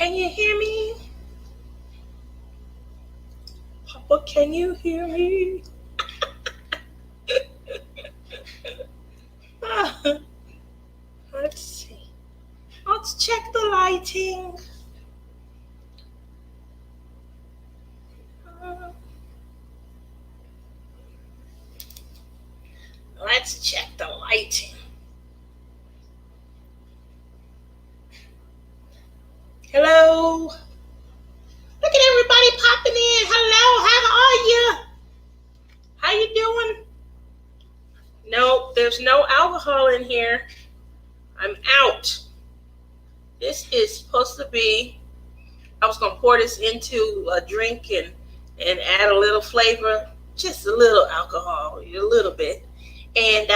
Can you hear me? Papa, can you hear me? Ah, let's see. Let's check the lighting. Uh, let's check the lighting. Hello. Look at everybody popping in. Hello, how are you? How you doing? No, there's no alcohol in here. I'm out. This is supposed to be, I was going to pour this into a drink and add a little flavor, just a little alcohol, a little bit, and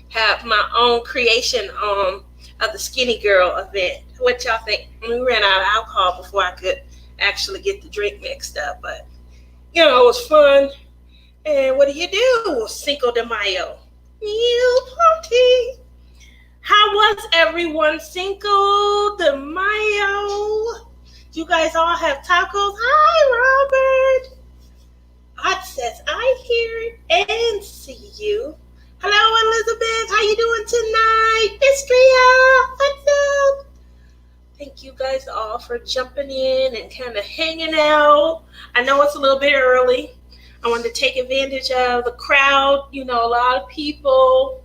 have my own creation of the Skinny Girl event. What y'all think? We ran out of alcohol before I could actually get the drink mixed up, but it was fun. And what do you do? Cinco de Mayo. You party. How was everyone Cinco de Mayo? You guys all have tacos? Hi, Robert. Hot says, I hear it and see you. Hello, Elizabeth. How you doing tonight? Mistria, what's up? Thank you guys all for jumping in and kind of hanging out. I know it's a little bit early. I wanted to take advantage of the crowd. A lot of people.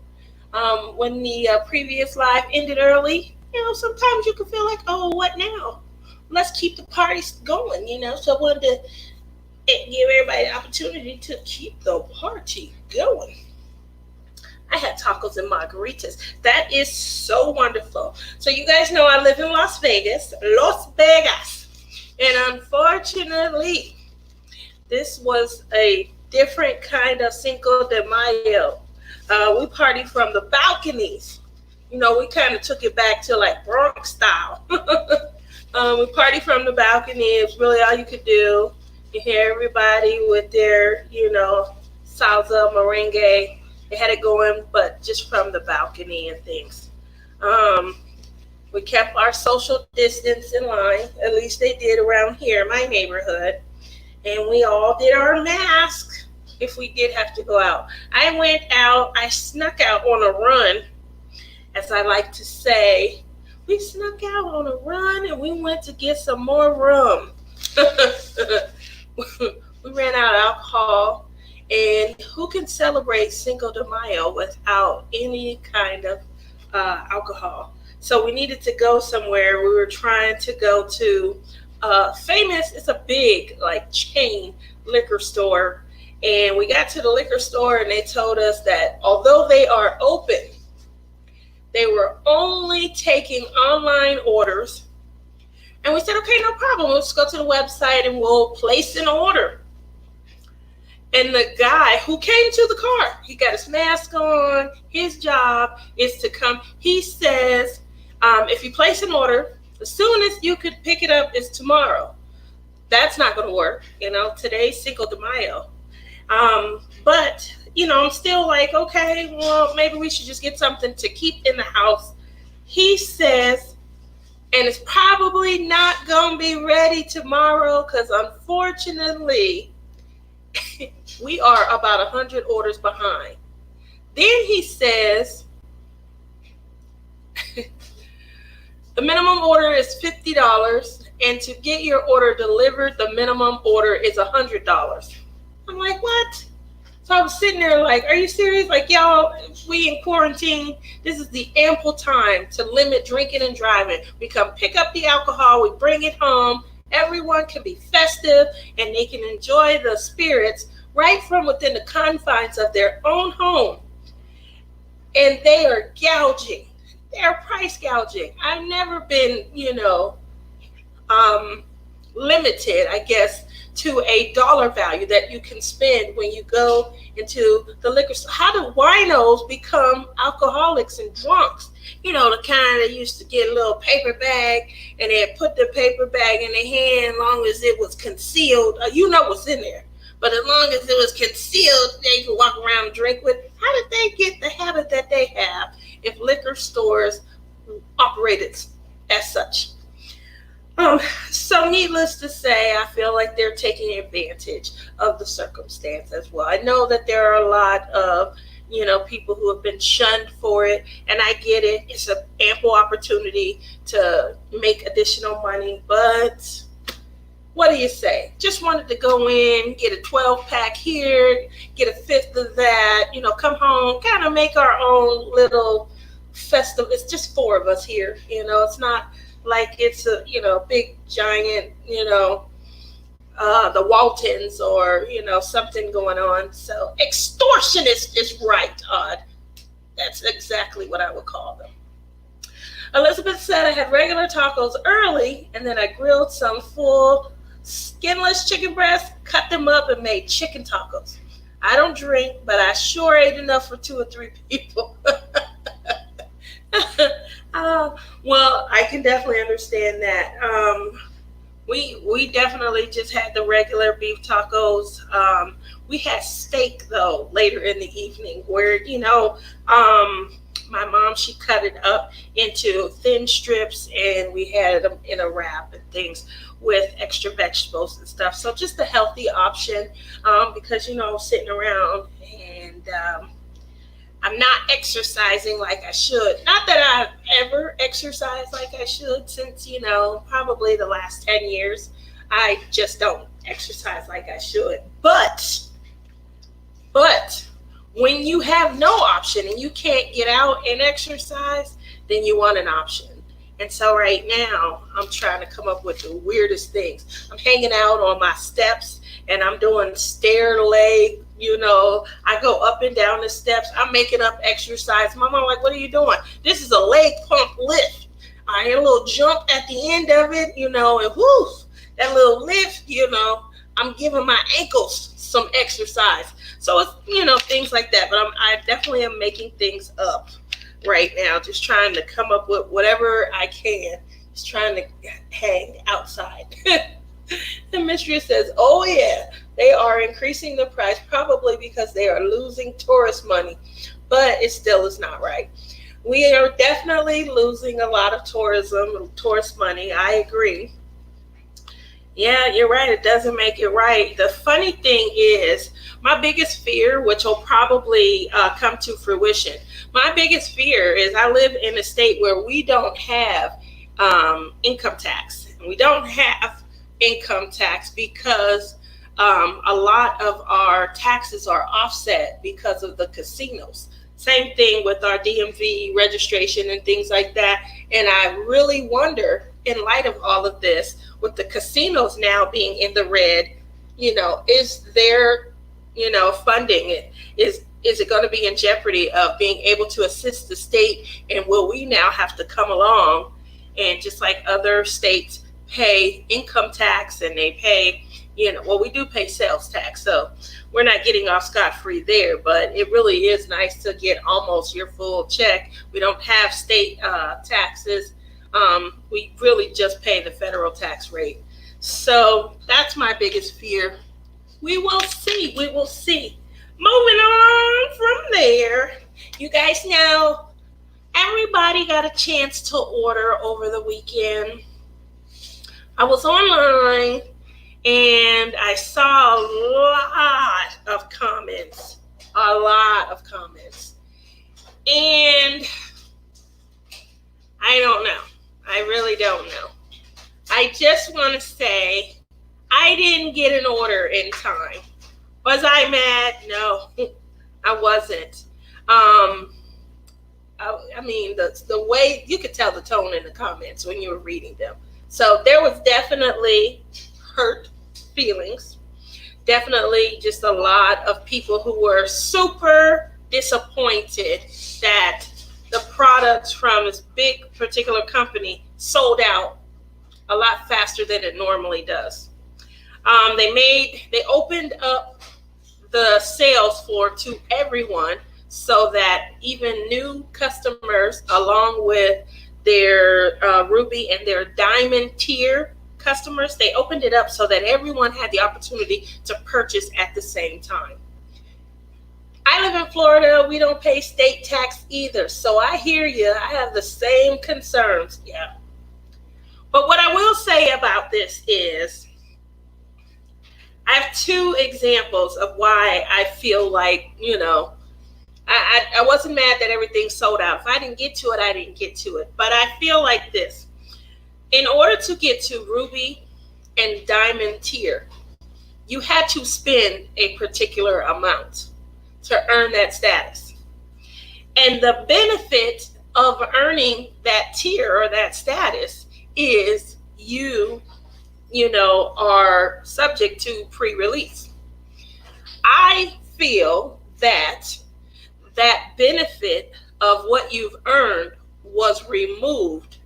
When the previous live ended early, sometimes you can feel like, oh, what now? Let's keep the party going, So I wanted to give everybody the opportunity to keep the party going. I had tacos and margaritas. That is so wonderful. So you guys know I live in Las Vegas. And unfortunately, this was a different kind of Cinco de Mayo. We partied from the balconies. We kind of took it back to like Bronx style. We partied from the balcony. It was really all you could do. You hear everybody with their, salsa, merengue. They had it going, but just from the balcony and things. We kept our social distance in line. At least they did around here in my neighborhood. And we all did our masks if we did have to go out. I snuck out on a run, as I like to say. We snuck out on a run and we went to get some more rum. We ran out of alcohol, and who can celebrate Cinco de Mayo without any kind of alcohol? So we needed to go somewhere. We were trying to go to famous, it's a big chain liquor store. And we got to the liquor store and they told us that although they are open, they were only taking online orders. And we said, okay, no problem. Let's go to the website and we'll place an order. And the guy who came to the car, he got his mask on. His job is to come. He says, if you place an order, the soonest you could pick it up is tomorrow. That's not going to work. Today's Cinco de Mayo. But, I'm still like, okay, well, maybe we should just get something to keep in the house. He says, and it's probably not going to be ready tomorrow because unfortunately, we are about 100 orders behind. Then he says, the minimum order is $50, and to get your order delivered, the minimum order is $100. I'm like, what? So I was sitting there like, are you serious? Like, y'all, if we in quarantine, this is the ample time to limit drinking and driving. We come pick up the alcohol, we bring it home. Everyone can be festive, and they can enjoy the spirits right from within the confines of their own home. And they are gouging. They're price gouging. I've never been, limited, I guess, to a dollar value that you can spend when you go into the liquor store. How do winos become alcoholics and drunks? The kind that used to get a little paper bag and they'd put the paper bag in their hand as long as it was concealed. What's in there. But as long as it was concealed, they could walk around and drink with. How did they get the habit that they have if liquor stores operated as such? So needless to say, I feel like they're taking advantage of the circumstance as well. I know that there are a lot of, people who have been shunned for it, and I get it. It's an ample opportunity to make additional money, but what do you say? Just wanted to go in, get a 12 pack here, get a fifth of that, come home, kind of make our own little festival. It's just four of us here, it's not like it's a, big giant, the Waltons or, something going on. So extortionist is right, Todd. That's exactly what I would call them. Elizabeth said I had regular tacos early and then I grilled some full skinless chicken breasts, cut them up, and made chicken tacos. I don't drink, but I sure ate enough for 2 or 3 people. Well, I can definitely understand that. We definitely just had the regular beef tacos. We had steak though later in the evening, where my mom, she cut it up into thin strips, and we had them in a wrap and things with extra vegetables and stuff. So just a healthy option, because sitting around and I'm not exercising like I should. Not that I've ever exercised like I should since, probably the last 10 years. I just don't exercise like I should. But when you have no option and you can't get out and exercise, then you want an option. And so right now, I'm trying to come up with the weirdest things. I'm hanging out on my steps and I'm doing stair leg. I go up and down the steps. I'm making up exercise. My mom like, what are you doing? This is a leg pump lift. I had a little jump at the end of it, and whoo, that little lift, I'm giving my ankles some exercise. So it's, things like that. But I definitely am making things up right now, just trying to come up with whatever I can, just trying to hang outside. The mistress says, oh yeah, they are increasing the price probably because they are losing tourist money, but it still is not right. We are definitely losing a lot of tourist money. I agree. Yeah, you're right. It doesn't make it right. The funny thing is, my biggest fear, which will probably come to fruition, my biggest fear is I live in a state where we don't have income tax. We don't have income tax because a lot of our taxes are offset because of the casinos. Same thing with our DMV registration and things like that. And I really wonder, in light of all of this, with the casinos now being in the red, is there, funding it? Is it going to be in jeopardy of being able to assist the state? And will we now have to come along and, just like other states, pay income tax, and they pay, we do pay sales tax. So we're not getting off scot-free there, but it really is nice to get almost your full check. We don't have state taxes. We really just pay the federal tax rate. So that's my biggest fear. We will see. We will see. Moving on from there, you guys know everybody got a chance to order over the weekend. I was online and I saw a lot of comments. And I don't know. I really don't know. I just want to say I didn't get an order in time. Was I mad? No, I wasn't. I mean, the way you could tell the tone in the comments when you were reading them. So there was definitely hurt feelings. Definitely just a lot of people who were super disappointed that the products from this big particular company sold out a lot faster than it normally does. They opened up the sales floor to everyone so that even new customers, along with their Ruby and their Diamond tier customers, they opened it up so that everyone had the opportunity to purchase at the same time. I live in Florida. We don't pay state tax either. So I hear you. I have the same concerns. Yeah. But what I will say about this is I have two examples of why I feel like, I wasn't mad that everything sold out. If I didn't get to it, I didn't get to it. But I feel like this. In order to get to Ruby and Diamond tier, you had to spend a particular amount to earn that status. And the benefit of earning that tier or that status is are subject to pre-release. I feel that benefit of what you've earned was removed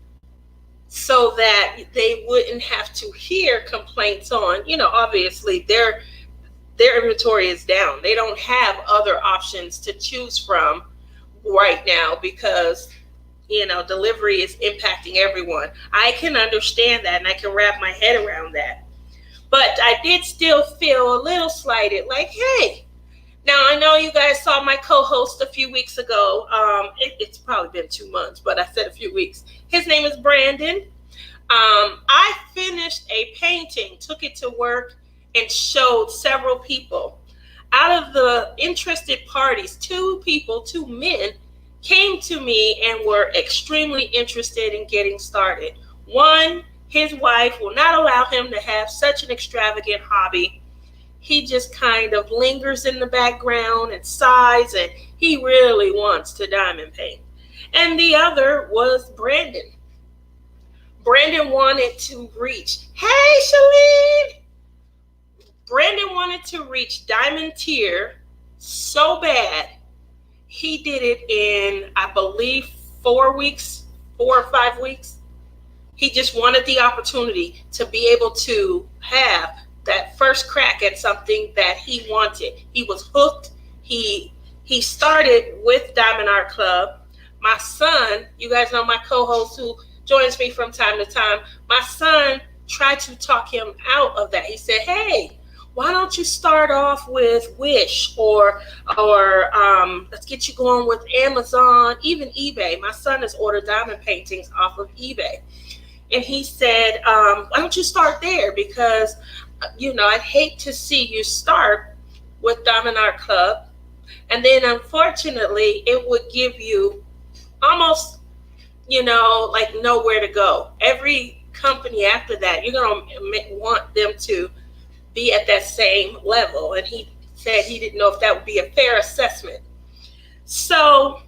so that they wouldn't have to hear complaints on, obviously their inventory is down. They don't have other options to choose from right now because delivery is impacting everyone. I can understand that and I can wrap my head around that. But I did still feel a little slighted, like, hey, now I know you guys saw my co-host a few weeks ago. It's probably been 2 months, but I said a few weeks. His name is Brandon. I finished a painting, took it to work, and showed several people. Out of the interested parties, two men, came to me and were extremely interested in getting started. One, his wife will not allow him to have such an extravagant hobby. He just kind of lingers in the background and sighs, and he really wants to diamond paint. And the other was Brandon. Brandon wanted to reach, hey, Shalene! Brandon wanted to reach diamond tier so bad. He did it in, I believe, 4 or 5 weeks. He just wanted the opportunity to be able to have that first crack at something that he wanted. He was hooked. He started with Diamond Art Club. My son, you guys know my co-host who joins me from time to time, my son tried to talk him out of that. He said, hey, why don't you start off with Wish or let's get you going with Amazon, even eBay. My son has ordered diamond paintings off of eBay. And he said, why don't you start there? Because, I'd hate to see you start with Diamond Art Club. And then, unfortunately, it would give you almost, like nowhere to go. Every company after that, you're going to want them to be at that same level. And he said he didn't know if that would be a fair assessment. So,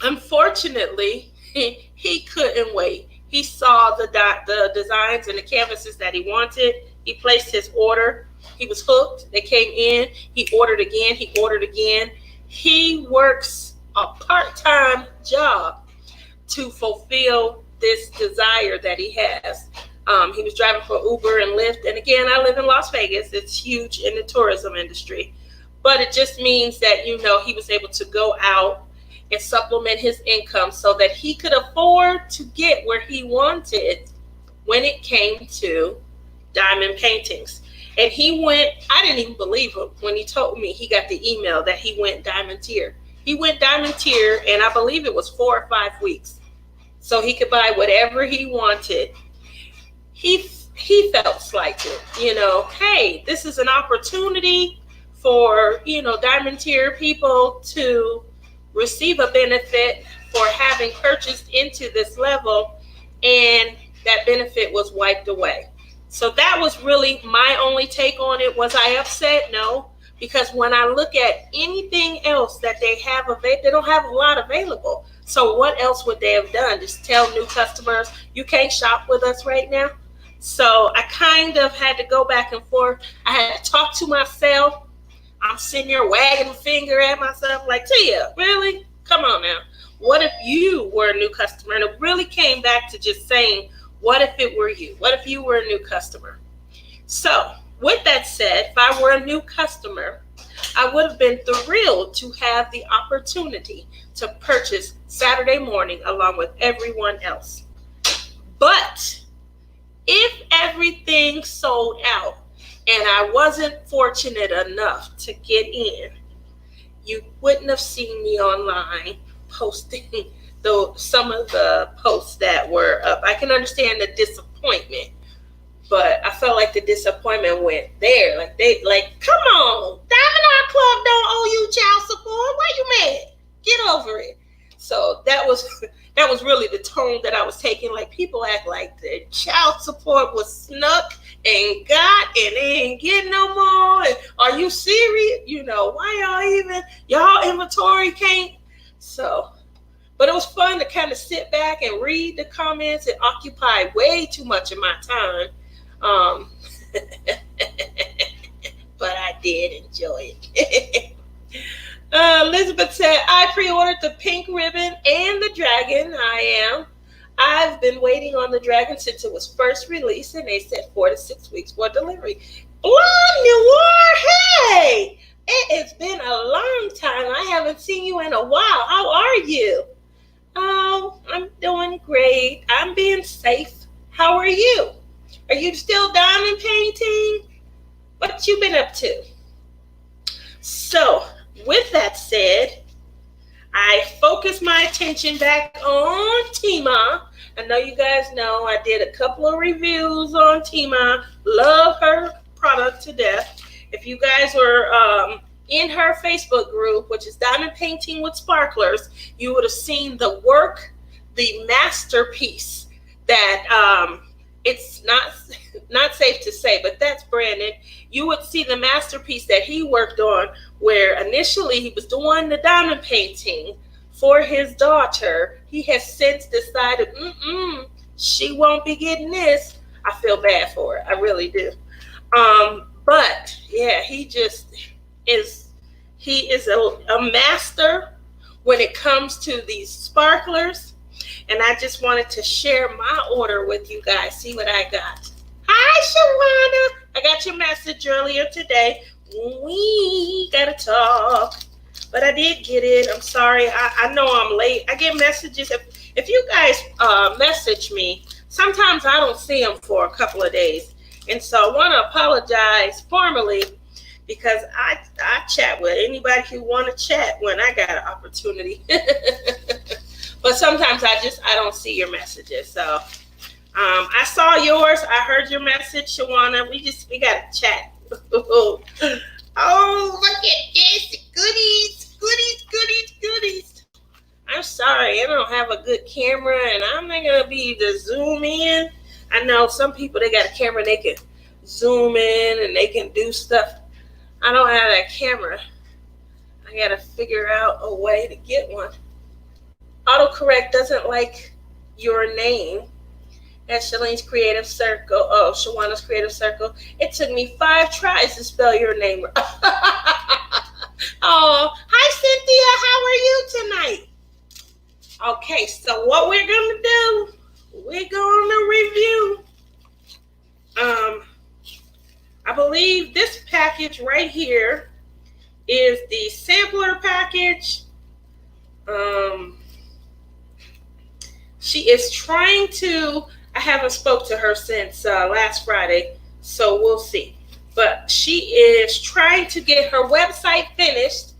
unfortunately, he couldn't wait. He saw the designs and the canvases that he wanted. He placed his order. He was hooked. They came in. He ordered again. He works a part-time job to fulfill this desire that he has. He was driving for Uber and Lyft. And again, I live in Las Vegas. It's huge in the tourism industry. But it just means that, he was able to go out and supplement his income so that he could afford to get where he wanted when it came to diamond paintings. And he went, I didn't even believe him when he told me he got the email that he went diamond tier. He went diamond tier, and I believe it was 4 or 5 weeks. So he could buy whatever he wanted. He felt slighted, hey, this is an opportunity for, diamond tier people to receive a benefit for having purchased into this level, and that benefit was wiped away. So that was really my only take on it. Was I upset? No, because when I look at anything else that they have available, they don't have a lot available. So what else would they have done? Just tell new customers, you can't shop with us right now? So I kind of had to go back and forth. I had to talk to myself. I'm sitting here wagging a finger at myself like, Tia, really? Come on now. What if you were a new customer? And it really came back to just saying, what if it were you? What if you were a new customer? So with that said, if I were a new customer, I would have been thrilled to have the opportunity to purchase Saturday morning along with everyone else. But if everything sold out and I wasn't fortunate enough to get in, you wouldn't have seen me online posting some of the posts that were up. I can understand the disappointment, but I felt like the disappointment went there. Come on, Diamond Art Club don't owe you child support. Why you mad? Get over it. So that was really the tone that I was taking. Like, people act like the child support was snuck and got, and they ain't getting no more. And are you serious? Why y'all inventory can't? So, but it was fun to kind of sit back and read the comments. It occupied way too much of my time. But I did enjoy it. Elizabeth said, I pre-ordered the pink ribbon and the dragon. I've been waiting on the dragon since it was first released, and they said 4 to 6 weeks for delivery. Blonde Noir, hey! It's been a long time. I haven't seen you in a while. How are you? Oh, I'm doing great. I'm being safe. How are you? Are you still diamond painting? What you been up to? So, with that said, I focused my attention back on Tima. I know you guys know I did a couple of reviews on Tima. Love her product to death. If you guys were in her Facebook group, which is Diamond Painting with Sparklers, you would have seen the work, the masterpiece that it's not safe to say, but that's Brandon. You would see the masterpiece that he worked on, where initially he was doing the diamond painting for his daughter. He has since decided, she won't be getting this. I feel bad for her. I really do. But yeah, he is a master when it comes to these sparklers. And I just wanted to share my order with you guys. See what I got. Hi, Shawana. I got your message earlier today. We gotta talk. But I did get it. I'm sorry. I know I'm late. I get messages. If you guys message me, sometimes I don't see them for a couple of days. And so I want to apologize formally, because I chat with anybody who want to chat when I got an opportunity. But sometimes I don't see your messages. So I saw yours. I heard your message, Shawana. We got to chat. Oh, look at this. Goodies. I'm sorry. I don't have a good camera, and I'm not going to be able to zoom in. I know some people, they got a camera and they can zoom in and they can do stuff. I don't have that camera. I got to figure out a way to get one. Autocorrect doesn't like your name. That's Shalene's Creative Circle. Oh, Shawana's Creative Circle. It took me 5 tries to spell your name. Oh, hi, Cynthia. How are you tonight? Okay, so what we're going to do, we're going to review. I believe this package right here is the sampler package. She is trying to, I haven't spoke to her since last Friday, so we'll see. But she is trying to get her website finished.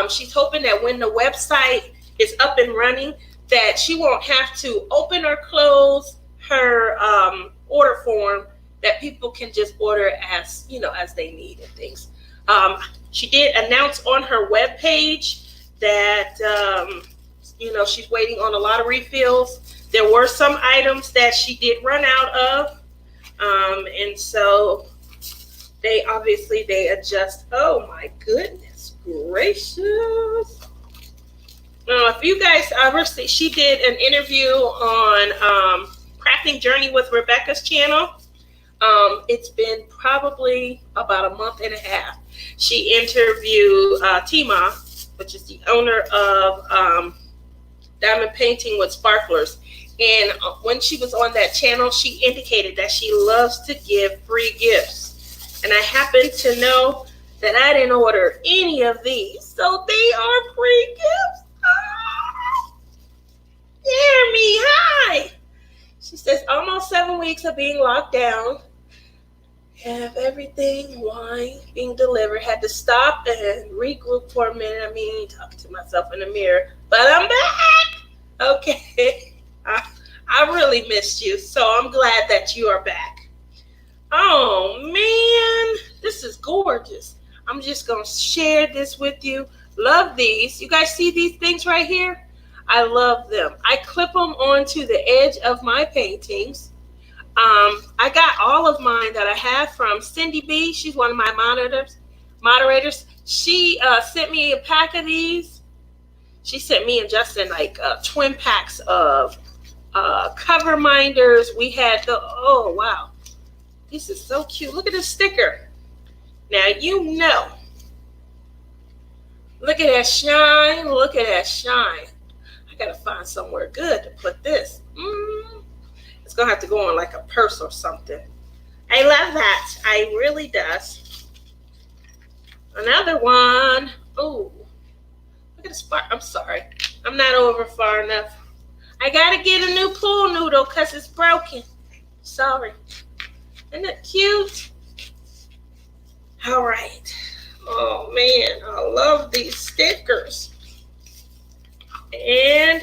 She's hoping that when the website is up and running, that she won't have to open or close her order form, that people can just order as they need and things. She did announce on her webpage that she's waiting on a lot of refills. There were some items that she did run out of, and so they adjust. Oh my goodness gracious! If you guys ever see, she did an interview on Crafting Journey with Rebecca's channel. It's been probably about a month and a half. She interviewed Tima, which is the owner of Diamond Painting with Sparklers. And when she was on that channel, she indicated that she loves to give free gifts. And I happen to know that I didn't order any of these, so they are free gifts. Oh, dear me, hi. She says, almost 7 weeks of being locked down. Have everything, wine being delivered. Had to stop and regroup for a minute. Talking to myself in the mirror. But I'm back. really missed you, so I'm glad that you are back. Oh man, this is gorgeous. I'm just going to share this with you. Love these. You guys see these things right here? I love them. I clip them onto the edge of my paintings. I got all of mine that I have from Cindy B. She's one of my moderators. She sent me a pack of these. She sent me and Justin like twin packs of cover minders. We had oh wow, this is so cute. Look at this sticker. Now you know. Look at that shine. Look at that shine. I gotta find somewhere good to put this. It's gonna have to go on like a purse or something. I love that. I really does. Another one. Oh, look at the spark. I'm sorry. I'm not over far enough. I gotta get a new pool noodle because it's broken. Sorry. Isn't it cute? All right. Oh man, I love these stickers. And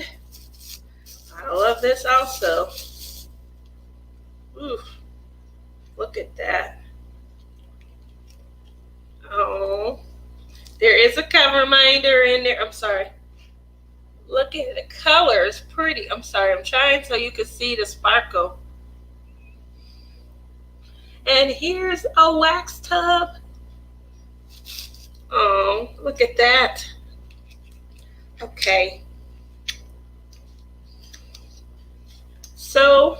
I love this also. Ooh, look at that. Oh, there is a cover minder in there. I'm sorry. Look at the color. It's pretty. I'm sorry. I'm trying so you can see the sparkle. And here's a wax tub. Oh, look at that. Okay. So,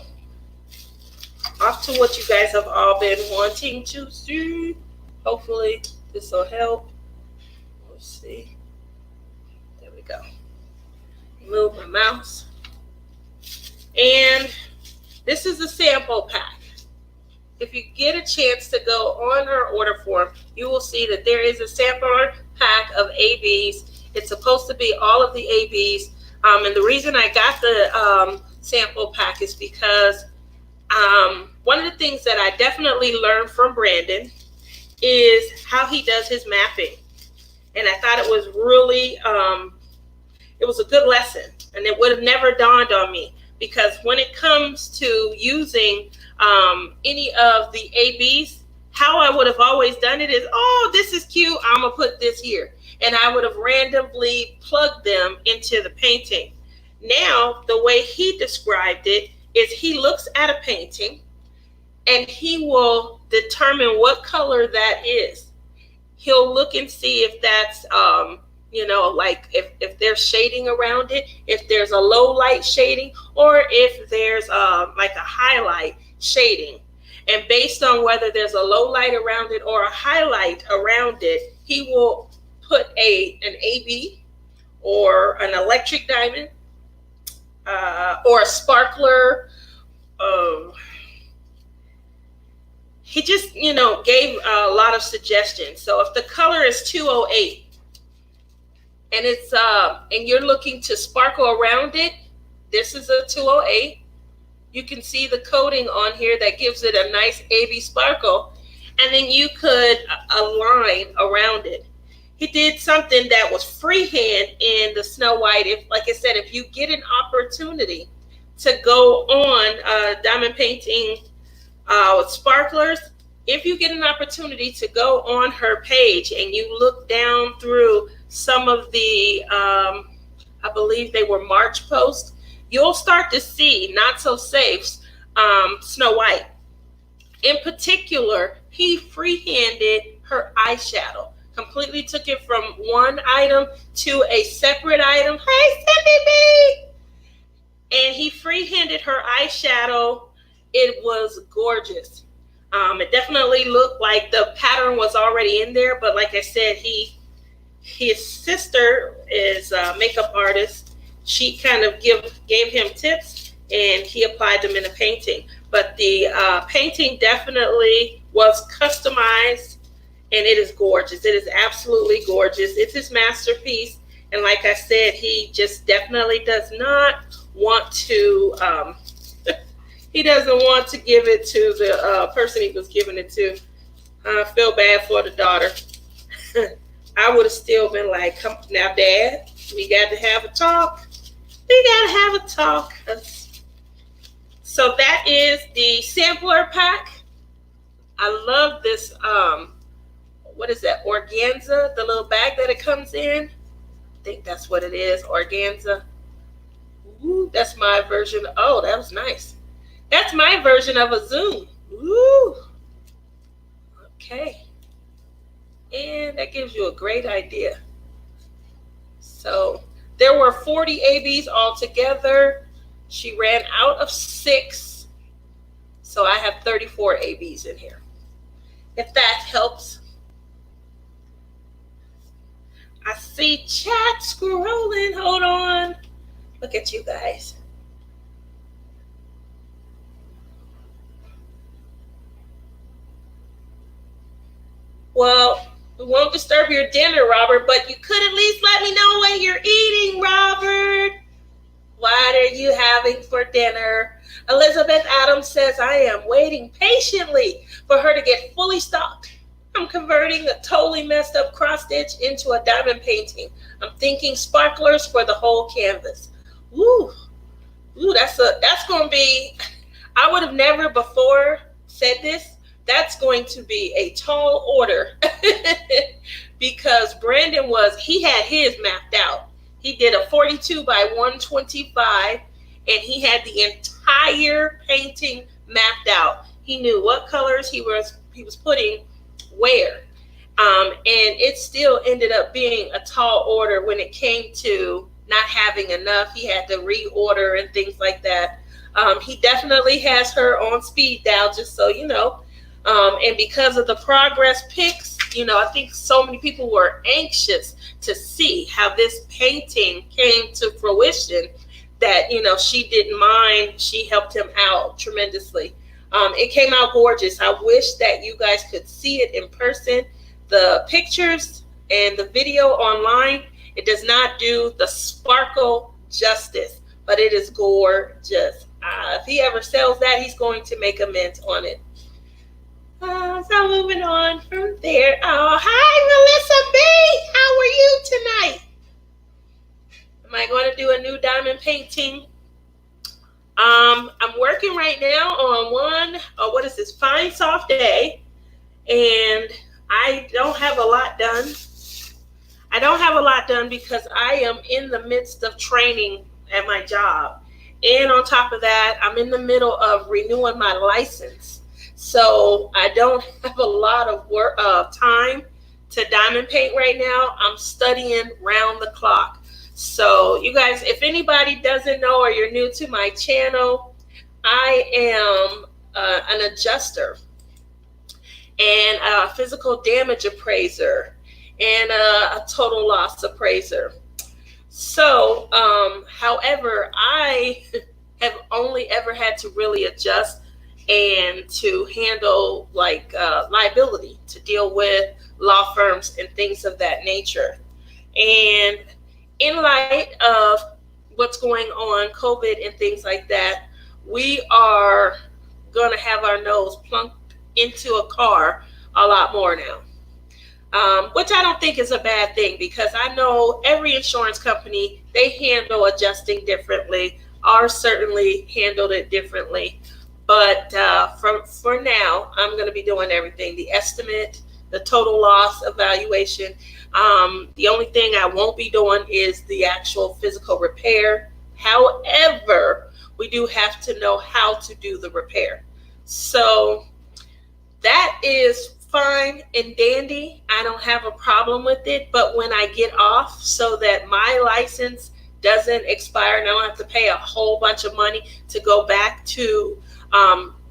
off to what you guys have all been wanting to see. Hopefully, this will help. Let's see. There we go. Move my mouse. And this is a sample pack. If you get a chance to go on her order form, you will see that there is a sample pack of ABs. It's supposed to be all of the ABs. And the reason I got the sample pack is because one of the things that I definitely learned from Brandon is how he does his mapping. And I thought it was really, it was a good lesson. And it would have never dawned on me because when it comes to using any of the ABs, how I would have always done it is, oh, this is cute, I'm gonna put this here. And I would have randomly plugged them into the painting. Now, the way he described it is he looks at a painting and he will determine what color that is. He'll look and see if that's, like if there's shading around it, if there's a low light shading, or if there's like a highlight shading. And based on whether there's a low light around it or a highlight around it, he will put an AB or an electric diamond or a sparkler. He just, gave a lot of suggestions. So if the color is 208 and it's and you're looking to sparkle around it, this is a 208. You can see the coating on here that gives it a nice AB sparkle, and then you could align around it. He did something that was freehand in the Snow White. If, like I said, if you get an opportunity to go on diamond painting with sparklers, if you get an opportunity to go on her page and you look down through some of the, I believe they were March posts, you'll start to see not so safe Snow White. In particular, he freehanded her eyeshadow. Completely took it from one item to a separate item. Hey, Cindy B! And he freehanded her eyeshadow. It was gorgeous. It definitely looked like the pattern was already in there, but like I said, his sister is a makeup artist. She kind of gave him tips, and he applied them in the painting. But the painting definitely was customized, and it is gorgeous. It is absolutely gorgeous. It's his masterpiece, and like I said, he just definitely does not want to. He doesn't want to give it to the person he was giving it to. I feel bad for the daughter. I would have still been like, come now, Dad, we got to have a talk. We got to have a talk. So that is the sampler pack. I love this, what is that, organza, the little bag that it comes in. I think that's what it is, organza. Ooh, that's my version. Oh, that was nice. That's my version of a Zoom. Ooh. Okay. And that gives you a great idea. So there were 40 ABs altogether. She ran out of 6. So I have 34 ABs in here. If that helps. I see chat scrolling. Hold on. Look at you guys. Well, we won't disturb your dinner, Robert, but you could at least let me know what you're eating, Robert. What are you having for dinner? Elizabeth Adams says, I am waiting patiently for her to get fully stocked. I'm converting a totally messed up cross stitch into a diamond painting. I'm thinking sparklers for the whole canvas. Ooh, that's going to be, I would have never before said this. That's going to be a tall order because Brandon he had his mapped out. He did a 42 by 125 and he had the entire painting mapped out. He knew what colors he was putting where. And it still ended up being a tall order when it came to not having enough. He had to reorder and things like that. He definitely has her on speed dial, just so you know. And because of the progress pics, I think so many people were anxious to see how this painting came to fruition that, she didn't mind. She helped him out tremendously. It came out gorgeous. I wish that you guys could see it in person. The pictures and the video online, it does not do the sparkle justice, but it is gorgeous. If he ever sells that, he's going to make a mint on it. So moving on from there. Oh, hi, Melissa B. How are you tonight? Am I going to do a new diamond painting? I'm working right now on one, what is this, Fine Soft Day, and I don't have a lot done. I don't have a lot done because I am in the midst of training at my job. And on top of that, I'm in the middle of renewing my license. So I don't have a lot of time to diamond paint right now. I'm studying round the clock. So you guys, if anybody doesn't know or you're new to my channel, I am an adjuster and a physical damage appraiser and a total loss appraiser. So, however, I have only ever had to really adjust and to handle liability, to deal with law firms and things of that nature. And in light of what's going on, COVID and things like that, we are going to have our nose plunked into a car a lot more now. Which I don't think is a bad thing because I know every insurance company, they handle adjusting differently. Ours certainly handled it differently. But for now, I'm going to be doing everything. The estimate, the total loss evaluation. The only thing I won't be doing is the actual physical repair. However, we do have to know how to do the repair. So that is fine and dandy. I don't have a problem with it. But when I get off so that my license doesn't expire and I don't have to pay a whole bunch of money to go back to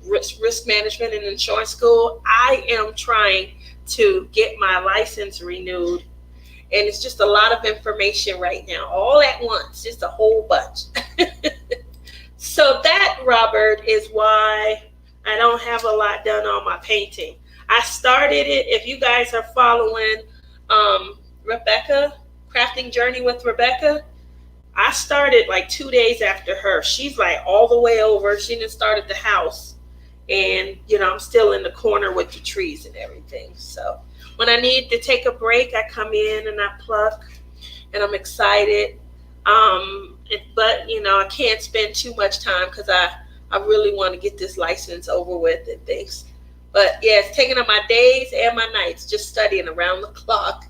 risk management and insurance school, I am trying to get my license renewed. And it's just a lot of information right now, all at once, just a whole bunch. So that, Robert, is why I don't have a lot done on my painting. I started it, if you guys are following Rebecca, Crafting Journey with Rebecca, I started like 2 days after her. She's like all the way over. She done started the house. And, I'm still in the corner with the trees and everything. So when I need to take a break, I come in and I pluck. And I'm excited. But, I can't spend too much time because I really want to get this license over with and things. But yeah, it's taking up my days and my nights just studying around the clock.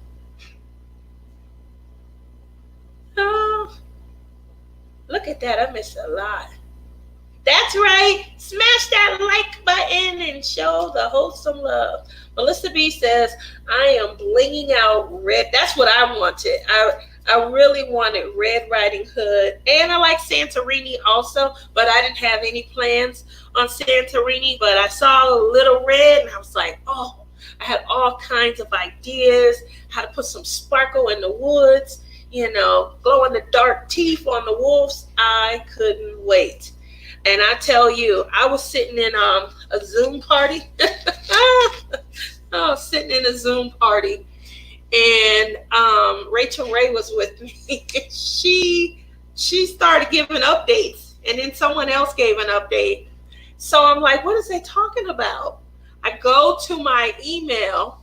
Oh, look at that. I missed a lot. That's right. Smash that like button and show the wholesome love. Melissa B says, I am blinging out red. That's what I wanted. I really wanted Red Riding Hood. And I like Santorini also, but I didn't have any plans on Santorini. But I saw Little Red and I was like, oh, I had all kinds of ideas, how to put some sparkle in the woods, glow in the dark teeth on the wolves. I couldn't wait. And I tell you, I was sitting in a Zoom party. Sitting in a Zoom party. And Rachel Ray was with me. She started giving updates. And then someone else gave an update. So I'm like, what is they talking about? I go to my email.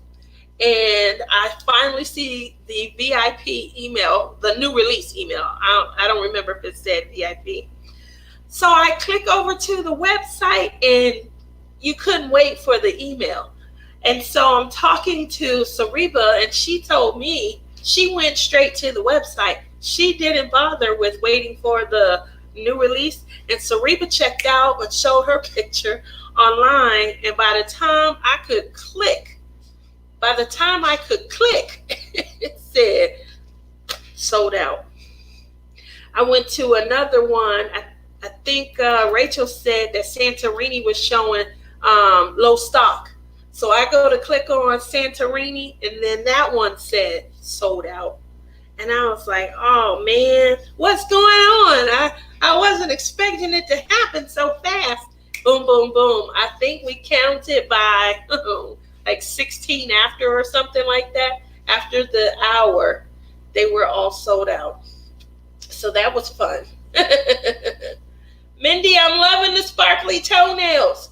And I finally see the VIP email, the new release email. I don't remember if it said VIP. So I click over to the website and you couldn't wait for the email. And so I'm talking to Sariba and she told me she went straight to the website. She didn't bother with waiting for the new release. And Sariba checked out and showed her picture online. And by the time I could click, it said sold out. I went to another one. I think Rachel said that Santorini was showing low stock. So I go to click on Santorini, and then that one said sold out. And I was like, oh, man, what's going on? I wasn't expecting it to happen so fast. Boom, boom, boom. I think we counted by like 16 after or something like that. After the hour, they were all sold out. So that was fun. Mindy, I'm loving the sparkly toenails.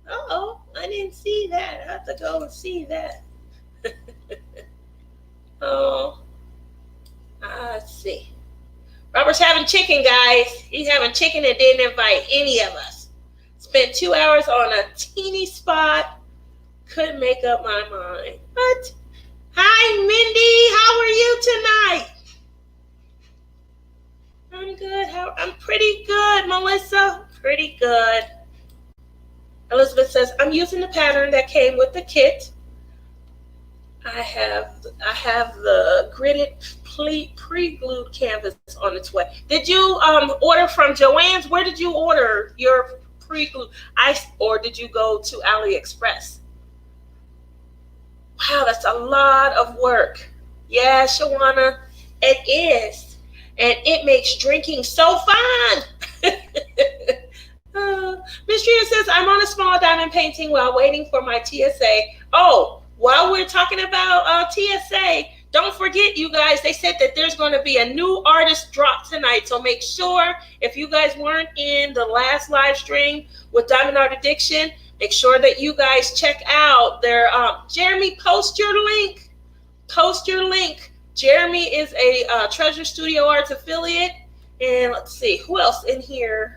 Uh-oh, I didn't see that. I have to go and see that. Oh, let's see. Robert's having chicken, guys. He's having chicken and didn't invite any of us. Spent 2 hours on a teeny spot. Couldn't make up my mind. But, hi, Mindy. How are you tonight? I'm good. I'm pretty good, Melissa. Pretty good. Elizabeth says, I'm using the pattern that came with the kit. I have the gridded pre-glued canvas on its way. Did you order from Joann's? Where did you order your pre-glued? Or did you go to AliExpress? Wow, that's a lot of work. Yeah, Shawana, it is. And it makes drinking so fun. Miss Tria says, I'm on a small diamond painting while waiting for my TSA. Oh, while we're talking about TSA, don't forget, you guys, they said that there's going to be a new artist drop tonight. So make sure, if you guys weren't in the last live stream with Diamond Art Addiction, make sure that you guys check out their, Jeremy, post your link. Post your link. Jeremy is a Treasure Studio Arts affiliate. And let's see, who else in here?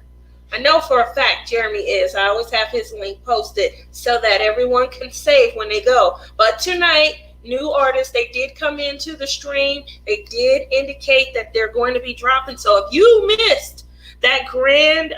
I know for a fact Jeremy is. I always have his link posted so that everyone can save when they go. But tonight, new artists, they did come into the stream. They did indicate that they're going to be dropping. So if you missed that grand,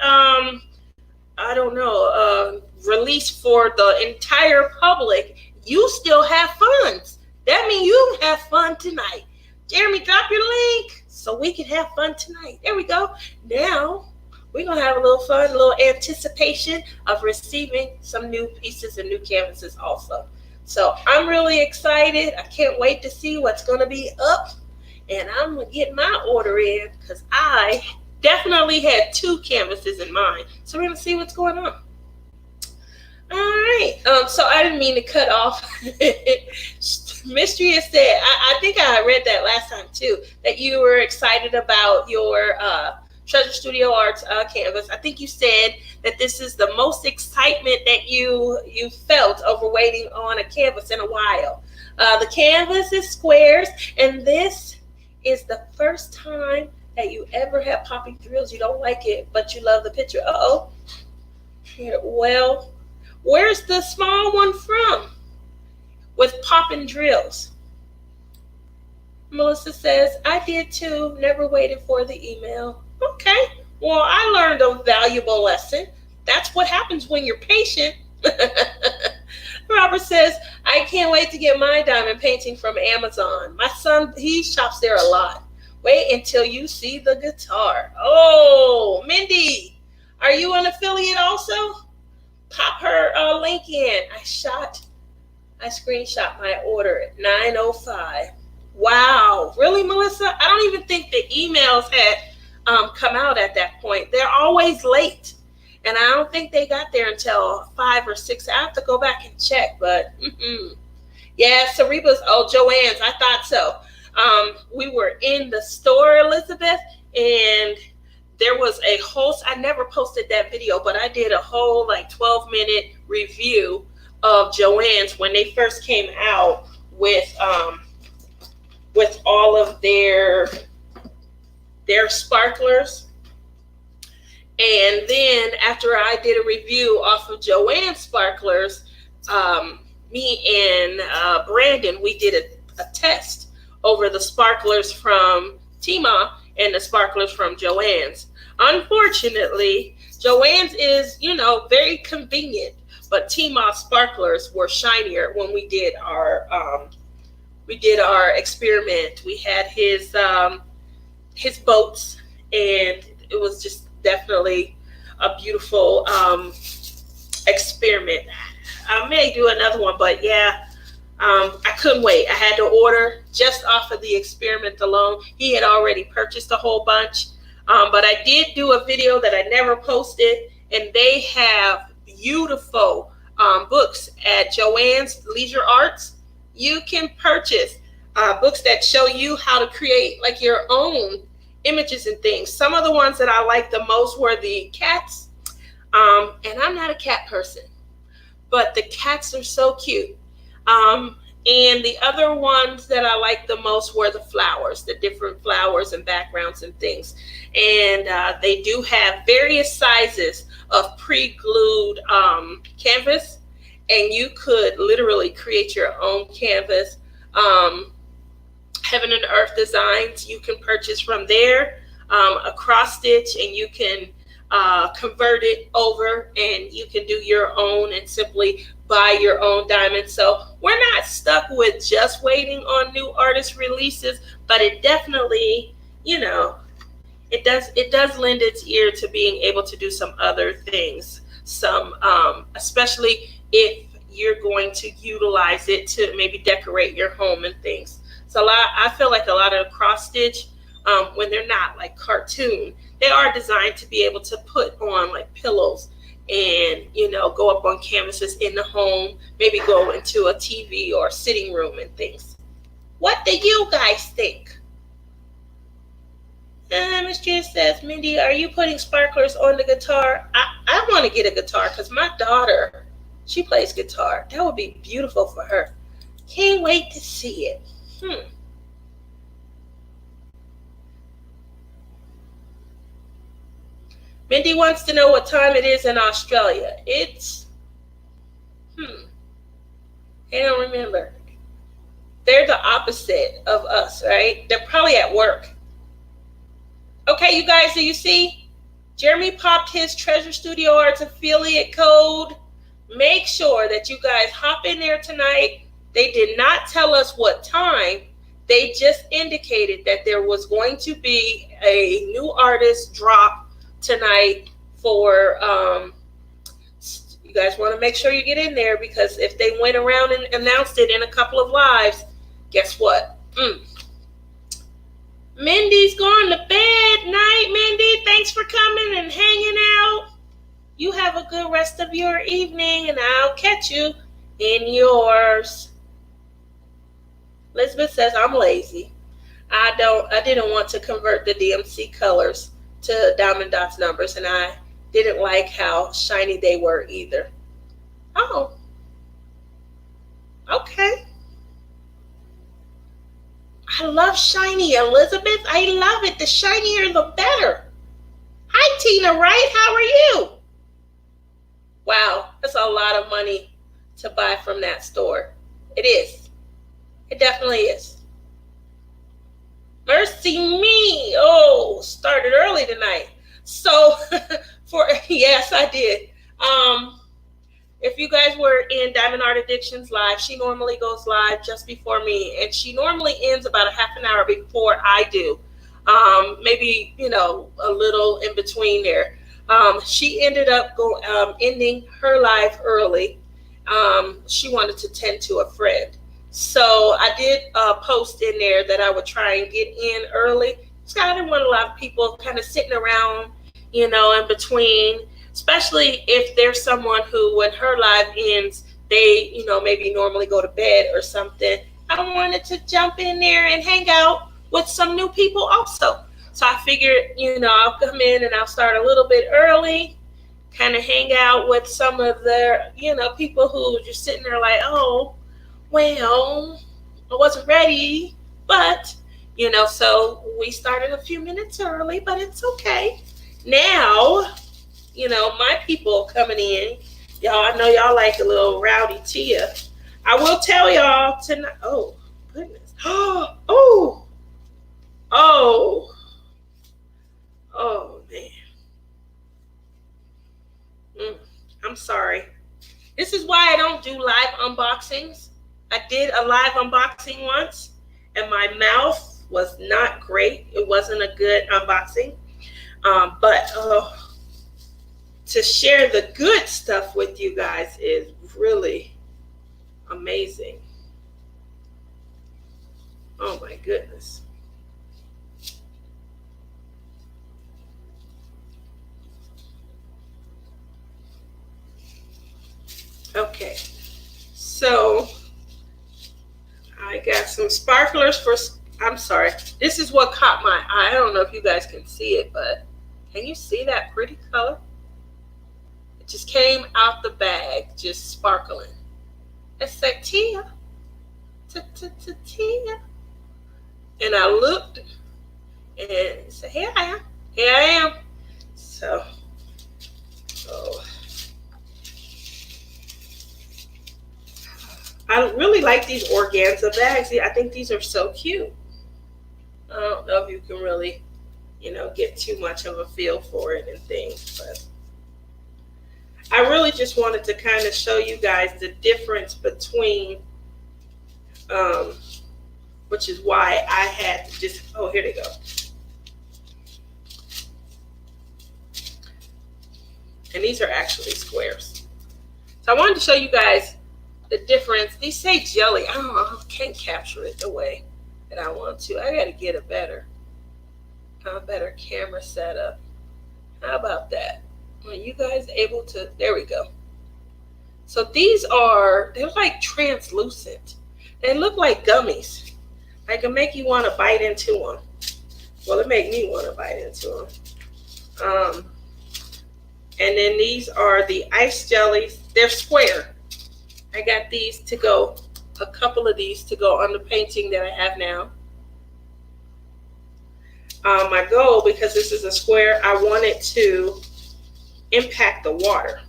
release for the entire public, you still have funds. That means you have fun tonight. Jeremy, drop your link so we can have fun tonight. There we go. Now, we're going to have a little fun, a little anticipation of receiving some new pieces and new canvases also. So I'm really excited. I can't wait to see what's going to be up. And I'm going to get my order in because I definitely had 2 canvases in mind. So we're going to see what's going on. All right. So I didn't mean to cut off. Mystery has said, I think I read that last time too, that you were excited about your Treasure Studio Arts canvas. I think you said that this is the most excitement that you felt over waiting on a canvas in a while. The canvas is squares, and this is the first time that you ever had popping thrills. You don't like it, but you love the picture. Uh-oh. Yeah, well, where's the small one from with popping drills? Melissa says, I did too. Never waited for the email. Okay. Well, I learned a valuable lesson. That's what happens when you're patient. Robert says, I can't wait to get my diamond painting from Amazon. My son, he shops there a lot. Wait until you see the guitar. Oh, Mindy, are you an affiliate also? Pop her link in. I screenshot my order at 9:05. Wow. Really, Melissa? I don't even think the emails had come out at that point. They're always late. And I don't think they got there until 5 or 6. I have to go back and check. But, yeah, Cerebra's, Joanne's. I thought so. We were in the store, Elizabeth, and there was a whole, I never posted that video, but I did a whole 12-minute review of Joanne's when they first came out with all of their sparklers. And then after I did a review off of Joanne's sparklers, me and Brandon, we did a test over the sparklers from Tima and the sparklers from Joanne's. Unfortunately, Joanne's is, very convenient, but Tima's sparklers were shinier when we did our experiment. We had his boats, and it was just definitely a beautiful experiment. I may do another one, but yeah, I couldn't wait. I had to order just off of the experiment alone. He had already purchased a whole bunch, but I did do a video that I never posted, and they have beautiful books at Joanne's Leisure Arts. You can purchase books that show you how to create your own images and things. Some of the ones that I liked the most were the cats, and I'm not a cat person, but the cats are so cute. And the other ones that I liked the most were the flowers, the different flowers and backgrounds and things. And they do have various sizes of pre-glued canvas, and you could literally create your own canvas. Heaven and Earth Designs, you can purchase from there, a cross stitch, and you can convert it over, and you can do your own and simply buy your own diamonds. So we're not stuck with just waiting on new artist releases, but it definitely, it does lend its ear to being able to do some other things. Some, especially if you're going to utilize it to maybe decorate your home and things. So I feel like a lot of cross stitch, when they're not cartoon, they are designed to be able to put on pillows and, go up on canvases in the home, maybe go into a TV or sitting room and things. What do you guys think? Miss Jen says, Mindy, are you putting sparklers on the guitar? I want to get a guitar because my daughter, she plays guitar. That would be beautiful for her. Can't wait to see it. Mindy wants to know what time it is in Australia. It's, I don't remember. They're the opposite of us, right? They're probably at work. Okay, you guys, do you see? Jeremy popped his Treasure Studio Arts affiliate code. Make sure that you guys hop in there tonight. They did not tell us what time. They just indicated that there was going to be a new artist drop tonight for, you guys want to make sure you get in there, because if they went around and announced it in a couple of lives, guess what? Mindy's going to bed. Night, Mindy. Thanks for coming and hanging out. You have a good rest of your evening, and I'll catch you in yours. Elizabeth says, I'm lazy. I didn't want to convert the DMC colors to Diamond Dots numbers, and I didn't like how shiny they were either. Oh, okay. I love shiny, Elizabeth. I love it. The shinier, the better. Hi, Tina Wright. How are you? Wow, that's a lot of money to buy from that store. It is. It definitely is. Mercy me. Oh, started early tonight. So yes, I did. If you guys were in Diamond Art Addictions live, she normally goes live just before me, and she normally ends about a half an hour before I do. Maybe a little in between there. She ended up ending her live early. She wanted to tend to a friend, so I did post in there that I would try and get in early. So I didn't want a lot of people kind of sitting around, in between, especially if there's someone who, when her live ends, they, maybe normally go to bed or something. I wanted to jump in there and hang out with some new people also. So I figured, I'll come in and I'll start a little bit early, kind of hang out with some of their, people who are just sitting there like, oh, well, I wasn't ready, but, so we started a few minutes early, but it's okay. Now, my people coming in, y'all, I know y'all like a little rowdy Tia. I will tell y'all tonight. Oh, goodness. Oh, man. I'm sorry. This is why I don't do live unboxings. I did a live unboxing once, and my mouth was not great. It wasn't a good unboxing. But to share the good stuff with you guys is really amazing. Oh my goodness. Okay, so I got some sparklers I'm sorry, this is what caught my eye. I don't know if you guys can see it, but can you see that pretty color? It just came out the bag, just sparkling. It said Tia. Tia. And I looked and said, here I am. Here I am. So, I really like these organza bags. I think these are so cute. I don't know if you can really, get too much of a feel for it and things, but I really just wanted to kind of show you guys the difference between, which is why I had to just, oh, here they go. And these are actually squares. So I wanted to show you guys the difference. These say jelly. I don't know. I can't capture it the way that I want to. I got to get a better camera setup. How about that? Are you guys able to? There we go. So they're like translucent. They look like gummies. I can make you want to bite into them. Well, it made me want to bite into them. And then these are the ice jellies. They're square. I got these to go, a couple of these to go on the painting that I have now. My goal, because this is a square, I wanted to impact the water.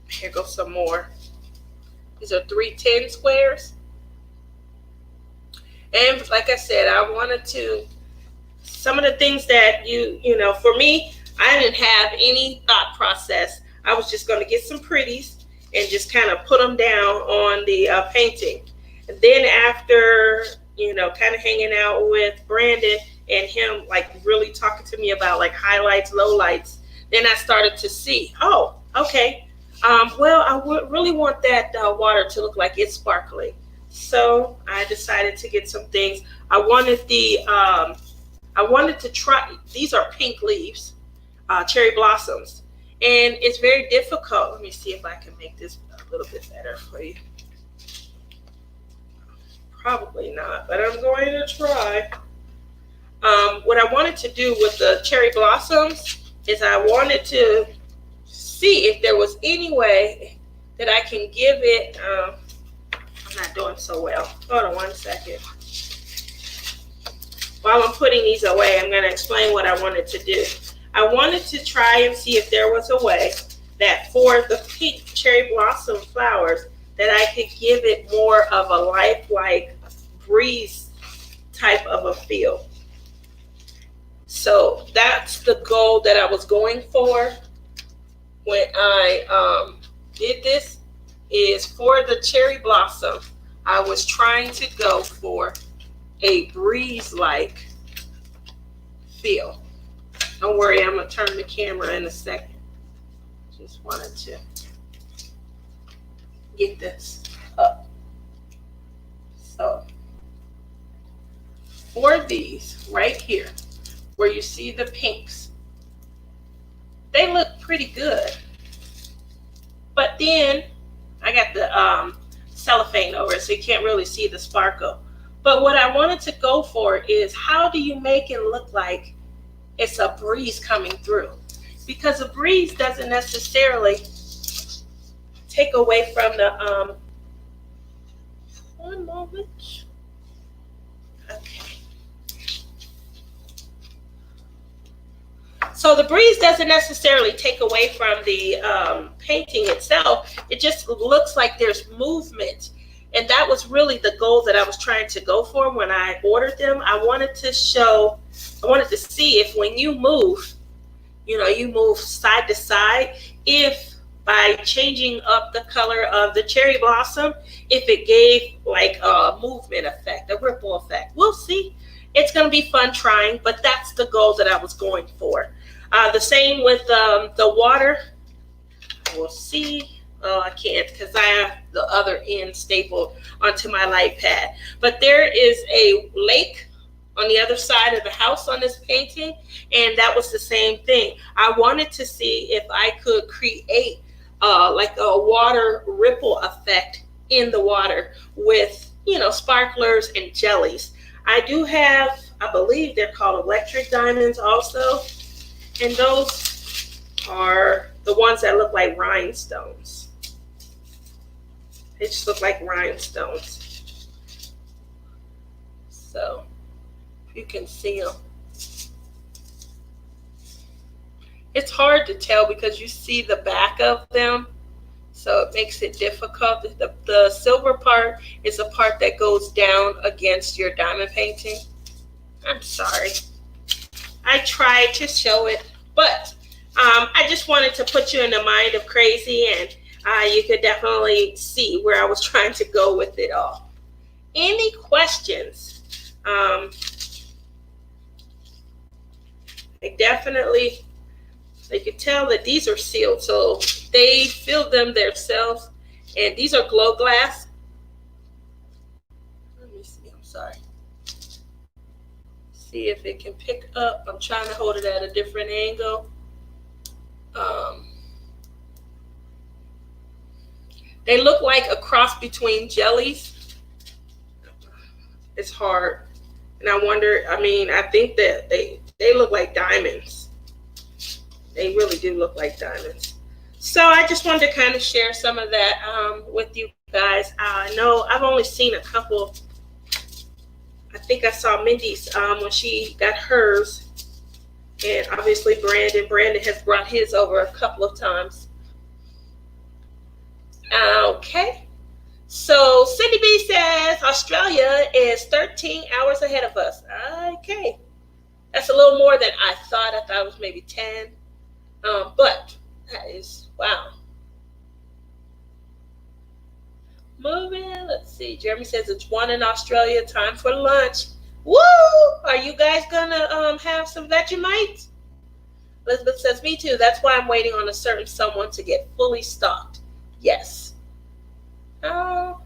Here goes some more. These are 310 squares. And like I said, I wanted to, some of the things that for me, I didn't have any thought process. I was just going to get some pretties and just kind of put them down on the painting. And then after, kind of hanging out with Brandon and him, like really talking to me about like highlights, lowlights, then I started to see, oh, okay. Well, I would really want that water to look like it's sparkling. So I decided to get some things. I wanted to try, these are pink leaves, cherry blossoms. And it's very difficult. Let me see if I can make this a little bit better for you. Probably not, but I'm going to try. What I wanted to do with the cherry blossoms is I wanted to see if there was any way that I can give it, I'm not doing so well. Hold on one second. While I'm putting these away, I'm going to explain what I wanted to do. I wanted to try and see if there was a way that for the pink cherry blossom flowers, that I could give it more of a lifelike breeze type of a feel. So that's the goal that I was going for when I did this, is for the cherry blossom. I was trying to go for a breeze-like feel. Don't worry, I'm going to turn the camera in a second. Just wanted to get this up. So for these right here, where you see the pinks, they look pretty good. But then I got the cellophane over it, so you can't really see the sparkle. But what I wanted to go for is, how do you make it look like it's a breeze coming through? Because a breeze doesn't necessarily take away from the one moment. Okay. So the breeze doesn't necessarily take away from the painting itself. It just looks like there's movement. And that was really the goal that I was trying to go for when I ordered them. I wanted to see if when you move, you move side to side, if by changing up the color of the cherry blossom, if it gave like a movement effect, a ripple effect. We'll see. It's going to be fun trying, but that's the goal that I was going for. The same with the water. We'll see. Oh, I can't because I have the other end stapled onto my light pad. But there is a lake on the other side of the house on this painting, and that was the same thing. I wanted to see if I could create like a water ripple effect in the water with, sparklers and jellies. I do have, I believe they're called electric diamonds also, and those are the ones that look like rhinestones. They just look like rhinestones. So you can see them. It's hard to tell because you see the back of them, so it makes it difficult. The silver part is a part that goes down against your diamond painting. I'm sorry. I tried to show it, but I just wanted to put you in the mind of crazy, and you could definitely see where I was trying to go with it all. Any questions? You could tell that these are sealed, so they filled them themselves, and these are glow glass. Let me see, I'm sorry. See if it can pick up. I'm trying to hold it at a different angle. They look like a cross between jellies. It's hard. And I wonder, I think that they look like diamonds. They really do look like diamonds. So I just wanted to kind of share some of that with you guys. I know I've only seen a couple. I think I saw Mindy's when she got hers. And obviously Brandon has brought his over a couple of times. Okay. So Cindy B says Australia is 13 hours ahead of us. Okay. That's a little more than I thought. I thought it was maybe 10. But that is, wow. Moving, let's see. Jeremy says it's 1 in Australia. Time for lunch. Woo! Are you guys gonna have some Vegemite? Elizabeth says, me too. That's why I'm waiting on a certain someone to get fully stocked. Yes. Oh.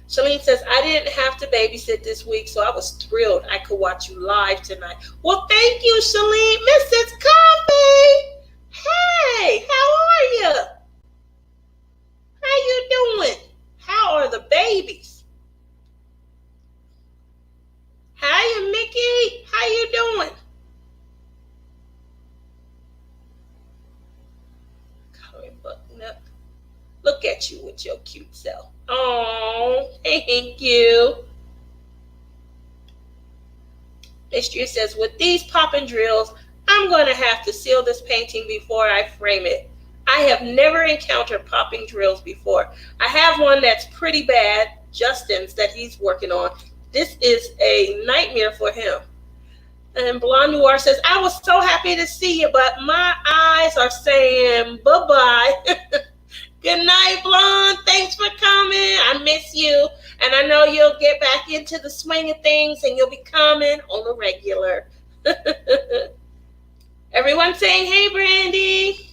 Shalene says, I didn't have to babysit this week, so I was thrilled I could watch you live tonight. Well, thank you, Shalene. Mrs. Coffee. Hey, how are you? How you doing? How are the babies? Hiya, Mickey. How you doing? Button up. Look at you with your cute self. Oh, thank you. Mistress says, with these popping drills, I'm going to have to seal this painting before I frame it. I have never encountered popping drills before. I have one that's pretty bad, Justin's, that he's working on. This is a nightmare for him. And Blonde Noir says, I was so happy to see you, but my eyes are saying bye-bye. Good night, Blonde. Thanks for coming. I miss you. And I know you'll get back into the swing of things and you'll be coming on the regular. Everyone saying, hey, Brandy.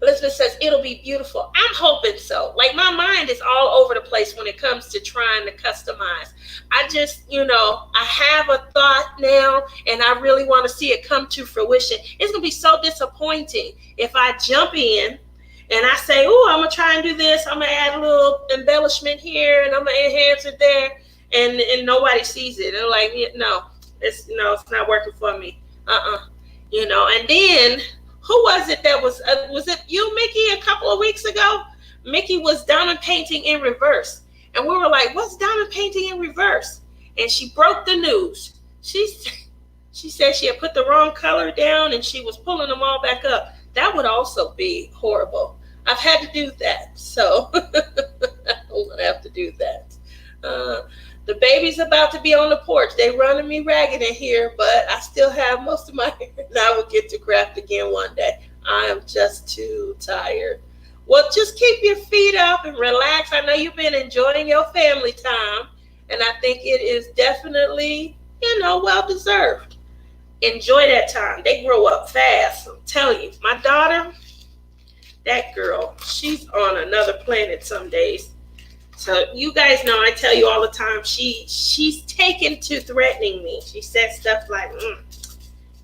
Elizabeth says, it'll be beautiful. I'm hoping so. Like, my mind is all over the place when it comes to trying to customize. I just, I have a thought now, and I really want to see it come to fruition. It's going to be so disappointing if I jump in and I say, oh, I'm going to try and do this. I'm going to add a little embellishment here, and I'm going to enhance it there, and nobody sees it. They're like, no, it's not working for me. And then, who was it that was it you, Mickey, a couple of weeks ago? Mickey was diamond painting in reverse. And we were like, what's diamond painting in reverse? And she broke the news. She said she had put the wrong color down and she was pulling them all back up. That would also be horrible. I've had to do that. So I don't have to do that. The baby's about to be on the porch. They running me ragged in here, but I still have most of my hair, and I will get to craft again one day. I am just too tired. Well, just keep your feet up and relax. I know you've been enjoying your family time, and I think it is definitely, well-deserved. Enjoy that time. They grow up fast. I'm telling you, my daughter, that girl, she's on another planet some days. So you guys know, I tell you all the time, she's taken to threatening me. She says stuff like,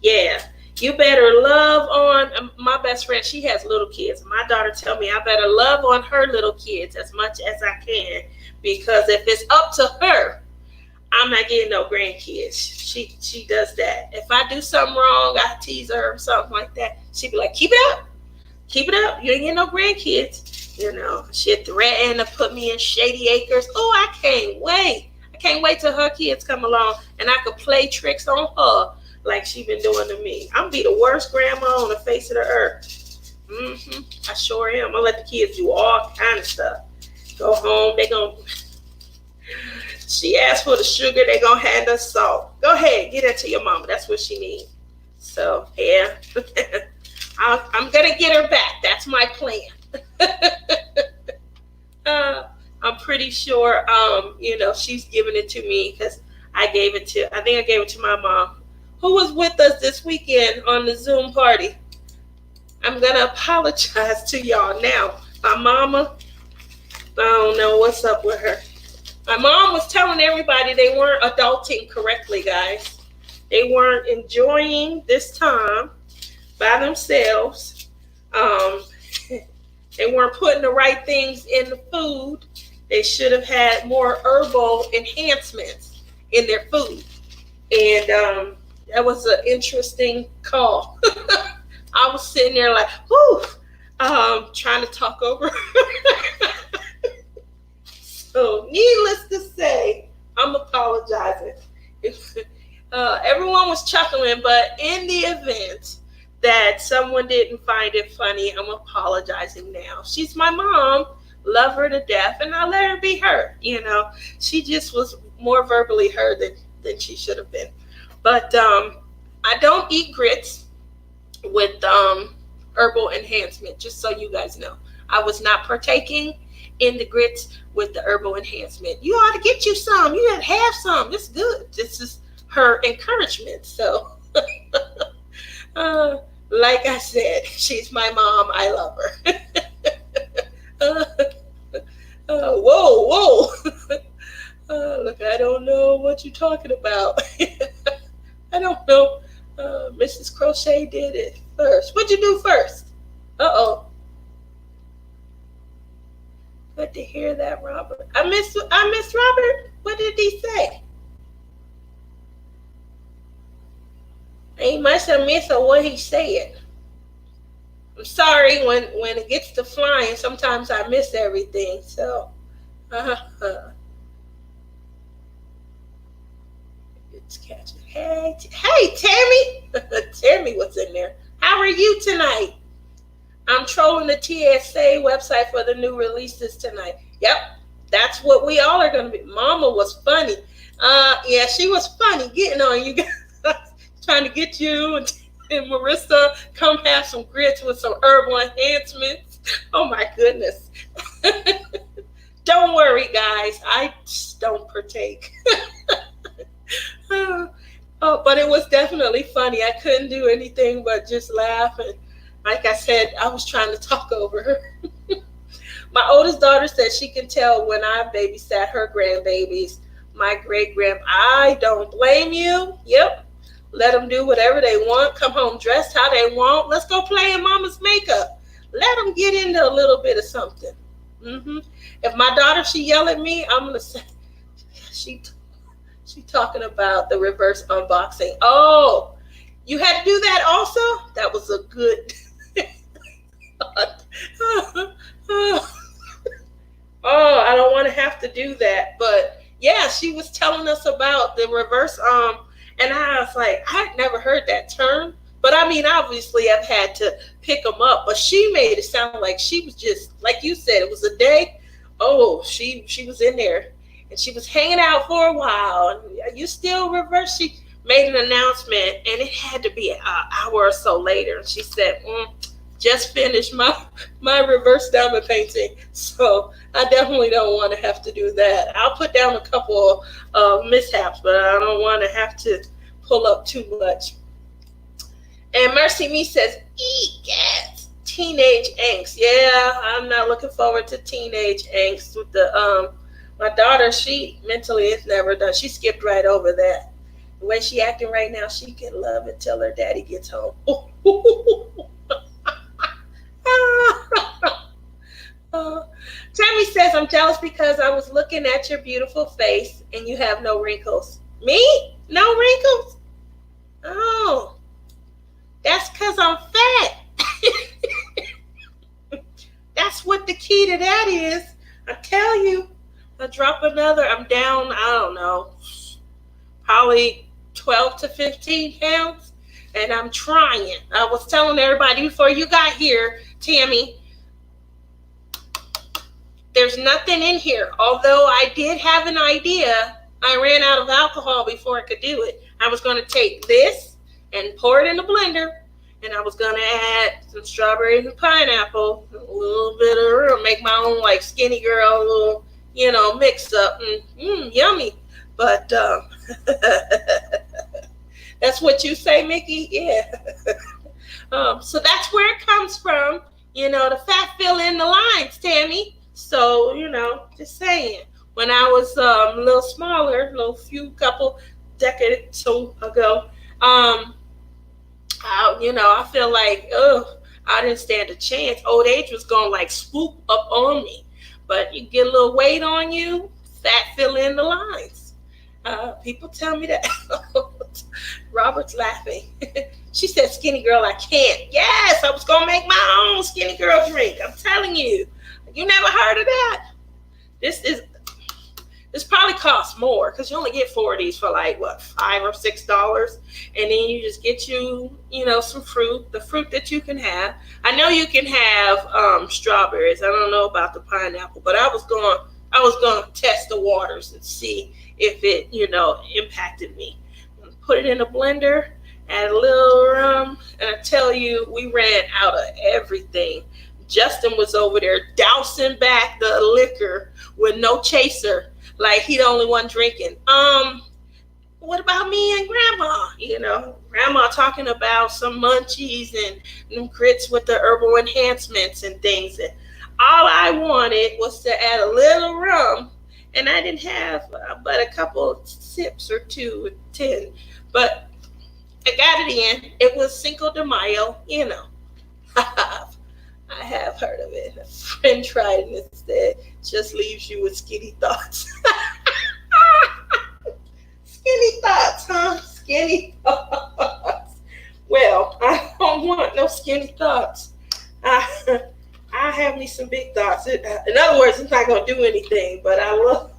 yeah, you better love on my best friend. She has little kids. My daughter tell me I better love on her little kids as much as I can, because if it's up to her, I'm not getting no grandkids. She does that. If I do something wrong, I tease her or something like that. She'd be like, keep it up. Keep it up. You ain't getting no grandkids. She'd threaten to put me in Shady Acres. Oh, I can't wait. I can't wait till her kids come along and I could play tricks on her like she been doing to me. I'm be the worst grandma on the face of the earth. I sure am. I'm gonna let the kids do all kind of stuff. Go home, she asked for the sugar, they gonna hand us salt. Go ahead, get that to your mama. That's what she needs. So, yeah. I'm gonna get her back. That's my plan. I'm pretty sure, she's giving it to me because I think I gave it to my mom, who was with us this weekend on the Zoom party. I'm going to apologize to y'all now. My mama, I don't know what's up with her. My mom was telling everybody they weren't adulting correctly, guys. They weren't enjoying this time by themselves. They weren't putting the right things in the food. They should have had more herbal enhancements in their food. And that was an interesting call. I was sitting there like, whew, trying to talk over. So needless to say, I'm apologizing. Everyone was chuckling, but in the event that someone didn't find it funny, I'm apologizing now. She's my mom, love her to death, and I let her be her. She just was more verbally her than she should have been. But I don't eat grits with herbal enhancement, just so you guys know. I was not partaking in the grits with the herbal enhancement. You ought to get you some. You ought to have some. It's good. This is her encouragement. So, like I said, she's my mom. I love her. Whoa. Look, I don't know what you're talking about. I don't know. Mrs. Crochet did it first. What'd you do first? Uh-oh. Good to hear that, Robert. I miss Robert. What did he say? He must have missed what he said. I'm sorry, when it gets to flying, sometimes I miss everything. So, it's catching. Hey, Tammy. Tammy was in there. How are you tonight? I'm trolling the TSA website for the new releases tonight. Yep, that's what we all are going to be. Mama was funny. Yeah, she was funny getting on you guys, trying to get you and Marissa come have some grits with some herbal enhancements. Oh my goodness. Don't worry, guys. I just don't partake. Oh, but it was definitely funny. I couldn't do anything but just laugh. And like I said, I was trying to talk over her. My oldest daughter said she can tell when I babysat her grandbabies, my great grand. I don't blame you. Yep. Let them do whatever they want. Come home dressed how they want. Let's go play in mama's makeup. Let them get into a little bit of something. If my daughter, she yell at me, I'm going to say, she talking about the reverse unboxing. Oh, you had to do that also? That was a good. Oh, I don't want to have to do that. But yeah, she was telling us about the reverse and I was like, I had never heard that term. But I mean, obviously I've had to pick them up. But she made it sound like she was just, like you said, it was a day. Oh, she was in there. And she was hanging out for a while. And you still reverse? She made an announcement, and it had to be an hour or so later. And she said, just finished my reverse diamond painting. So I definitely don't want to have to do that. I'll put down a couple of mishaps, but I don't want to have to pull up too much. And Mercy Me says, yes, teenage angst. Yeah, I'm not looking forward to teenage angst with the my daughter, she mentally is never done. She skipped right over that. The way she acting right now, she can love it till her daddy gets home. Tammy says, I'm jealous because I was looking at your beautiful face and you have no wrinkles. Me? No wrinkles? Oh, that's because I'm fat. That's what the key to that is. I tell you. I drop another, I'm down, I don't know, probably 12 to 15 pounds, and I'm trying. I was telling everybody before you got here, Tammy, there's nothing in here. Although I did have an idea, I ran out of alcohol before I could do it. I was going to take this and pour it in the blender, and I was going to add some strawberries and pineapple, a little bit of, make my own like skinny girl, little, mix up, yummy. But that's what you say, Mickey? Yeah. So that's where it comes from. The fat fill in the lines, Tammy. So, just saying. When I was a little smaller, couple decades ago, I feel like, I didn't stand a chance. Old age was going to like swoop up on me. But you get a little weight on you, fat fill in the lines. People tell me that. Robert's laughing. She said, skinny girl, I can't. Yes, I was going to make my own skinny girl drink. I'm telling you. You never heard of that? This probably costs more because you only get 4 of these for like, what, $5 or $6. And then you just get you, some fruit, the fruit that you can have. I know you can have strawberries. I don't know about the pineapple, but I was going to test the waters and see if it, impacted me. Put it in a blender, add a little rum, and I tell you, we ran out of everything. Justin was over there dousing back the liquor with no chaser. Like he the only one drinking. What about me and Grandma? Grandma talking about some munchies and grits with the herbal enhancements and things. And all I wanted was to add a little rum, and I didn't have but a couple sips or 2 or 10. But I got it in. It was Cinco de Mayo, I have heard of it. A friend tried it and said, just leaves you with skinny thoughts. Skinny thoughts, huh? Skinny thoughts. Well, I don't want no skinny thoughts. I have me some big thoughts. In other words, it's not going to do anything, but I love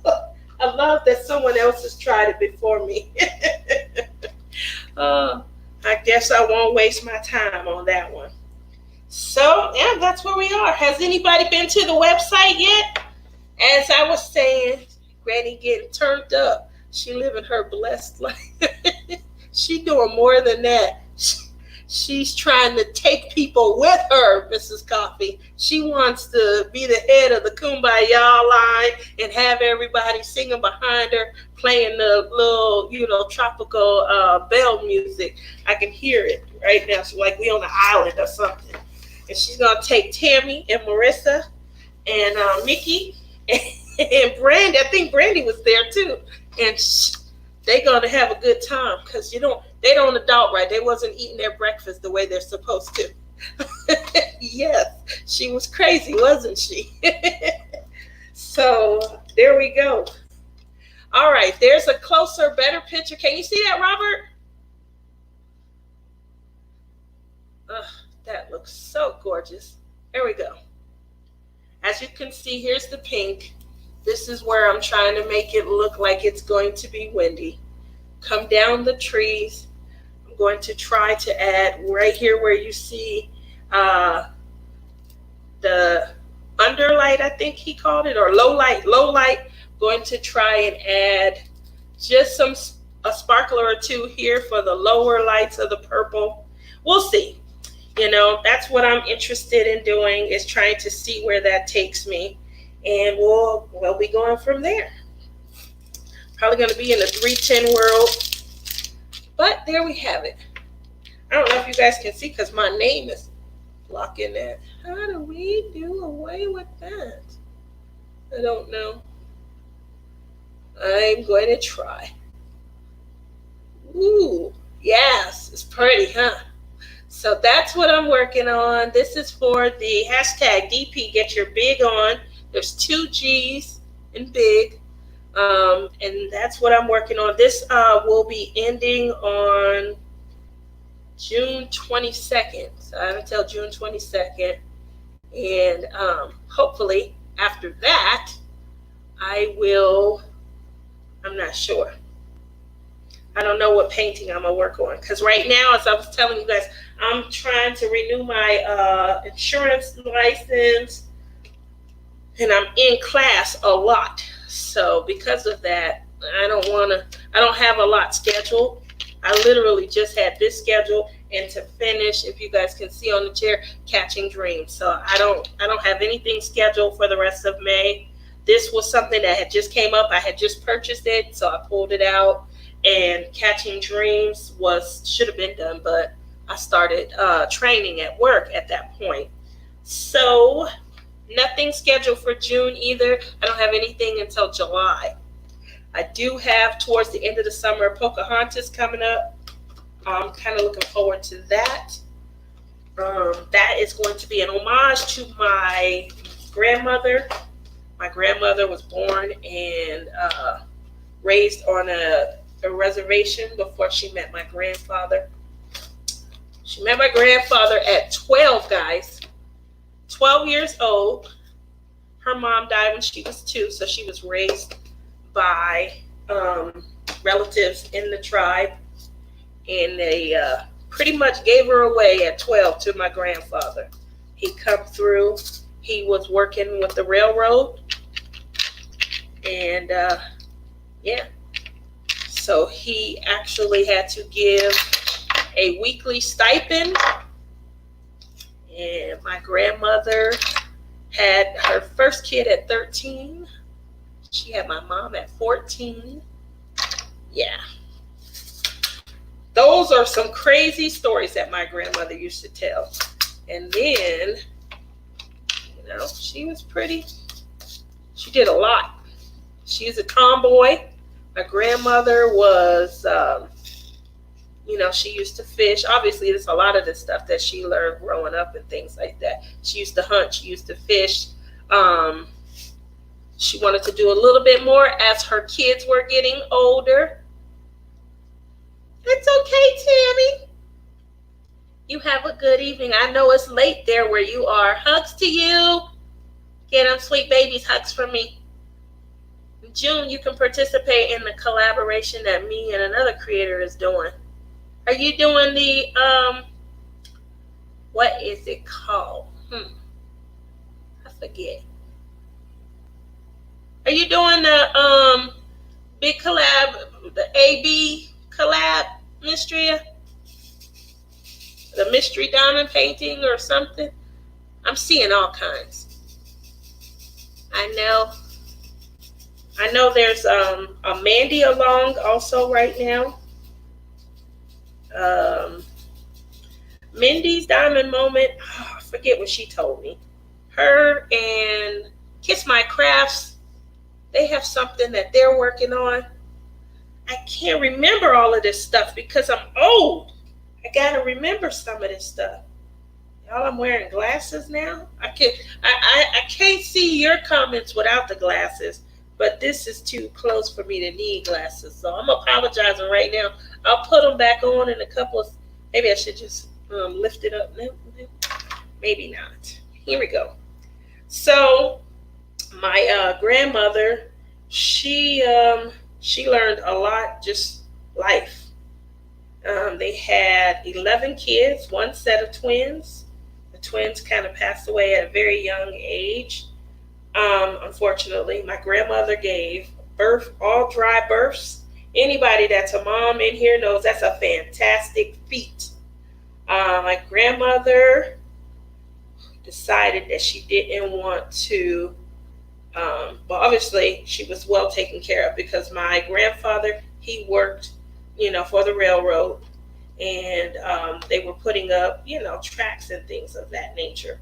that someone else has tried it before me. I guess I won't waste my time on that one. So, yeah, that's where we are. Has anybody been to the website yet? As I was saying, Granny getting turned up. She living her blessed life. She doing more than that. She's trying to take people with her, Mrs. Coffee. She wants to be the head of the Kumbaya line and have everybody singing behind her, playing the little, tropical bell music. I can hear it right now. So like we on an island or something. And she's gonna take Tammy and Marissa and Mickey and Brandy. I think Brandy was there too, and they gonna have a good time because they don't adult right. They wasn't eating their breakfast the way they're supposed to. Yes, she was crazy, wasn't she? So there we go. All right, there's a closer, better picture. Can you see that, Robert? That looks so gorgeous. There we go. As you can see, here's the pink. This is where I'm trying to make it look like it's going to be windy. Come down the trees. I'm going to try to add right here where you see the underlight, I think he called it, or low light. Going to try and add just a sparkler or two here for the lower lights of the purple. We'll see. That's what I'm interested in doing, is trying to see where that takes me. And we'll be going from there. Probably going to be in the 310 world. But there we have it. I don't know if you guys can see because my name is blocking that. How do we do away with that? I don't know. I'm going to try. Ooh, yes, it's pretty, huh? So that's what I'm working on. This is for the hashtag DP Get Your Big On. There's 2 G's in big. And that's what I'm working on. This will be ending on June 22nd. So I have until June 22nd. And hopefully after that, I'm not sure. I don't know what painting I'm going to work on. Because right now, as I was telling you guys, I'm trying to renew my insurance license. And I'm in class a lot. So because of that, I don't have a lot scheduled. I literally just had this schedule, and to finish, if you guys can see on the chair, Catching Dreams. So I don't have anything scheduled for the rest of May. This was something that had just came up. I had just purchased it, so I pulled it out. And Catching Dreams should have been done, but I started training at work at that point. So nothing scheduled for June either. I don't have anything until July. I do have towards the end of the summer Pocahontas coming up. I'm kind of looking forward to that. That is going to be an homage to my grandmother. My grandmother was born and raised on a reservation before she met my grandfather. She met my grandfather at 12, guys. 12 years old. Her mom died when she was 2, so she was raised by relatives in the tribe, and they pretty much gave her away at 12 to my grandfather. He come through. He was working with the railroad, and so he actually had to give a weekly stipend. And my grandmother had her first kid at 13. She had my mom at 14. Yeah. Those are some crazy stories that my grandmother used to tell. And then, she did a lot. She's a tomboy. My grandmother was, she used to fish. Obviously, there's a lot of the stuff that she learned growing up and things like that. She used to hunt. She used to fish. She wanted to do a little bit more as her kids were getting older. It's okay, Tammy. You have a good evening. I know it's late there where you are. Hugs to you. Get them sweet babies hugs from me. In June, you can participate in the collaboration that me and another creator is doing. Are you doing the What is it called? I forget. Are you doing the big collab, the AB collab, Mistria? The mystery diamond painting or something? I'm seeing all kinds. I know. I know there's a Mandy along also right now. Um, Mindy's diamond moment. Oh, I forget what she told me. Her and Kiss My Crafts, they have something that they're working on. I can't remember all of this stuff because I'm old. I gotta remember some of this stuff. Y'all, I'm wearing glasses now. I can't see your comments without the glasses, but this is too close for me to need glasses. So I'm apologizing right now. I'll put them back on in a couple of. Maybe I should just lift it up. No, maybe not. Here we go. So my grandmother, she learned a lot, just life. They had 11 kids, one set of twins. The twins kind of passed away at a very young age. Unfortunately, my grandmother gave birth, all dry births. Anybody that's a mom in here knows that's a fantastic feat. My grandmother decided that she didn't want to, well, obviously she was well taken care of because my grandfather, he worked, for the railroad, and they were putting up, tracks and things of that nature.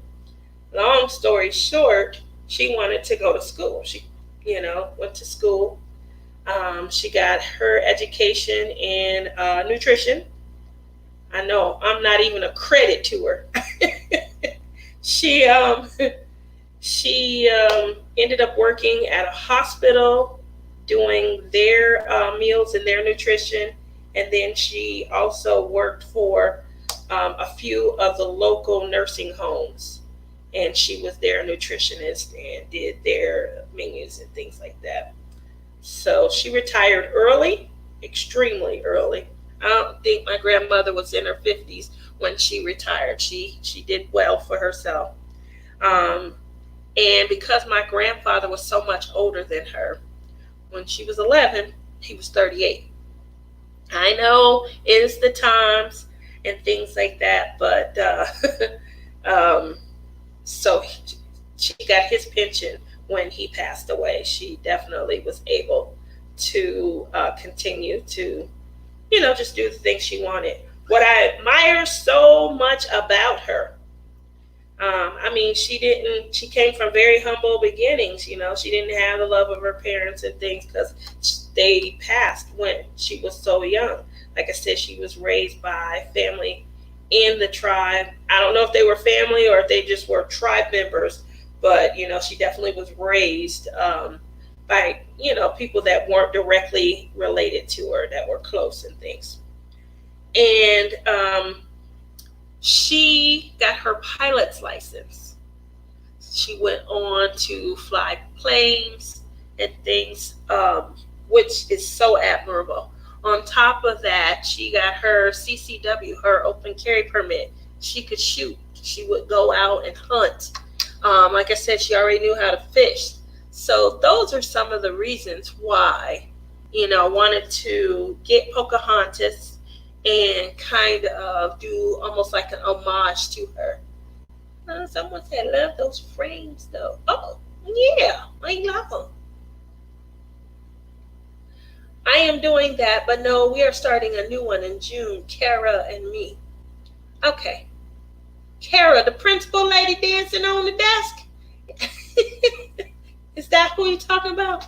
Long story short, she wanted to go to school. She, went to school. She got her education in nutrition. I know I'm not even a credit to her. she she ended up working at a hospital doing their meals and their nutrition, and then she also worked for a few of the local nursing homes, and she was their nutritionist and did their menus and things like that. So she retired early, extremely early. I don't think my grandmother was in her 50s when she retired. She did well for herself. Um, and because my grandfather was so much older than her, when she was 11, he was 38. I know it's the times and things like that, but so she got his pension when he passed away. She definitely was able to continue to, just do the things she wanted. What I admire so much about her, she came from very humble beginnings. She didn't have the love of her parents and things because they passed when she was so young. Like I said, she was raised by family in the tribe. I don't know if they were family or if they just were tribe members, but she definitely was raised by people that weren't directly related to her, that were close and things. And she got her pilot's license. She went on to fly planes and things, which is so admirable. On top of that, she got her CCW, her open carry permit. She could shoot. She would go out and hunt. Like I said, she already knew how to fish. So those are some of the reasons why, I wanted to get Pocahontas and kind of do almost like an homage to her. Someone said, love those frames though. Oh, yeah, I love them. I am doing that, but no, we are starting a new one in June, Kara and me. Okay. Kara, the principal lady dancing on the desk? Is that who you're talking about?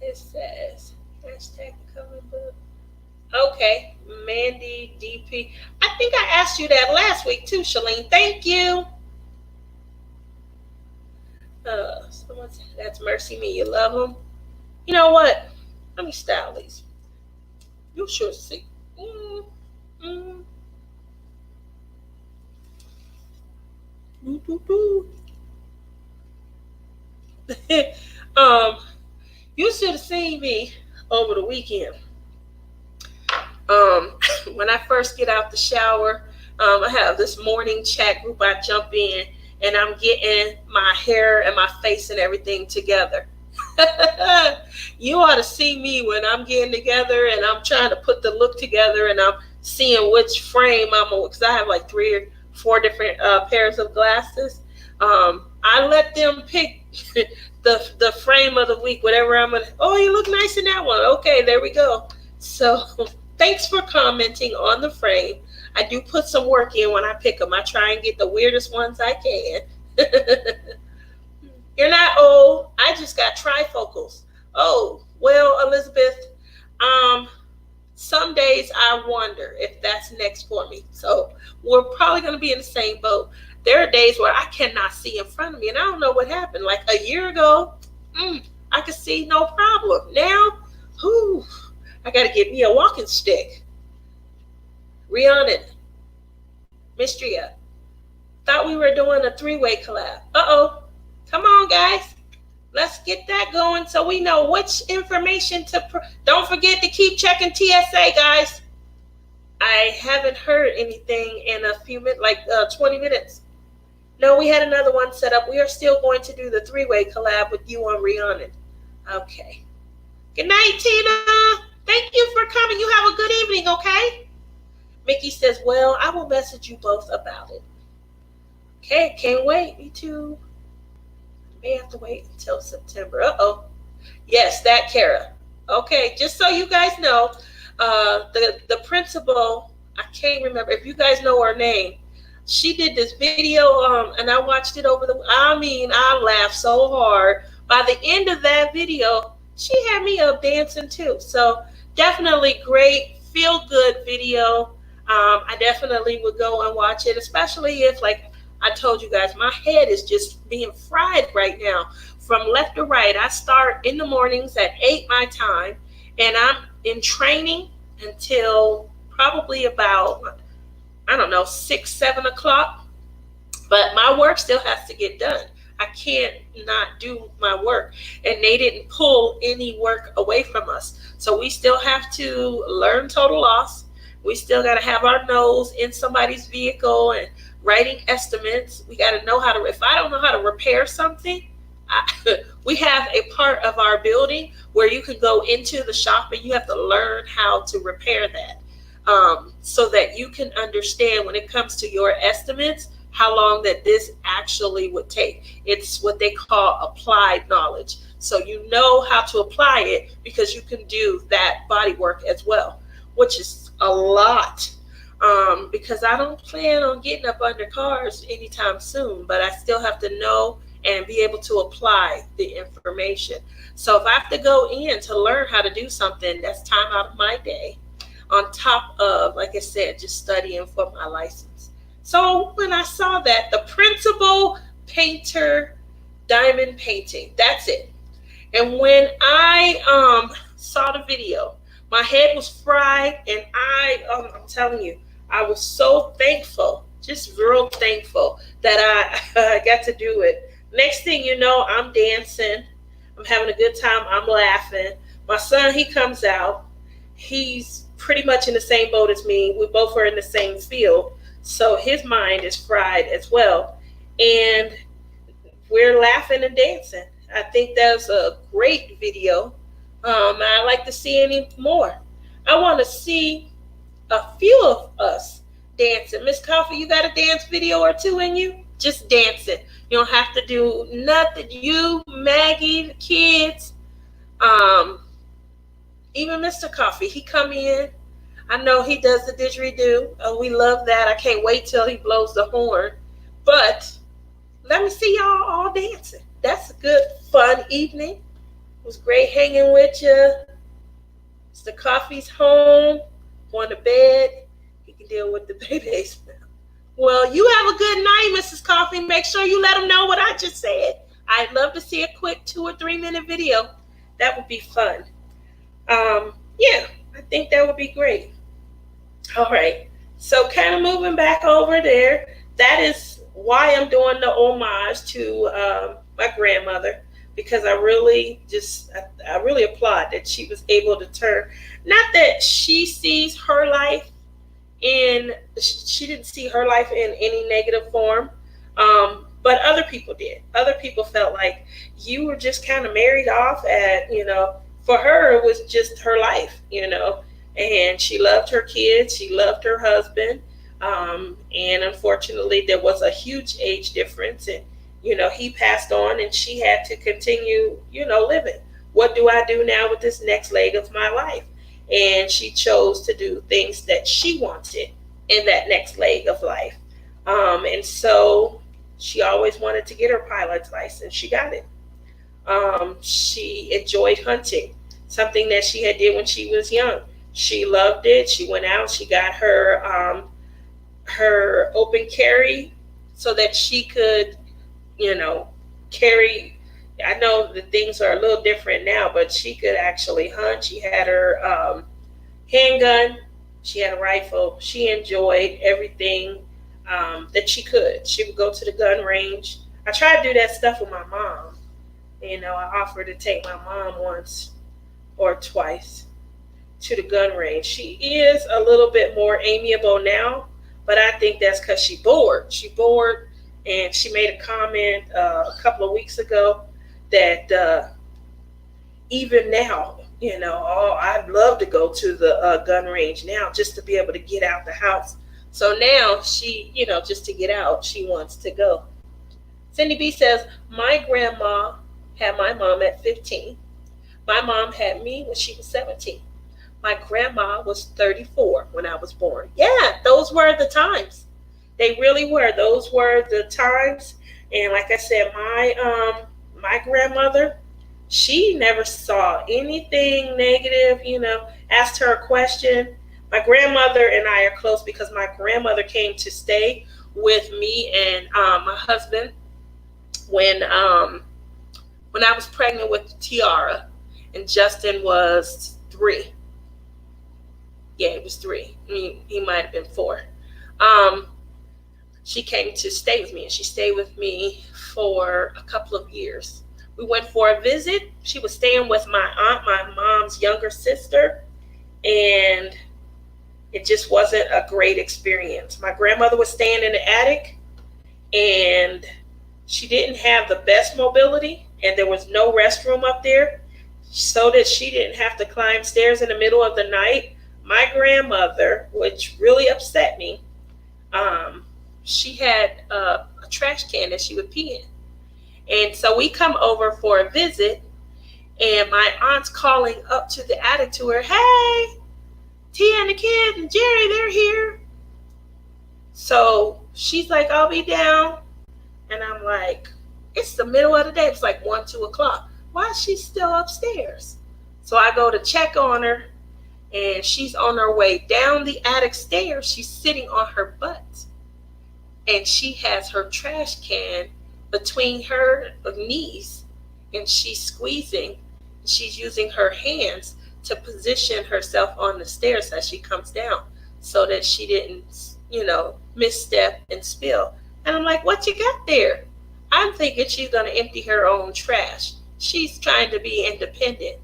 It says, hashtag the cover book. Okay, Mandy DP. I think I asked you that last week too, Shalene. Thank you. Someone said, that's Mercy Me. You love them? You know what? Let me style these. You sure see. You should have seen me over the weekend. when I first get out the shower, I have this morning chat group I jump in, and I'm getting my hair and my face and everything together. You ought to see me when I'm getting together and I'm trying to put the look together, and I'm seeing which frame I'm on, because I have like 3 or 4 different pairs of glasses. I let them pick the frame of the week, whatever I'm gonna. Oh, you look nice in that one. Okay, there we go. So thanks for commenting on the frame. I do put some work in when I pick them. I try and get the weirdest ones I can. You're not old. I just got trifocals. Oh, well, Elizabeth, some days I wonder if that's next for me. So we're probably going to be in the same boat. There are days where I cannot see in front of me, and I don't know what happened. Like a year ago, I could see no problem. Now, I got to get me a walking stick. Rhiannon, Mistria, thought we were doing a 3-way collab. Uh-oh. Come on, guys. Let's get that going so we know which information to... Don't forget to keep checking TSA, guys. I haven't heard anything in a few minutes, like 20 minutes. No, we had another one set up. We are still going to do the 3-way collab with you on Rhiannon. Okay. Good night, Tina. Thank you for coming. You have a good evening, okay? Mickey says, well, I will message you both about it. Okay, can't wait. Me too. May have to wait until September. Uh-oh. Yes, that Kara. Okay, just so you guys know, the principal, I can't remember if you guys know her name. She did this video, and I watched it I laughed so hard. By the end of that video, she had me up dancing too. So definitely great, feel-good video. I definitely would go and watch it, especially if, like I told you guys, my head is just being fried right now from left to right. I start in the mornings at 8 my time, and I'm in training until probably about, 6, 7 o'clock. But my work still has to get done. I can't not do my work. And they didn't pull any work away from us. So we still have to learn total loss. We still got to have our nose in somebody's vehicle and writing estimates. We got to know how to, if I don't know how to repair something, we have a part of our building where you can go into the shop and you have to learn how to repair that, so that you can understand when it comes to your estimates, how long that this actually would take. It's what they call applied knowledge. So you know how to apply it because you can do that body work as well, which is a lot. Because I don't plan on getting up under cars anytime soon, but I still have to know and be able to apply the information. So if I have to go in to learn how to do something, that's time out of my day, on top of, like I said, just studying for my license. So when I saw that, the principal painter diamond painting, that's it. And when I saw the video, my head was fried, and I'm telling you, I was so thankful, just real thankful that I got to do it. Next thing you know, I'm dancing. I'm having a good time. I'm laughing. My son, he comes out. He's pretty much in the same boat as me. We both are in the same field. So his mind is fried as well. And we're laughing and dancing. I think that's a great video. I'd like to see any more. I want to see a few of us dancing. Miss Coffee, you got a dance video or two in you? Just dancing. You don't have to do nothing. You, Maggie, the kids, even Mr. Coffee, he come in. I know he does the didgeridoo. We love that. I can't wait till he blows the horn. But let me see y'all all dancing. That's a good, fun evening. It was great hanging with you. Mr. Coffee's home, going to bed. He can deal with the babies now. Well, you have a good night, Mrs. Coffee. Make sure you let them know what I just said. I'd love to see a quick 2 or 3 minute video. That would be fun. Yeah, I think that would be great. All right. So kind of moving back over there. That is why I'm doing the homage to my grandmother, because I really applaud that she was able to turn, not that she sees her life she didn't see her life in any negative form. But other people did. Other people felt like you were just kind of married off at, for her, it was just her life. And she loved her kids, she loved her husband. And unfortunately, there was a huge age difference. And, he passed on and she had to continue, living. What do I do now with this next leg of my life? And she chose to do things that she wanted in that next leg of life. And so she always wanted to get her pilot's license. She got it. She enjoyed hunting, something that she had did when she was young. She loved it. She went out. She got her open carry so that she could, carry. I know that things are a little different now, but she could actually hunt. She had her handgun. She had a rifle. She enjoyed everything that she could. She would go to the gun range. I tried to do that stuff with my mom. I offered to take my mom once or twice to the gun range. She is a little bit more amiable now, but I think that's because she bored. She bored, and she made a comment a couple of weeks ago that even now, I'd love to go to the gun range now just to be able to get out the house. So now she, just to get out, she wants to go. Cindy B says, my grandma had my mom at 15. My mom had me when she was 17. My grandma was 34 when I was born. Yeah, those were the times. They really were. Those were the times. And like I said, my grandmother, she never saw anything negative, asked her a question. My grandmother and I are close because my grandmother came to stay with me and my husband when I was pregnant with Tiara and Justin was 3. Yeah, it was 3. He might have been 4. She came to stay with me, and she stayed with me for a couple of years. We went for a visit. She was staying with my aunt, my mom's younger sister, and it just wasn't a great experience. My grandmother was staying in the attic, and she didn't have the best mobility, and there was no restroom up there, so that she didn't have to climb stairs in the middle of the night. My grandmother, which really upset me, she had a trash can that she would pee in. And so we come over for a visit, and my aunt's calling up to the attic to her, hey, Tia and the kids and Jerry, they're here. So she's like, I'll be down. And I'm like, it's the middle of the day. It's like 1, 2 o'clock. Why is she still upstairs? So I go to check on her, and she's on her way down the attic stairs. She's sitting on her butt, and she has her trash can between her knees, and she's squeezing. She's using her hands to position herself on the stairs as she comes down so that she didn't, misstep and spill. And I'm like, what you got there? I'm thinking she's going to empty her own trash. She's trying to be independent.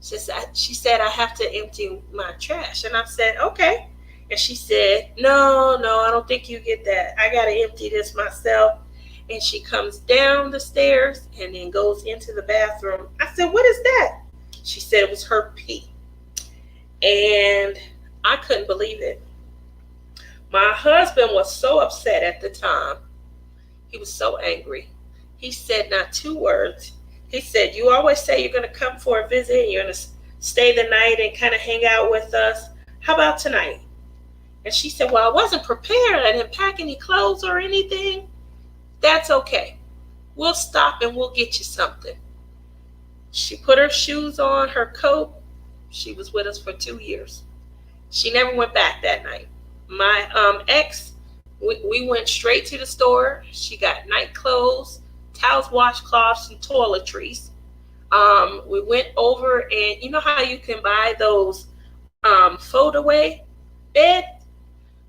She said, I have to empty my trash. And I said, okay. And she said, no, I don't think you get that. I got to empty this myself. And she comes down the stairs and then goes into the bathroom. I said, what is that? She said it was her pee. And I couldn't believe it. My husband was so upset at the time. He was so angry. He said not 2 words. He said, you always say you're going to come for a visit and you're going to stay the night and kind of hang out with us. How about tonight? And she said, well, I wasn't prepared. I didn't pack any clothes or anything. That's okay. We'll stop and we'll get you something. She put her shoes on, her coat. She was with us for 2 years. She never went back that night. My ex, we went straight to the store. She got night clothes, towels, washcloths, and toiletries. We went over, and you know how you can buy those fold-away bed?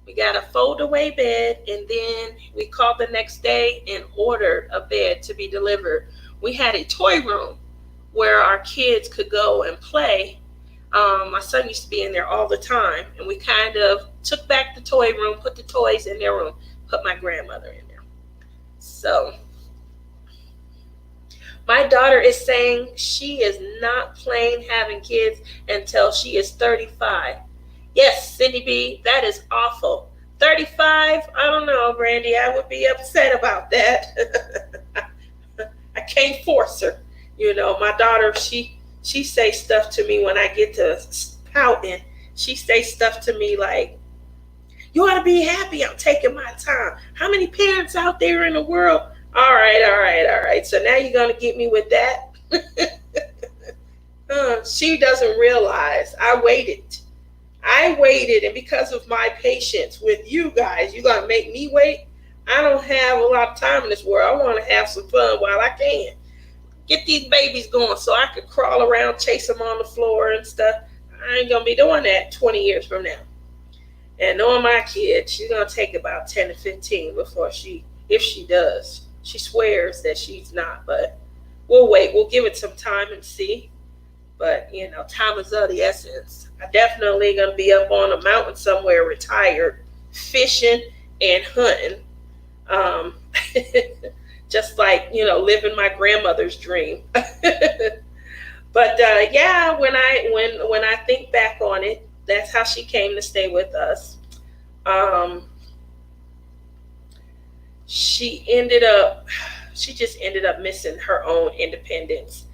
We got a fold-away bed, and then we called the next day and ordered a bed to be delivered. We had a toy room where our kids could go and play. My son used to be in there all the time, and we kind of took back the toy room, put the toys in their room, put my grandmother in there. So my daughter is saying she is not planning having kids until she is 35. Yes, Cindy B, that is awful. 35? I don't know, Brandy. I would be upset about that. I can't force her. My daughter, she say stuff to me when I get to pouting. She say stuff to me like, you ought to be happy I'm taking my time. How many parents out there in the world? All right. So now you're going to get me with that? She doesn't realize I waited. And because of my patience with you guys, you're going to make me wait? I don't have a lot of time in this world. I want to have some fun while I can. Get these babies going so I could crawl around, chase them on the floor and stuff. I ain't going to be doing that 20 years from now. And knowing my kid, she's going to take about 10 to 15 before if she does. She swears that she's not, but we'll wait. We'll give it some time and see. But, time is of the essence. I definitely going to be up on a mountain somewhere retired, fishing and hunting. Just like, living my grandmother's dream. But yeah, when I think back on it, that's how she came to stay with us. She just ended up missing her own independence,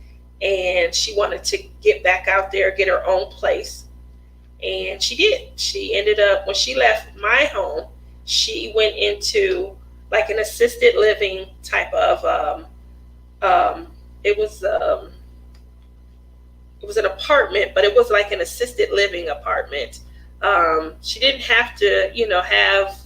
and she wanted to get back out there, get her own place. And she did. She ended up, when she left my home, she went into like an assisted living type of it was an apartment, but it was like an assisted living apartment. She didn't have to, have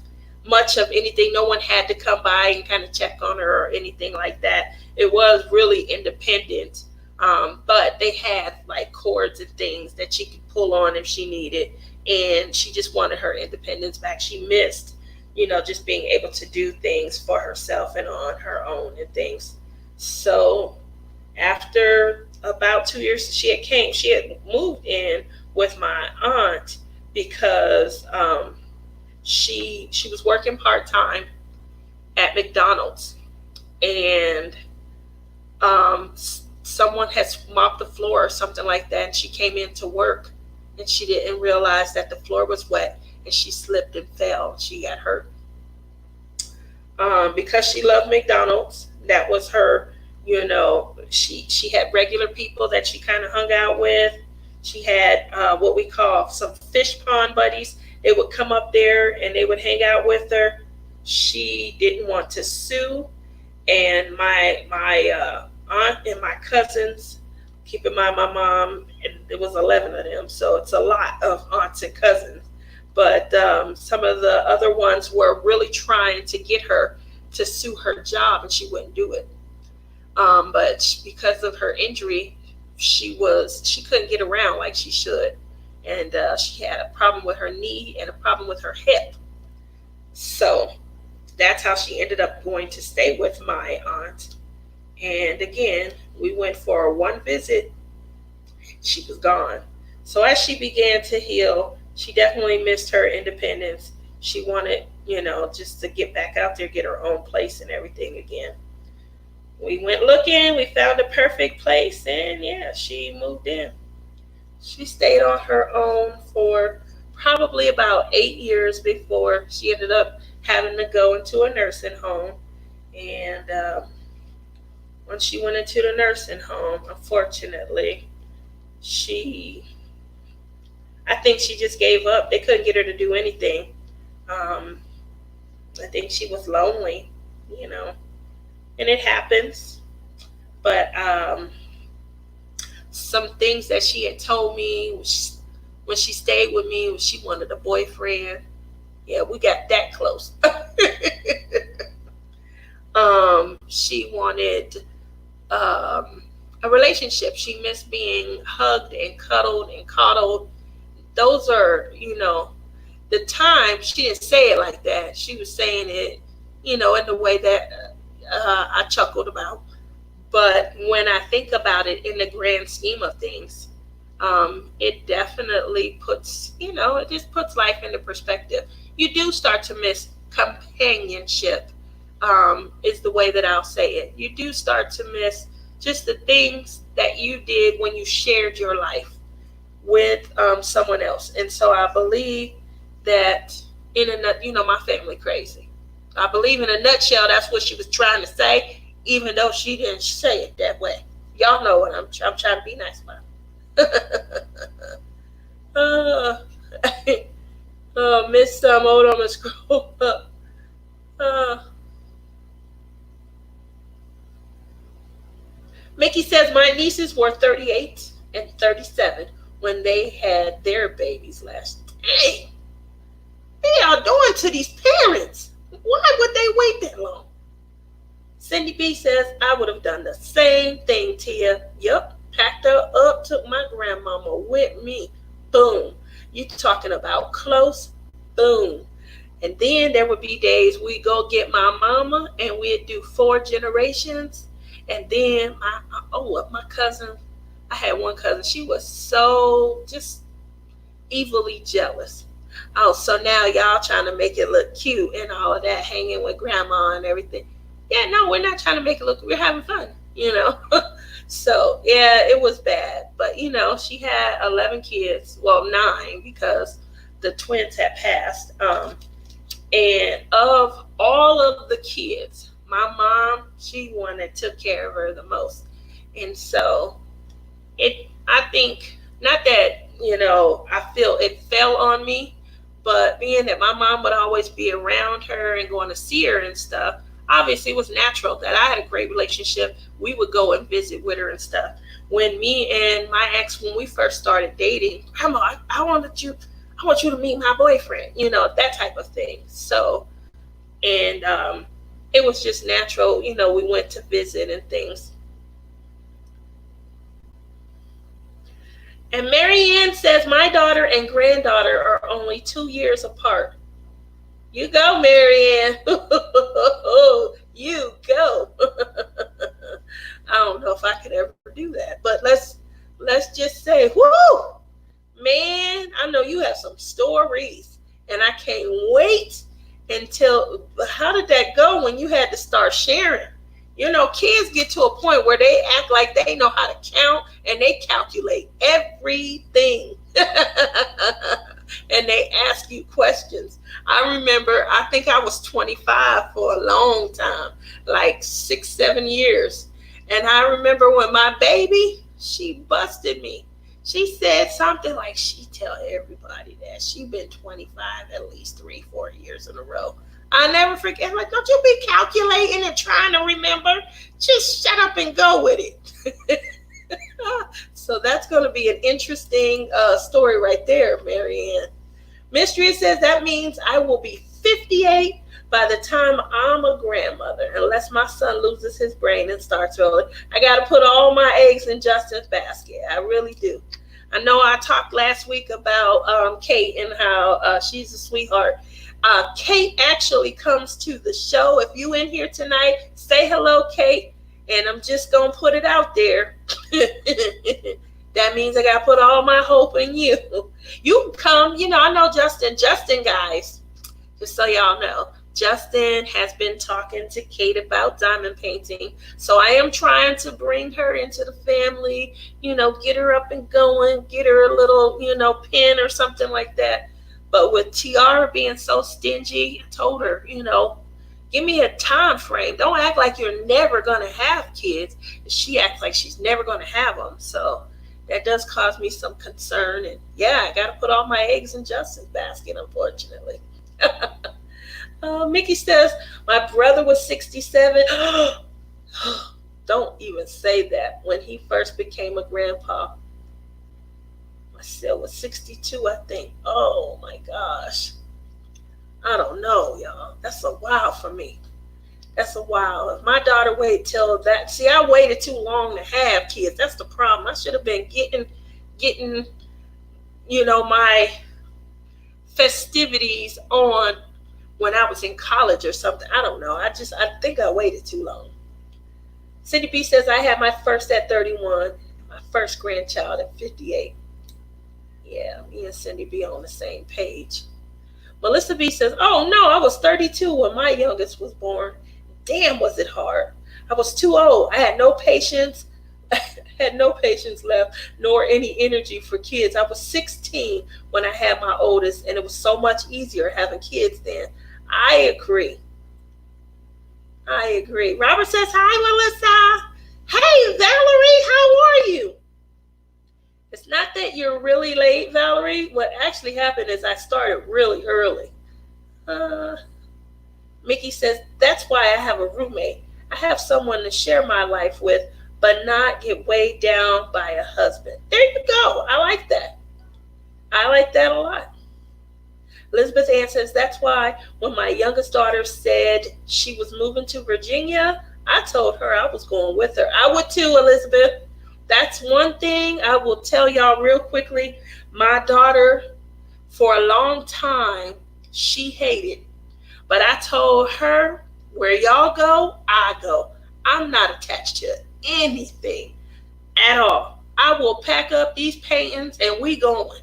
much of anything. No one had to come by and kind of check on her or anything like that. It was really independent. But they had like cords and things that she could pull on if she needed. And she just wanted her independence back. She missed, just being able to do things for herself and on her own and things. So after about 2 years she had moved in with my aunt because she was working part-time at McDonald's, and someone had mopped the floor or something like that, and she came in to work and she didn't realize that the floor was wet, and she slipped and fell. She got hurt. Because she loved McDonald's, that was her, she had regular people that she kind of hung out with. She had what we call some fish pond buddies. They would come up there and they would hang out with her. She didn't want to sue, and my aunt and my cousins, keep in mind my mom, and there was 11 of them, so it's a lot of aunts and cousins. But some of the other ones were really trying to get her to sue her job, and she wouldn't do it. But because of her injury, she couldn't get around like she should. And she had a problem with her knee and a problem with her hip. So that's how she ended up going to stay with my aunt. And again, we went for one visit. She was gone. So as she began to heal, she definitely missed her independence. She wanted, just to get back out there, get her own place and everything again. We went looking, we found a perfect place, and yeah, she moved in. She stayed on her own for probably about 8 years before she ended up having to go into a nursing home. And when she went into the nursing home, unfortunately, I think she just gave up. They couldn't get her to do anything. I think she was lonely, and it happens. But some things that she had told me when she stayed with me, she wanted a boyfriend. Yeah, we got that close. She wanted a relationship. She missed being hugged and cuddled and coddled. Those are, the time. She didn't say it like that. She was saying it, in the way that I chuckled about. But when I think about it in the grand scheme of things, It definitely puts, it just puts life into perspective. You do start to miss companionship, is the way that I'll say it. You do start to miss just the things that you did when you shared your life with someone else. And so I believe that my family crazy. I believe in a nutshell that's what she was trying to say, even though she didn't say it that way. Y'all know what I'm trying to be nice about. uh, Miss Some, hold on, let's scroll up. Uh, Mickey says my nieces were 38 and 37 when they had their babies last. Dang, they are doing to these parents. Why would they wait that long? Cindy B says I would have done the same thing, Tia. Yup, packed her up, took my grandmama with me. Boom. You talking about close? Boom. And then there would be days we go get my mama and we'd do 4 generations. And then my cousin, I had one cousin, she was so just evilly jealous. Oh, so now y'all trying to make it look cute and all of that, hanging with grandma and everything. Yeah, no, we're not trying to make it look, we're having fun. So, yeah, it was bad. But, she had 11 kids, well, 9 because the twins had passed. And of all of the kids, my mom, she one that took care of her the most. And so I think, not that, I feel it fell on me, but being that my mom would always be around her and going to see her and stuff, obviously it was natural that I had a great relationship. We would go and visit with her and stuff. When me and my ex, when we first started dating, Grandma, I want you to meet my boyfriend, that type of thing. So, and it was just natural, we went to visit and things. And Marianne says, my daughter and granddaughter are only 2 years apart. You go, Marianne. You go. I don't know if I could ever do that, but let's just say, whoo, man, I know you have some stories, and I can't wait until. How did that go when you had to start sharing? Kids get to a point where they act like they know how to count and they calculate everything. And they ask you questions. I remember, I think I was 25 for a long time, like 6-7 years. And I remember when my baby, she busted me. She said something like she tell everybody that she been 25 at least 3-4 years in a row. I never forget. Like, don't you be calculating and trying to remember. Just shut up and go with it. So that's going to be an interesting story right there, Marianne. Mystery says that means I will be 58 by the time I'm a grandmother, unless my son loses his brain and starts rolling. I got to put all my eggs in Justin's basket. I really do. I know I talked last week about Kate and how she's a sweetheart. Kate actually comes to the show. If you in here tonight, say hello, Kate. And I'm just going to put it out there. That means I got to put all my hope in you. You come, I know Justin, guys, just so y'all know, Justin has been talking to Kate about diamond painting. So I am trying to bring her into the family, get her up and going, get her a little, pin or something like that. But with Tiara being so stingy, I told her, give me a time frame. Don't act like you're never going to have kids. She acts like she's never going to have them. So that does cause me some concern. And yeah, I got to put all my eggs in Justin's basket, unfortunately. Mickey says, my brother was 67. Don't even say that. When he first became a grandpa, my son was 62, I think. Oh my gosh. I don't know, y'all. That's a while for me. That's a while. If my daughter waited till that. See, I waited too long to have kids. That's the problem. I should have been getting, my festivities on when I was in college or something. I don't know. I think I waited too long. Cindy B says, I had my first at 31, my first grandchild at 58. Yeah, me and Cindy be on the same page. Melissa B says, "Oh no, I was 32 when my youngest was born. Damn, was it hard. I was too old. I had no patience, had no patience left, nor any energy for kids. I was 16 when I had my oldest, and it was so much easier having kids then." I agree. I agree. Robert says, "Hi, Melissa. Hey, Valerie, how are you?" It's not that you're really late, Valerie. What actually happened is I started really early. Uh, Mickey says, "That's why I have a roommate. I have someone to share my life with, but not get weighed down by a husband." There you go. I like that. I like that a lot. Elizabeth Ann says, "That's why when my youngest daughter said she was moving to Virginia, I told her I was going with her." I would too, Elizabeth. That's one thing I will tell y'all real quickly. My daughter, for a long time, she hated. But I told her, where y'all go, I go. I'm not attached to anything at all. I will pack up these paintings and we going.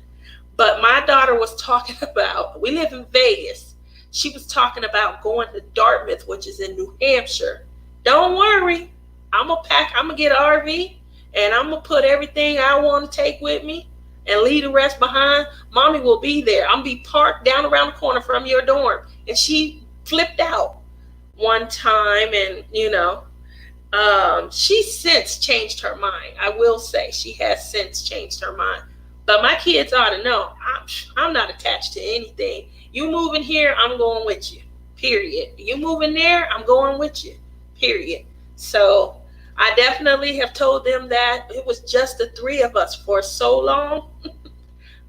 But my daughter was talking about, we live in Vegas. She was talking about going to Dartmouth, which is in New Hampshire. Don't worry. I'm going to get an RV and I'm going to put everything I want to take with me and leave the rest behind. Mommy will be there. I'm going to be parked down around the corner from your dorm. And she flipped out one time and, she's since changed her mind. I will say she has since changed her mind. But my kids ought to know I'm not attached to anything. You moving here, I'm going with you. Period. You moving there, I'm going with you. Period. So I definitely have told them that it was just the three of us for so long.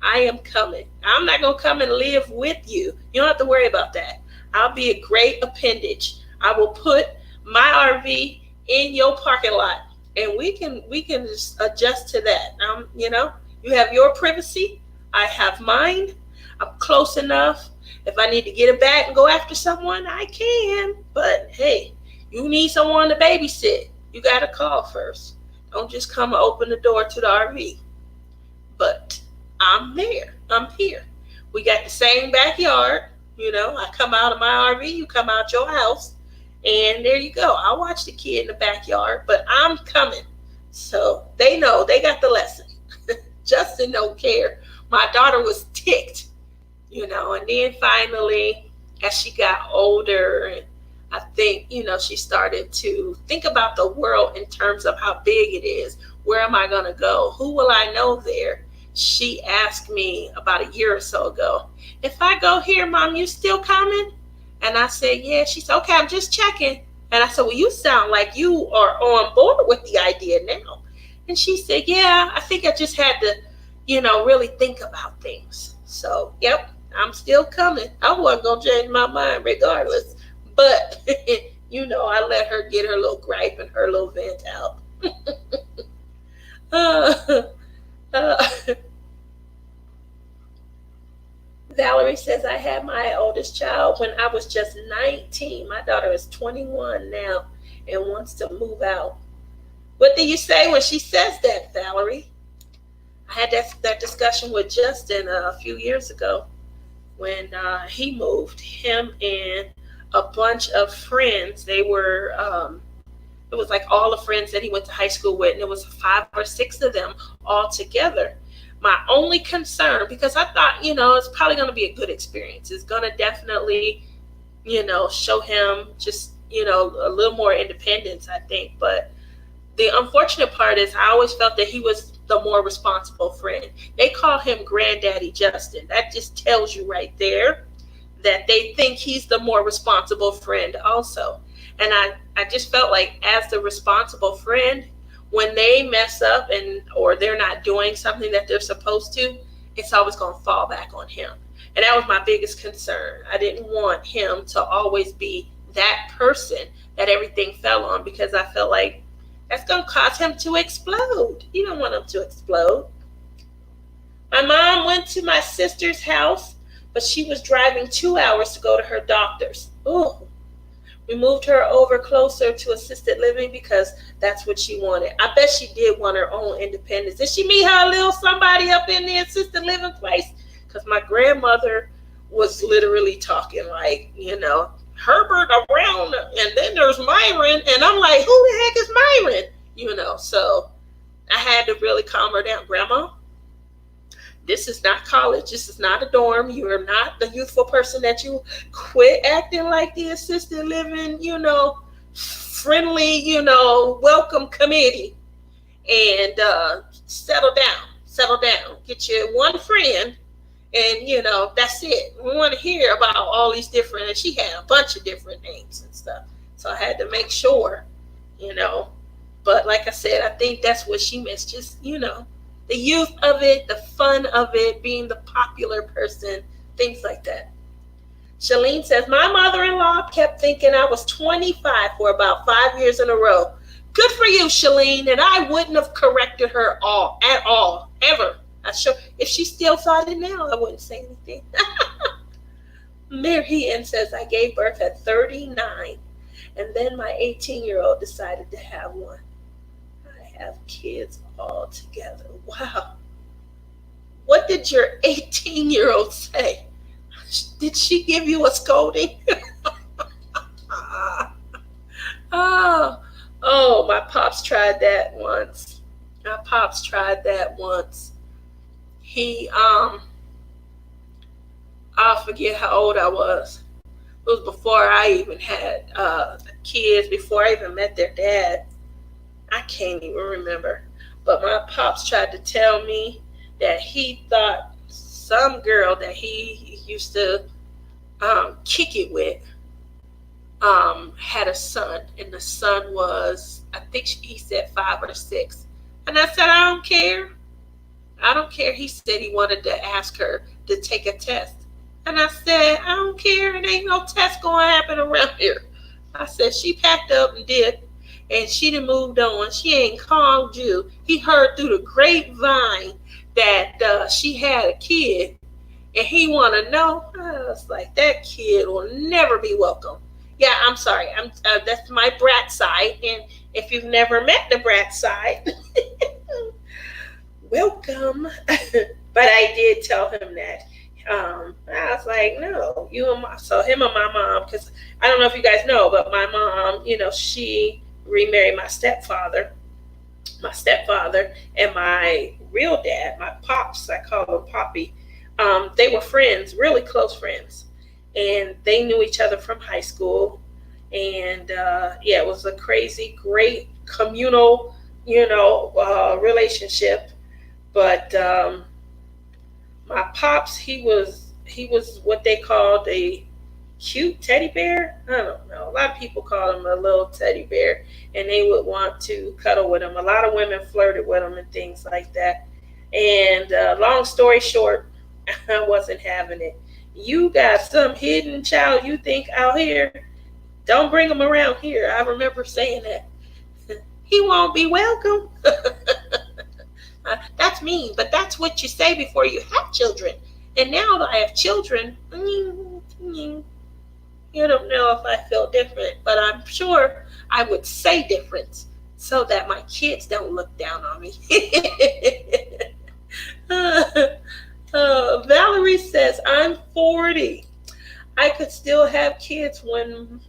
I am coming. I'm not going to come and live with you. You don't have to worry about that. I'll be a great appendage. I will put my RV in your parking lot and we can just adjust to that. You have your privacy. I have mine. I'm close enough. If I need to get it back and go after someone, I can. But hey, you need someone to babysit. You got to call first. Don't just come and open the door to the RV. But I'm there. I'm here. We got the same backyard. I come out of my RV, you come out your house, and there you go. I watch the kid in the backyard, but I'm coming. So they know, they got the lesson. Justin don't care. My daughter was ticked, and then finally, as she got older, and I think, she started to think about the world in terms of how big it is. Where am I going to go? Who will I know there? She asked me about a year or so ago, "If I go here, Mom, you still coming?" And I said, "Yeah." She said, "Okay, I'm just checking." And I said, "Well, you sound like you are on board with the idea now." And she said, "Yeah, I think I just had to, really think about things." So, yep, I'm still coming. I wasn't going to change my mind regardless. But, I let her get her little gripe and her little vent out. Valerie says, "I had my oldest child when I was just 19. My daughter is 21 now and wants to move out." What do you say when she says that, Valerie? I had that discussion with Justin a few years ago when he moved. Him and a bunch of friends. They were, it was like all the friends that he went to high school with, and it was 5 or 6 of them all together. My only concern, because I thought, it's probably going to be a good experience. It's going to definitely, show him just, a little more independence, I think. But the unfortunate part is I always felt that he was the more responsible friend. They call him Granddaddy Justin. That just tells you right there that they think he's the more responsible friend also. And I just felt like as the responsible friend, when they mess up or they're not doing something that they're supposed to, it's always going to fall back on him. And that was my biggest concern. I didn't want him to always be that person that everything fell on, because I felt like that's going to cause him to explode. You don't want him to explode. My mom went to my sister's house, but she was driving 2 hours to go to her doctor's. Ooh. We moved her over closer to assisted living because that's what she wanted. I bet she did want her own independence. Did she meet her little somebody up in the assisted living place? Because my grandmother was literally talking like, Herbert around, and then there's Myron, and I'm like, who the heck is Myron? So I had to really calm her down. Grandma, this is not college. This is not a dorm. You are not the youthful person that you quit acting like the assisted living, friendly, welcome committee. And settle down. Get you one friend, and that's it. We want to hear about all these different, and she had a bunch of different names and stuff. So I had to make sure, But like I said, I think that's what she missed. Just, the youth of it, the fun of it, being the popular person, things like that. Shalene says, my mother-in-law kept thinking I was 25 for about 5 years in a row. Good for you, Shalene, and I wouldn't have corrected her at all, ever. If she still thought it now, I wouldn't say anything. Mary Ann says, I gave birth at 39, and then my 18-year-old decided to have one. I have kids all together. Wow. What did your 18-year-old say? Did she give you a scolding? Oh, my pops tried that once. He, I forget how old I was. It was before I even had kids, before I even met their dad. I can't even remember. But my pops tried to tell me that he thought some girl that he used to kick it with had a son. And the son was, I think he said 5 or 6. And I said, I don't care. He said he wanted to ask her to take a test. And I said, I don't care. It ain't no test going to happen around here. I said, she packed up and did. And she done moved on. She ain't called you. He heard through the grapevine that she had a kid. And he want to know. I was like, that kid will never be welcome. Yeah, I'm sorry. That's my brat side. And if you've never met the brat side, welcome. But I did tell him that. I was like, no, you and so him and my mom, because I don't know if you guys know, but my mom, she remarried my stepfather, and my real dad, my pops, I call him Poppy. They were friends, really close friends, and they knew each other from high school. And it was a crazy, great communal, relationship. But my pops, he was what they called a cute teddy bear. I don't know. A lot of people call him a little teddy bear, and they would want to cuddle with him. A lot of women flirted with him and things like that. And long story short, I wasn't having it. You got some hidden child you think out here. Don't bring him around here. I remember saying that. He won't be welcome. That's mean, but that's what you say before you have children. And now that I have children, you don't know if I feel different, but I'm sure I would say different so that my kids don't look down on me. Valerie says, I'm 40. I could still have kids when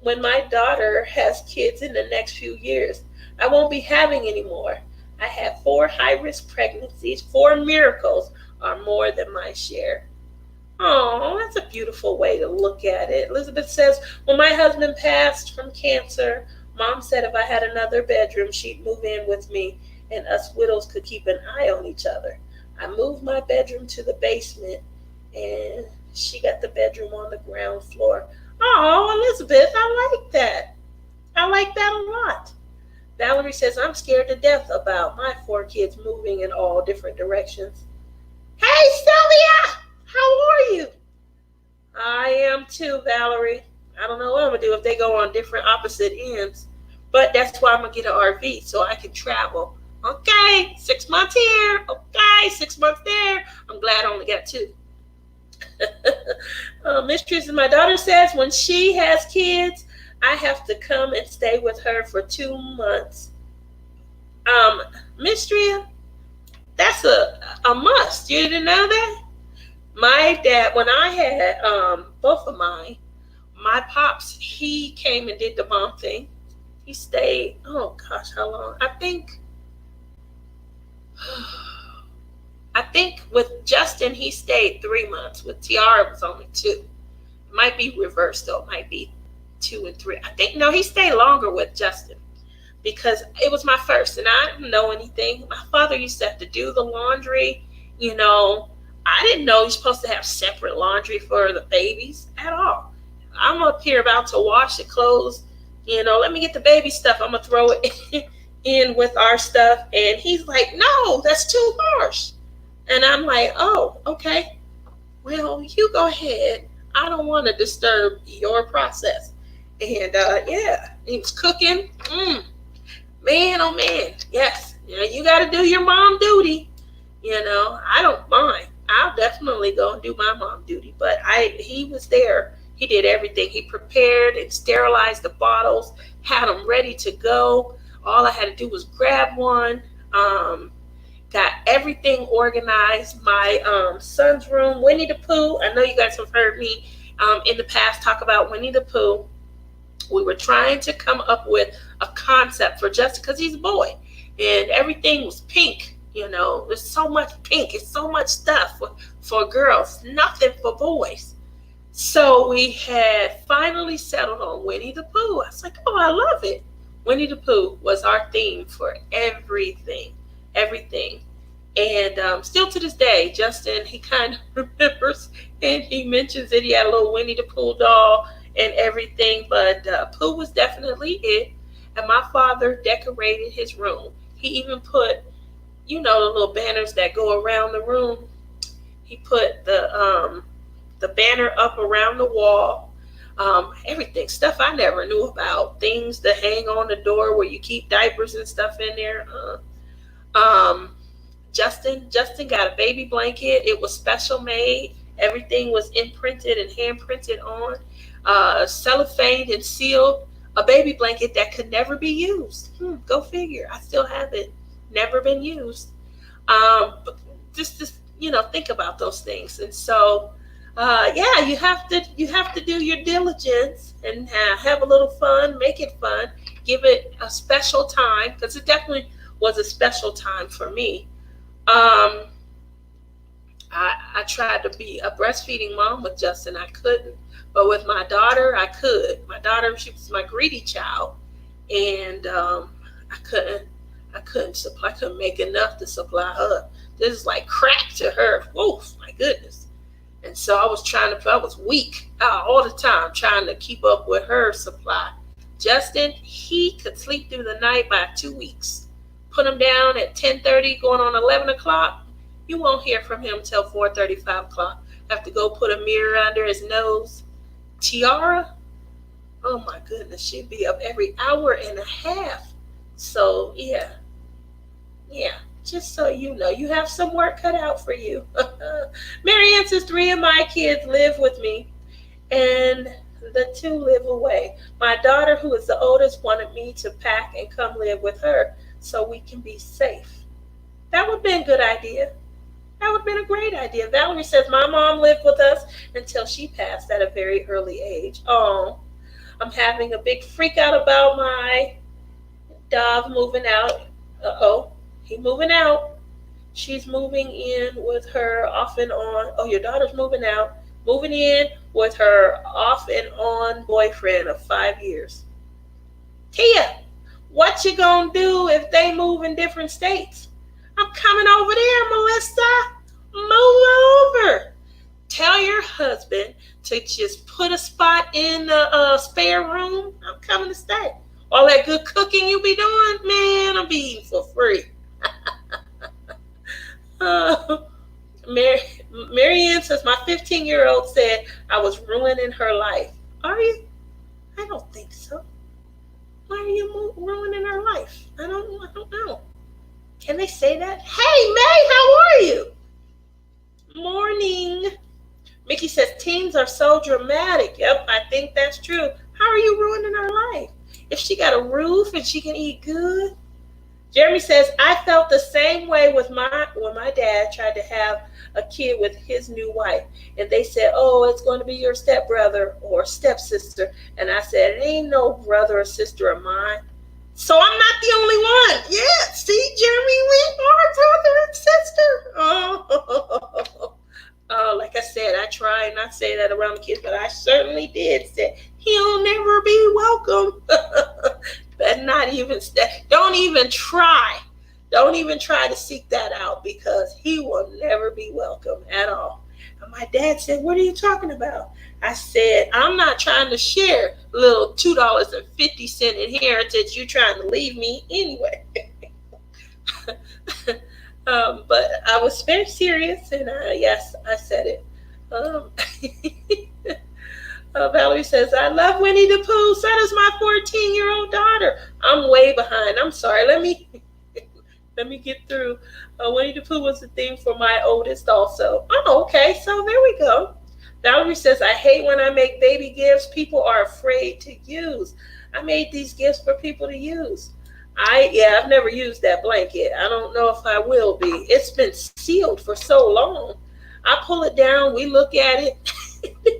my daughter has kids in the next few years. I won't be having any more. I had 4 high-risk pregnancies. 4 miracles are more than my share. Oh, that's a beautiful way to look at it. Elizabeth says, when my husband passed from cancer, Mom said if I had another bedroom, she'd move in with me and us widows could keep an eye on each other. I moved my bedroom to the basement and she got the bedroom on the ground floor. Oh, Elizabeth, I like that. I like that a lot. Valerie says, I'm scared to death about my 4 kids moving in all different directions. Hey, Sylvia, how are you? I am too, Valerie. I don't know what I'm going to do if they go on different opposite ends. But that's why I'm going to get an RV so I can travel. Okay, 6 months here. Okay, 6 months there. I'm glad I only got 2. Mistress, my daughter says when she has kids, I have to come and stay with her for 2 months. Um, Mistress, that's a must. You didn't know that? My dad, when I had both of mine, my pops, he came and did the mom thing. He stayed, oh gosh, how long? I think with Justin, he stayed 3 months. With Tiara, it was only two. It might be reversed though. It might be 2 and 3. I think, no, he stayed longer with Justin because it was my first and I didn't know anything. My father used to have to do the laundry. You know, I didn't know you're supposed to have separate laundry for the babies at all. I'm up here about to wash the clothes. You know, let me get the baby stuff. I'm going to throw it in with our stuff. And he's like, no, that's too harsh. And I'm like, oh, okay. Well, you go ahead. I don't want to disturb your process. And yeah, he was cooking. Man, oh man, yes. Yeah, you got to do your mom duty. You know, I don't mind. I'll definitely go and do my mom duty. But he was there. He did everything. He prepared and sterilized the bottles, had them ready to go. All I had to do was grab one. Got everything organized. My son's room, Winnie the Pooh. I know you guys have heard me in the past talk about Winnie the Pooh. We were trying to come up with a concept for Justin because he's a boy. And everything was pink. You know, there's so much pink. It's so much stuff for girls. Nothing for boys. So we had finally settled on Winnie the Pooh. I was like, oh, I love it. Winnie the Pooh was our theme for everything. And still to this day, Justin, he kind of remembers and he mentions that he had a little Winnie the Pooh doll and everything. But Pooh was definitely it. And my father decorated his room. He even put, you know, the little banners that go around the room. He put the banner up around the wall. Everything, stuff I never knew about. Things to hang on the door where you keep diapers and stuff in there. Justin got a baby blanket. It was special made. Everything was imprinted and hand printed on. Cellophane and sealed. A baby blanket that could never be used. Go figure. I still have it. Never been used. But just you know, think about those things. And so yeah, you have to do your diligence and have a little fun, make it fun, give it a special time because it definitely was a special time for me. I tried to be a breastfeeding mom with Justin. I couldn't, but with my daughter, I could. My daughter, she was my greedy child, and I couldn't make enough to supply her. This is like crack to her. Oh my goodness. And so I was weak all the time trying to keep up with her supply. Justin, he could sleep through the night by 2 weeks. Put him down at 10:30, going on 11 o'clock. You won't hear from him till 4:30, 5 o'clock. Have to go put a mirror under his nose. Tiara, oh my goodness, she'd be up every hour and a half. So yeah. Just so you know, you have some work cut out for you. Marianne says 3 of my kids live with me and the 2 live away. My daughter, who is the oldest, wanted me to pack and come live with her so we can be safe. That would have been a good idea. That would have been a great idea. Valerie says my mom lived with us until she passed at a very early age. Oh, I'm having a big freak out about my dog moving out. He moving out. She's moving in with her off and on. Oh, your daughter's moving out. Moving in with her off and on boyfriend of 5 years. Tia, what you gonna do if they move in different states? I'm coming over there, Melissa. Move over. Tell your husband to just put a spot in the spare room. I'm coming to stay. All that good cooking you be doing, man, I'll be eating for free. Marianne says my 15-year-old said I was ruining her life. Are you? I don't think so. Why are you ruining her life? I don't know. Can they say that? Hey, May, how are you? Morning. Mickey says, teens are so dramatic. Yep, I think that's true. How are you ruining her life? If she got a roof and she can eat good. Jeremy says, I felt the same way with when my dad tried to have a kid with his new wife. And they said, oh, it's going to be your stepbrother or stepsister. And I said, it ain't no brother or sister of mine. So I'm not the only one. Yeah, see, Jeremy, we are brother and sister. Like I said, I try not to say that around the kids, but I certainly did say, he'll never be welcome. But not even, don't even try. Don't even try to seek that out because he will never be welcome at all. And my dad said, what are you talking about? I said, I'm not trying to share little $2.50 inheritance you're trying to leave me anyway. But I was very serious, and yes, I said it. Valerie says, I love Winnie the Pooh. So does my 14-year-old daughter. I'm way behind. I'm sorry. Let me get through. Winnie the Pooh was the theme for my oldest also. Oh, okay. So there we go. Valerie says, I hate when I make baby gifts people are afraid to use. I made these gifts for people to use. I've never used that blanket. I don't know if I will be. It's been sealed for so long. I pull it down, we look at it,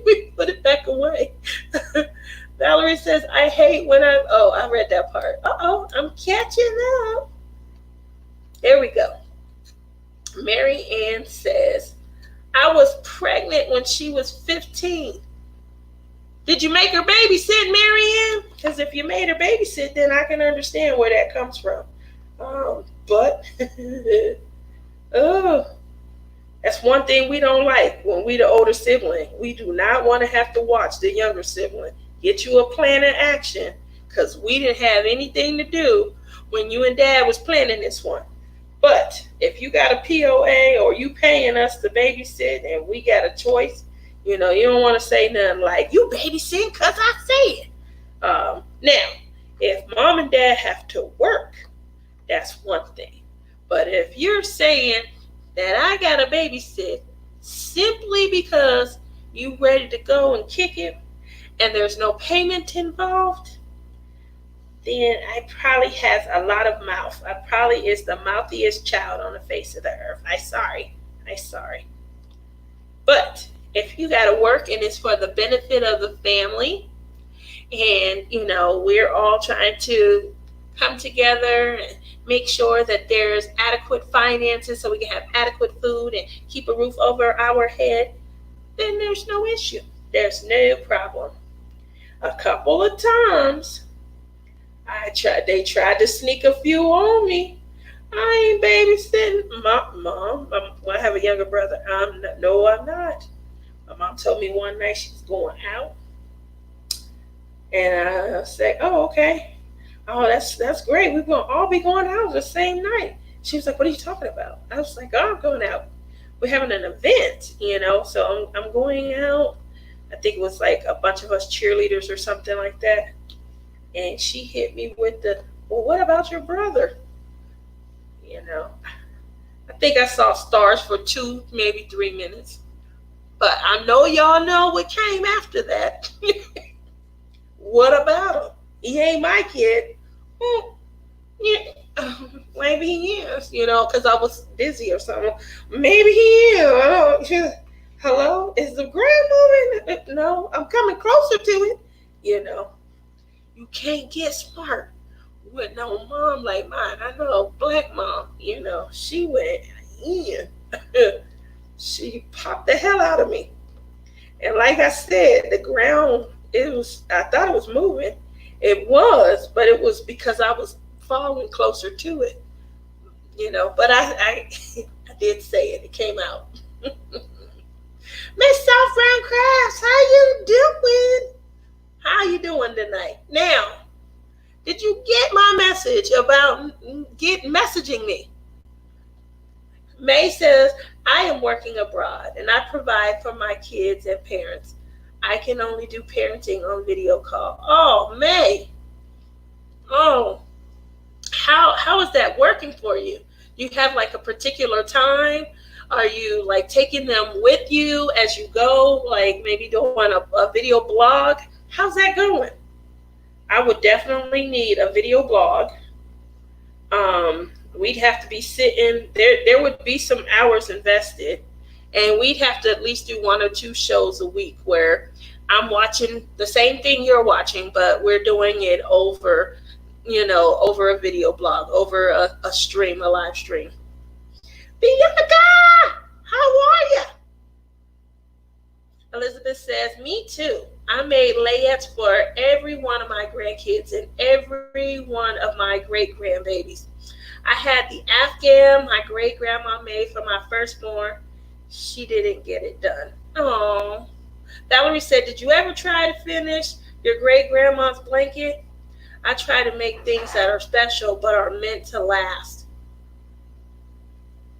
we put it back away. Valerie says, I hate when I read that part. I'm catching up. There we go. Mary Ann says, I was pregnant when she was 15. Did you make her babysit, Mary Ann? Because if you made her babysit, then I can understand where that comes from. But, that's one thing we don't like when we the older sibling. We do not want to have to watch the younger sibling. Get you a plan of action because we didn't have anything to do when you and Dad was planning this one. But if you got a POA or you paying us to babysit and we got a choice, you don't want to say nothing like, you babysitting because I said. Now, if mom and dad have to work, that's one thing. But if you're saying that I got to babysit simply because you ready to go and kick it and there's no payment involved, then I probably has a lot of mouth. I probably is the mouthiest child on the face of the earth. I'm sorry. But if you got to work and it's for the benefit of the family and, we're all trying to come together and make sure that there's adequate finances so we can have adequate food and keep a roof over our head, then there's no issue. There's no problem. A couple of times, they tried to sneak a few on me. I ain't babysitting. Mom, I have a younger brother. I'm not. My mom told me one night she's going out. And I said, oh, okay. Oh, that's great. We're going to all be going out the same night. She was like, what are you talking about? I was like, oh, I'm going out. We're having an event, so I'm going out. I think it was like a bunch of us cheerleaders or something like that. And she hit me with well, what about your brother? I think I saw stars for 2, maybe 3 minutes. But I know y'all know what came after that. What about him? He ain't my kid. Yeah, maybe he is, because I was busy or something. Maybe he is. I don't. Hello? Is the grand moving? No, I'm coming closer to it. You can't get smart with no mom like mine. I know a black mom, she went in. She popped the hell out of me. And like I said, the ground, I thought it was moving. It was, but it was because I was falling closer to it. But I did say it. It came out. Miss South Brown Crafts, how you doing? How you doing tonight? Now, did you get my message about messaging me? May says, I am working abroad and I provide for my kids and parents. I can only do parenting on video call. Oh, May. Oh, how is that working for you? You have like a particular time Are you like taking them with you as you go, like maybe doing a video blog? How's that going? I would definitely need a video blog. We'd have to be sitting there. There would be some hours invested, and we'd have to at least do 1 or 2 shows a week where I'm watching the same thing you're watching, but we're doing it over, over a video blog, over a stream, a live stream. Bianca, how are you? Elizabeth says, me too. I made layouts for every one of my grandkids and every one of my great grandbabies. I had the Afghan my great grandma made for my firstborn. She didn't get it done. Oh. Valerie said, did you ever try to finish your great grandma's blanket? I try to make things that are special but are meant to last.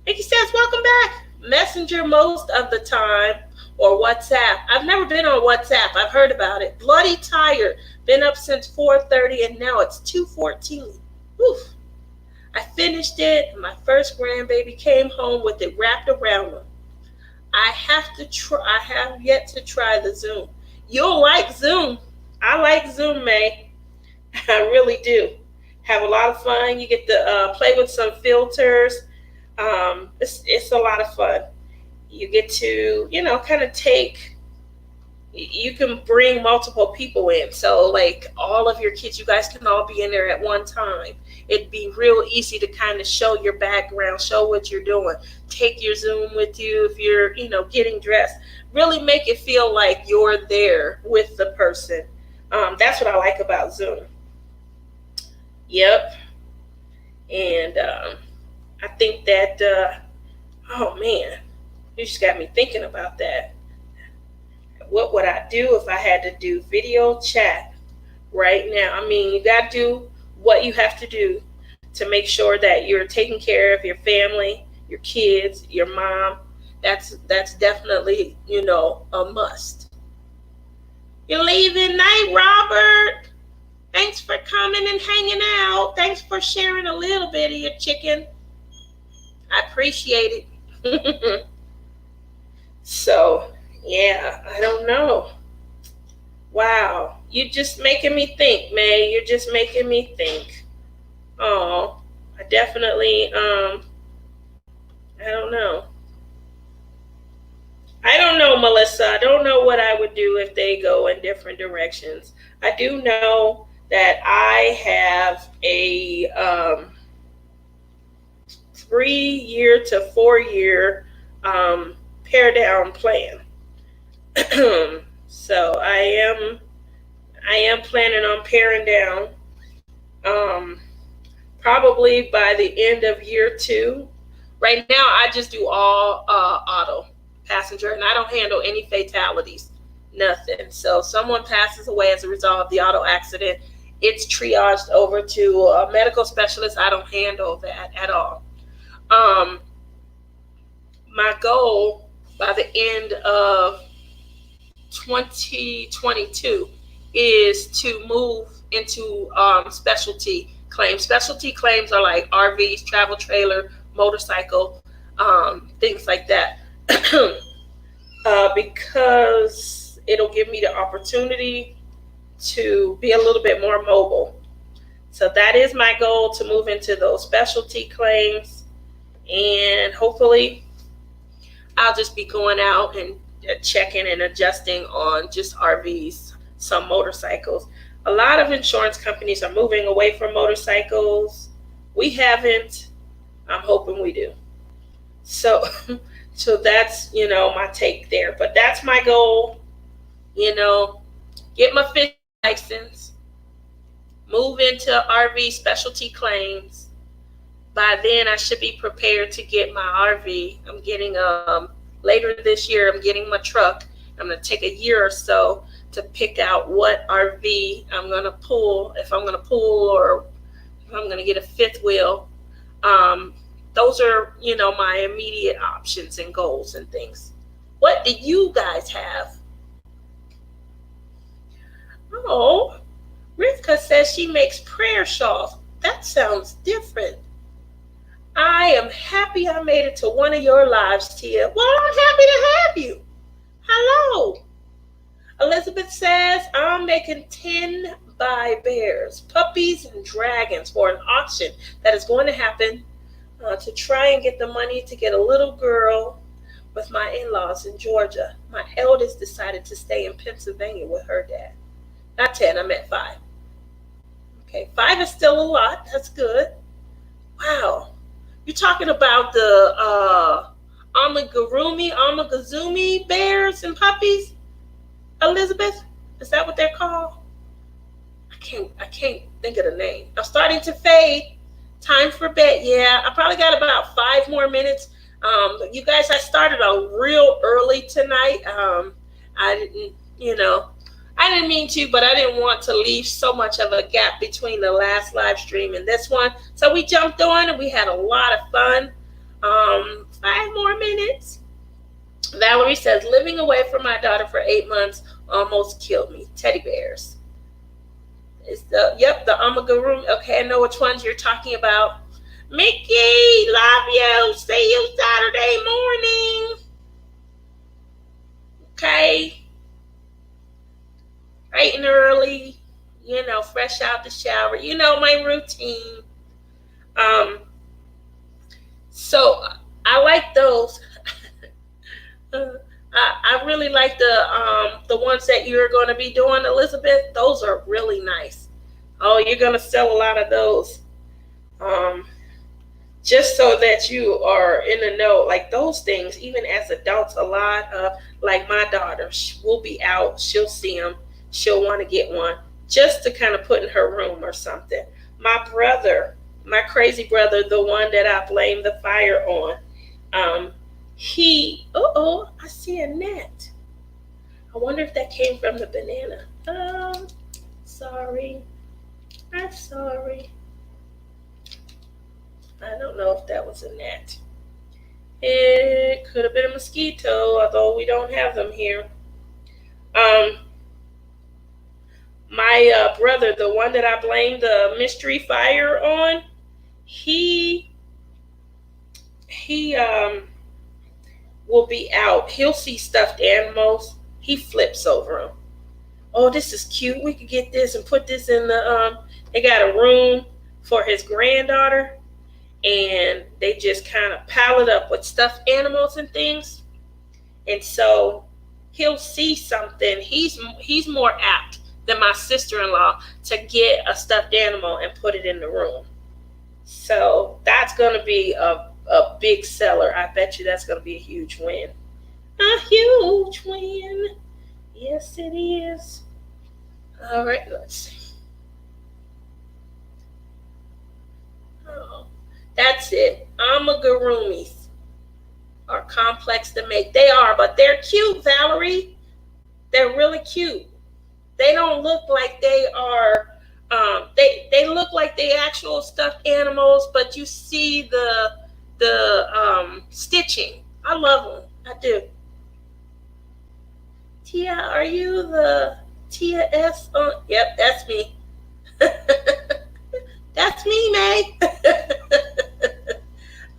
Nikki says, welcome back. Messenger most of the time, or WhatsApp. I've never been on WhatsApp. I've heard about it. Bloody tired. Been up since 4:30 and now it's 2:14. Oof. I finished it and my first grandbaby came home with it wrapped around them. I have yet to try the Zoom. You'll like Zoom. I like Zoom, May. I really do. Have a lot of fun. You get to play with some filters. It's a lot of fun. You get to, kind of you can bring multiple people in. So like all of your kids, you guys can all be in there at one time. It'd be real easy to kind of show your background, show what you're doing. Take your Zoom with you if you're, getting dressed. Really make it feel like you're there with the person. That's what I like about Zoom. Yep. And I think that, oh man, you just got me thinking about that. What would I do if I had to do video chat right now? I mean, you got to do what you have to do to make sure that you're taking care of your family, your kids, your mom. That's definitely, a must. You're leaving night, Robert. Thanks for coming and hanging out. Thanks for sharing a little bit of your chicken. I appreciate it. So, yeah, I don't know. Wow. You're just making me think, May. You're just making me think. Oh, I definitely, I don't know. I don't know, Melissa. I don't know what I would do if they go in different directions. I do know that I have a 3-year to 4-year pare down plan. So I am planning on paring down probably by the end of year 2. Right now I just do all auto passenger and I don't handle any fatalities, nothing. So if someone passes away as a result of the auto accident, it's triaged over to a medical specialist. I don't handle that at all. My goal by the end of 2022 is to move into specialty claims. Specialty claims are like RVs, travel trailer, motorcycle, things like that. Because it'll give me the opportunity to be a little bit more mobile. So that is my goal, to move into those specialty claims. And hopefully I'll just be going out and checking and adjusting on just RVs, some motorcycles. A lot of insurance companies are moving away from motorcycles. We haven't. I'm hoping we do. So that's, my take there. But that's my goal, get my fishing license, move into RV specialty claims. By then I should be prepared to get my RV. I'm getting later this year, I'm getting my truck. I'm going to take a year or so to pick out what RV I'm going to pull, if I'm going to pull or if I'm going to get a fifth wheel. Those are, my immediate options and goals and things. What do you guys have? Oh, Rivka says she makes prayer shawls. That sounds different. I am happy I made it to one of your lives, Tia. Well, I'm happy to have you. Hello. Elizabeth says, I'm making 10 by bears, puppies, and dragons for an auction that is going to happen to try and get the money to get a little girl with my in-laws in Georgia. My eldest decided to stay in Pennsylvania with her dad. Not 10, I meant 5. Okay, 5 is still a lot. That's good. Wow. You're talking about the Amagazumi bears and puppies, Elizabeth? Is that what they're called? I can't think of the name. I'm starting to fade. Time for bed. Yeah, I probably got about 5 more minutes. You guys, I started real early tonight. I didn't, I didn't mean to, but I didn't want to leave so much of a gap between the last live stream and this one. So we jumped on and we had a lot of fun. 5 more minutes. Valerie says, living away from my daughter for 8 months almost killed me. Teddy bears. It's the Amagurumi. Okay, I know which ones you're talking about. Mickey, love you. See you Saturday morning. Okay. Bright and early, fresh out the shower. You know my routine. So I like those. I really like the ones that you're going to be doing, Elizabeth. Those are really nice. Oh, you're going to sell a lot of those. Just so that you are in the know, like those things, even as adults, a lot of, like my daughter, will be out, she'll see them, she'll want to get one just to kind of put in her room or something. My brother, my crazy brother, the one that I blame the fire on, I see a net. I wonder if that came from the banana. Sorry. I'm sorry. I don't know if that was a net. It could have been a mosquito, although we don't have them here. My brother, the one that I blamed the mystery fire on, he will be out. He'll see stuffed animals. He flips over them. Oh, this is cute. We could get this and put this in the, they got a room for his granddaughter, and they just kind of pile it up with stuffed animals and things. And so he'll see something. He's more apt than my sister-in-law to get a stuffed animal and put it in the room. So that's going to be a big seller. I bet you that's going to be a huge win. A huge win. Yes, it is. All right, let's see. Oh, that's it. Amigurumis are complex to make. They are, but they're cute, Valerie. They're really cute. They don't look like they are, they look like they actual stuffed animals, but you see the stitching. I love them. I do. Tia, are you the Tia S? Yep, that's me. That's me, May.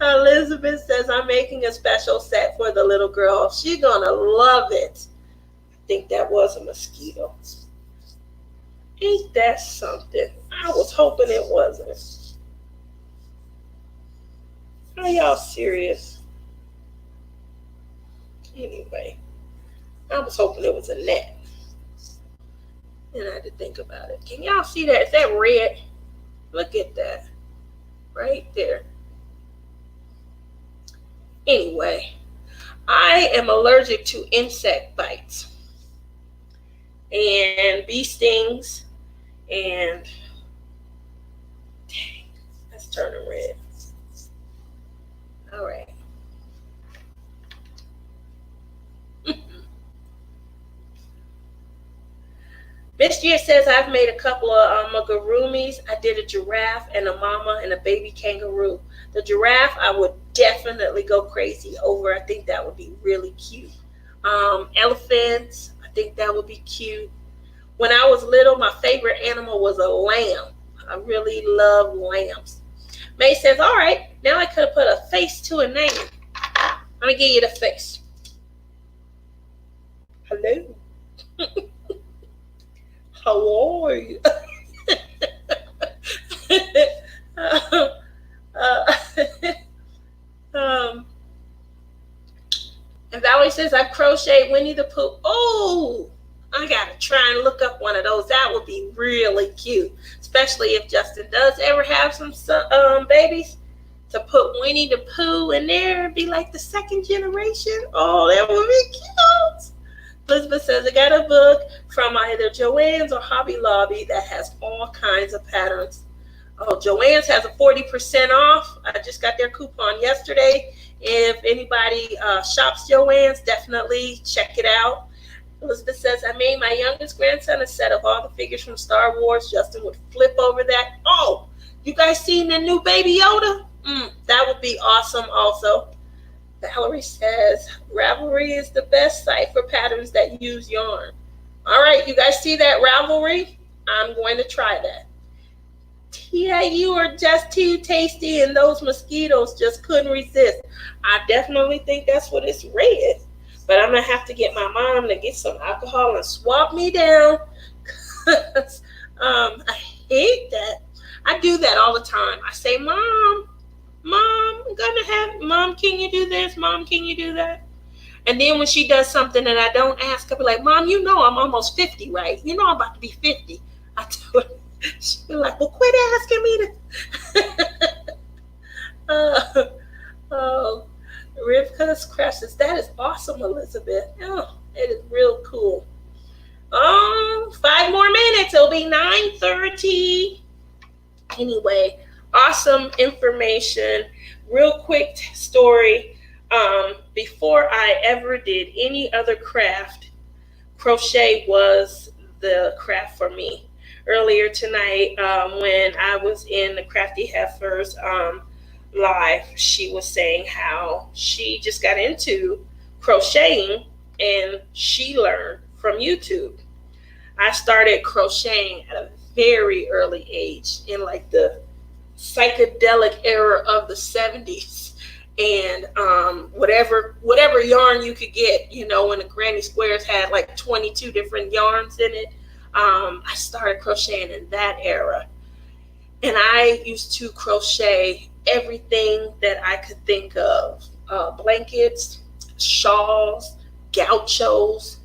Elizabeth says, I'm making a special set for the little girl. She's going to love it. I think that was a mosquito. Ain't that something? I was hoping it wasn't. Are y'all serious? Anyway, I was hoping it was a net. And I had to think about it. Can y'all see that? Is that red? Look at that. Right there. Anyway, I am allergic to insect bites and bee stings, and dang, that's turning red. All right. Miss Gia says, I've made a couple of amigurumis. I did a giraffe and a mama and a baby kangaroo. The giraffe, I would definitely go crazy over. I think that would be really cute. Elephants, I think that would be cute. When I was little, my favorite animal was a lamb. I really love lambs. May says, all right, now I could have put a face to a name. Let me give you the face. Hello. How are you? uh, um, and Valerie says, I've crocheted Winnie the Pooh. Oh, I gotta try and look up one of those. That would be really cute, especially if Justin does ever have some babies. To put Winnie the Pooh in there and be like the second generation. Oh, that would be cute. Elizabeth says, I got a book from either Joann's or Hobby Lobby that has all kinds of patterns. Oh, Joann's has a 40% off. I just got their coupon yesterday. If anybody shops Joann's, definitely check it out. Elizabeth says, I made my youngest grandson a set of all the figures from Star Wars. Justin would flip over that. Oh, you guys seen the new Baby Yoda? That would be awesome also. Valerie says, Ravelry is the best site for patterns that use yarn. All right, you guys see that, Ravelry? I'm going to try that. Tia, you are just too tasty, and those mosquitoes just couldn't resist. I definitely think that's what it's read. But I'm going to have to get my mom to get some alcohol and swab me down. Because I hate that. I do that all the time. I say, Mom, Mom, can you do this? Mom, can you do that? And then when she does something and I don't ask, I'll be like, Mom, you know I'm almost 50, right? You know I'm about to be 50. I tell her, she'll be like, well, quit asking me to. Oh, Rivka's crashes. That is awesome, Elizabeth. Oh, it is real cool. 5 more minutes. It'll be 9:30. Anyway, awesome information. Real quick story. Before I ever did any other craft, crochet was the craft for me. Earlier tonight, when I was in the Crafty Heifers live, she was saying how she just got into crocheting and she learned from YouTube. I started crocheting at a very early age in like the psychedelic era of the 70s, and whatever yarn you could get, when the Granny Squares had like 22 different yarns in it. I started crocheting in that era, and I used to crochet everything that I could think of: blankets, shawls, gauchos.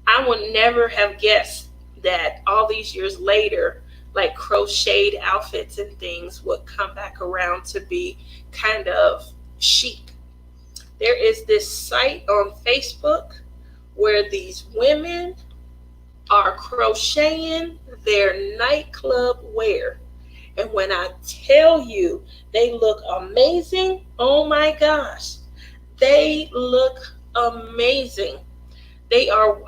I would never have guessed that all these years later, like crocheted outfits and things would come back around to be kind of chic. There is this site on Facebook where these women are crocheting their nightclub wear. And when I tell you they look amazing, oh my gosh, they look amazing. They are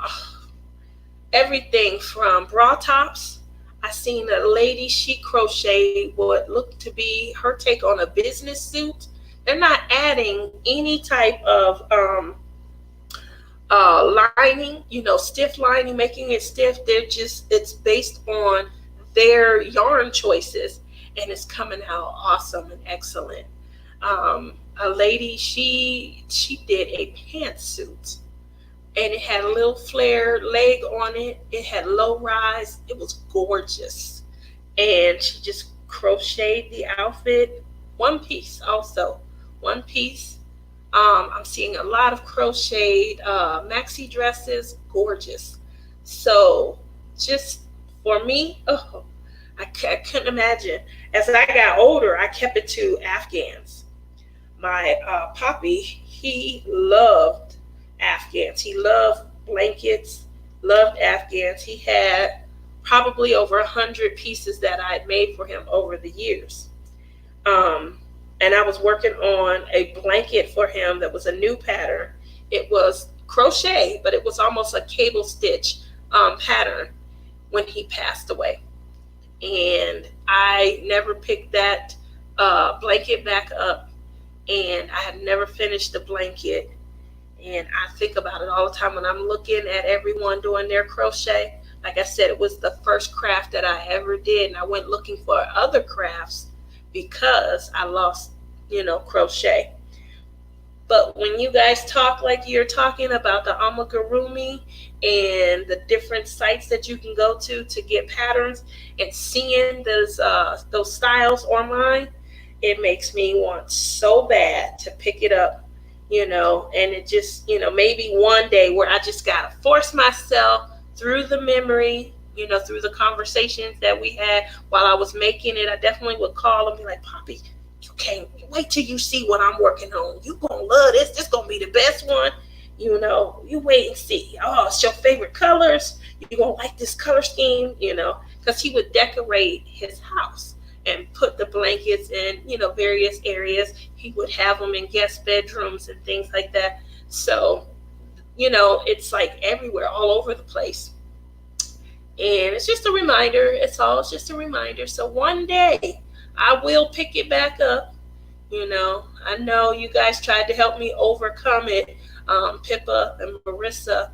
everything from bra tops. I seen a lady, she crocheted what looked to be her take on a business suit. They're not adding any type of lining, stiff lining, making it stiff. It's based on their yarn choices, and it's coming out awesome and excellent. A lady, she did a pantsuit, and it had a little flare leg on it. It had low rise. It was gorgeous. And she just crocheted the outfit. One piece also. One piece. I'm seeing a lot of crocheted maxi dresses. Gorgeous. So just for me, I couldn't imagine. As I got older, I kept it to Afghans. My poppy, he loved Afghans. He loved blankets, loved Afghans. He had probably over 100 pieces that I had made for him over the years. And I was working on a blanket for him that was a new pattern. It was crochet, but it was almost a cable stitch pattern when he passed away. And I never picked that blanket back up, and I had never finished the blanket. And I think about it all the time when I'm looking at everyone doing their crochet. Like I said, it was the first craft that I ever did, and I went looking for other crafts because I lost, crochet. But when you guys talk like you're talking about the amigurumi and the different sites that you can go to get patterns and seeing those styles online, it makes me want so bad to pick it up, and it just, maybe one day where I just gotta force myself through the memory, through the conversations that we had while I was making it. I definitely would call and be like, Poppy, you can't wait till you see what I'm working on. You gonna love this. This gonna be the best one. You wait and see. Oh, it's your favorite colors. You gonna like this color scheme, because he would decorate his house and put the blankets in, various areas. He would have them in guest bedrooms and things like that. So, it's like everywhere, all over the place. And it's just a reminder. It's just a reminder. So one day I will pick it back up. I know you guys tried to help me overcome it. Pippa and Marissa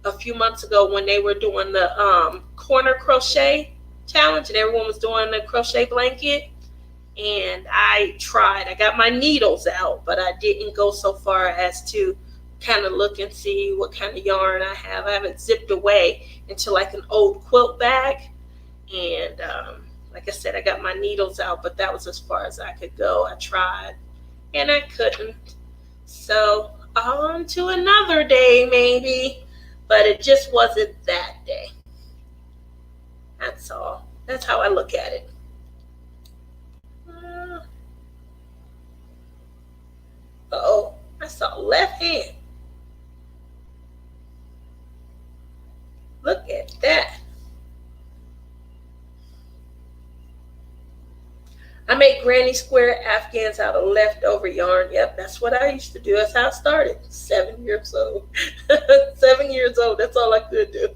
a few months ago when they were doing the corner crochet challenge and everyone was doing the crochet blanket. And I tried. I got my needles out, but I didn't go so far as to kind of look and see what kind of yarn I have. I haven't zipped away into like an old quilt bag. And like I said, I got my needles out, but that was as far as I could go. I tried and I couldn't. So on to another day maybe, but it just wasn't that day. That's all. That's how I look at it. Uh-oh, I saw left hand. Look at that. I make granny square Afghans out of leftover yarn. Yep, that's what I used to do. That's how I started. 7 years old. 7 years old. That's all I could do.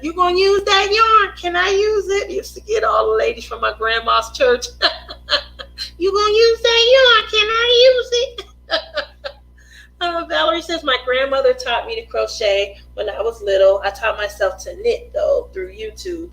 You gonna use that yarn? Can I use it? Used to get all the ladies from my grandma's church. You gonna use that yarn? Can I use it? Valerie says my grandmother taught me to crochet when I was little. I taught myself to knit though through YouTube.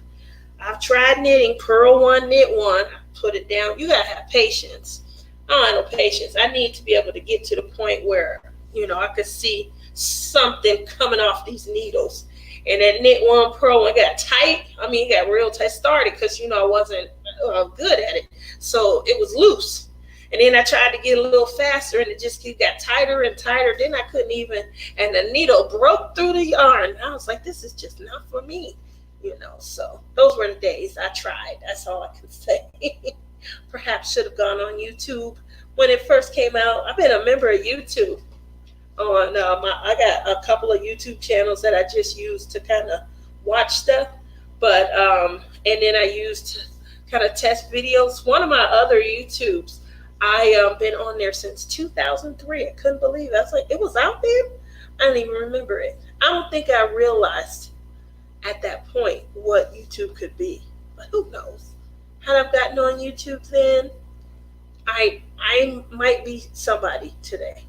I've tried knitting, purl one, knit one, put it down. You gotta have patience. I don't have no patience. I need to be able to get to the point where, I could see something coming off these needles. And that knit one, purl one got tight. It got real tight. Started because, I wasn't good at it. So it was loose. And then I tried to get a little faster and it just got tighter and tighter. Then I couldn't even, and the needle broke through the yarn. I was like, this is just not for me. So those were the days I tried. That's all I can say. Perhaps should have gone on YouTube when it first came out. I've been a member of YouTube. I got a couple of YouTube channels that I just used to kind of watch stuff. But and then I used to kind of test videos. One of my other YouTubes, I been on there since 2003. I couldn't believe it. I was like, it was out there? I don't even remember it. I don't think I realized at that point what YouTube could be, but who knows? Had I gotten on YouTube then, I might be somebody today.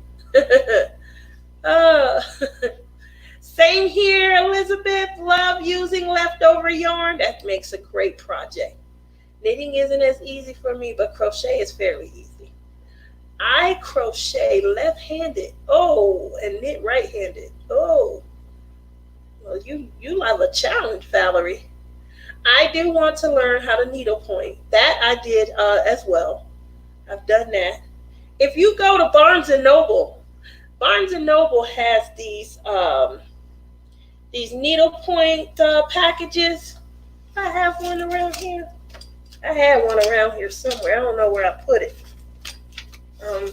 Same here, Elizabeth. Love using leftover yarn. That makes a great project. Knitting isn't as easy for me, but crochet is fairly easy. I crochet left-handed. Oh, and knit right-handed. Oh. Well, you love a challenge, Valerie. I do want to learn how to needlepoint. That I did as well. I've done that. If you go to Barnes and Noble has these needlepoint packages. I have one around here. I had one around here somewhere. I don't know where I put it.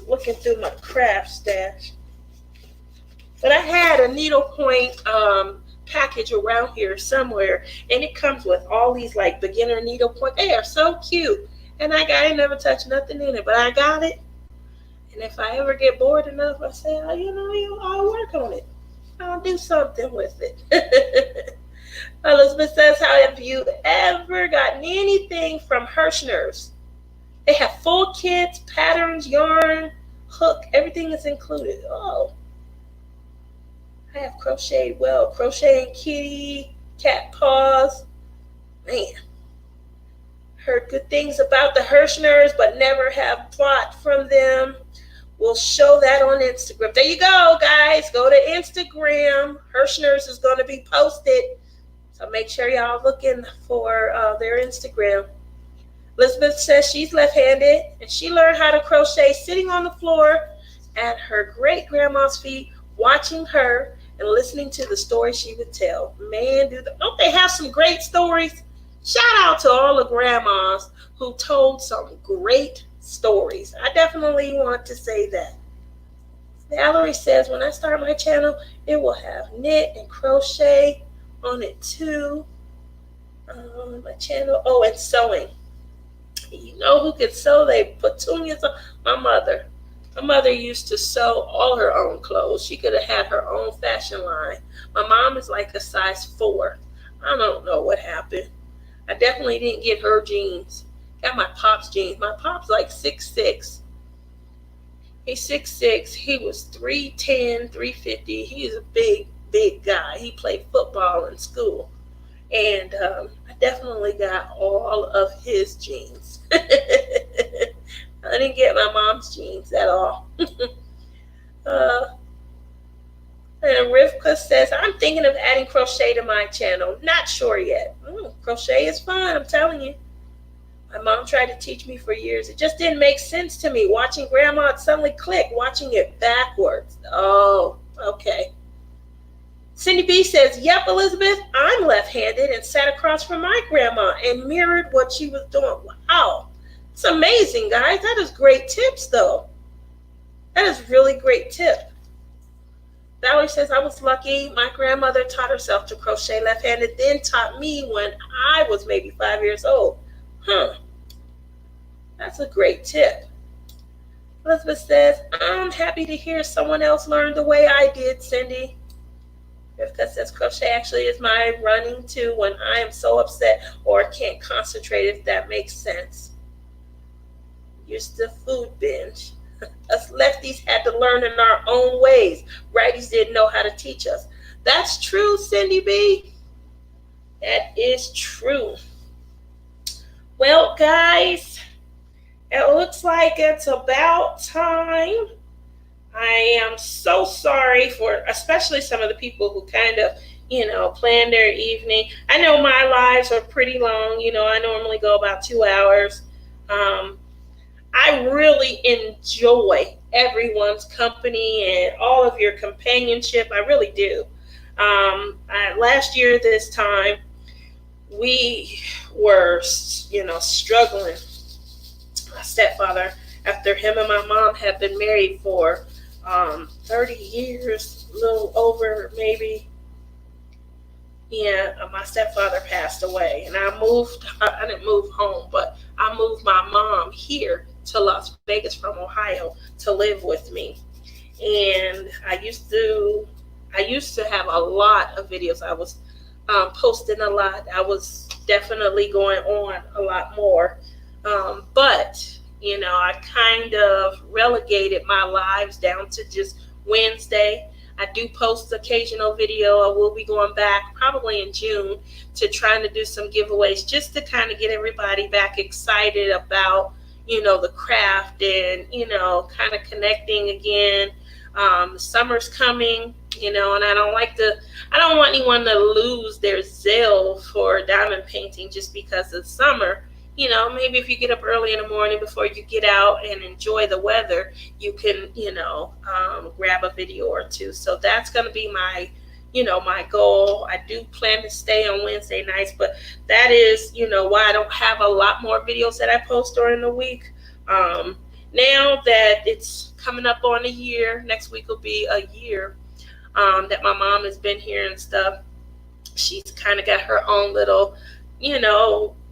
Looking through my craft stash. But I had a needlepoint package around here somewhere, and it comes with all these like beginner needlepoint. They are so cute, and I ain't never touched nothing in it, but I got it. And if I ever get bored enough, I say, I'll work on it. I'll do something with it. Elizabeth says, have you ever gotten anything from Hirschner's? They have full kits, patterns, yarn, hook, everything is included. Oh. I have crocheted well. Crocheting kitty, cat paws. Man. Heard good things about the Hirschners, but never have bought from them. We'll show that on Instagram. There you go, guys. Go to Instagram. Hirschners is going to be posted. So make sure y'all looking for their Instagram. Elizabeth says she's left-handed, and she learned how to crochet sitting on the floor at her great-grandma's feet, watching her and listening to the stories she would tell. Man, don't they have some great stories? Shout out to all the grandmas who told some great stories. I definitely want to say that. Valerie says, when I start my channel, it will have knit and crochet on it too. My channel, and sewing. You know who could sew? They petunias on my mother. My mother used to sew all her own clothes. She could have had her own fashion line. My mom is like a size 4. I don't know what happened. I definitely didn't get her jeans. Got my pop's jeans. My pop's like 6'6". He's 6'6". He was 310, 350. He's a big guy. He played football in school. And I definitely got all of his jeans. I didn't get my mom's jeans at all. And Rivka says, I'm thinking of adding crochet to my channel. Not sure yet. Crochet is fun, I'm telling you. My mom tried to teach me for years. It just didn't make sense to me. Watching grandma, it suddenly clicked, watching it backwards. Oh, okay. Cindy B says, yep, Elizabeth, I'm left-handed and sat across from my grandma and mirrored what she was doing. Wow. It's amazing, guys. That is great tips, though. That is really great tip. Valerie says, I was lucky. My grandmother taught herself to crochet left-handed, then taught me when I was maybe 5 years old. That's a great tip. Elizabeth says, I'm happy to hear someone else learn the way I did, Cindy. Rivka says, crochet actually is my running too when I am so upset or can't concentrate, if that makes sense. Used to food binge. Us lefties had to learn in our own ways. Righties didn't know how to teach us. That's true, Cindy B. That is true. Well, guys, it looks like it's about time. I am so sorry for especially some of the people who kind of, plan their evening. I know my lives are pretty long. I normally go about 2 hours. I really enjoy everyone's company and all of your companionship. I really do. Last year, this time, we were, struggling. My stepfather, after him and my mom had been married for 30 years, a little over maybe. Yeah, my stepfather passed away, and I didn't move home, but I moved my mom here to Las Vegas from Ohio to live with me. And I used to have a lot of videos. I was posting a lot. I was definitely going on a lot more. But I kind of relegated my lives down to just Wednesday. I do post occasional video. I will be going back probably in June to trying to do some giveaways just to kind of get everybody back excited about, the craft and, kind of connecting again. The summer's coming, and I don't want anyone to lose their zeal for diamond painting just because it's summer. Maybe if you get up early in the morning before you get out and enjoy the weather, you can, grab a video or two. So that's going to be my goal. I do plan to stay on Wednesday nights, but that is, why I don't have a lot more videos that I post during the week. Now that it's coming up on a year, next week will be a year that my mom has been here and stuff. She's kind of got her own little,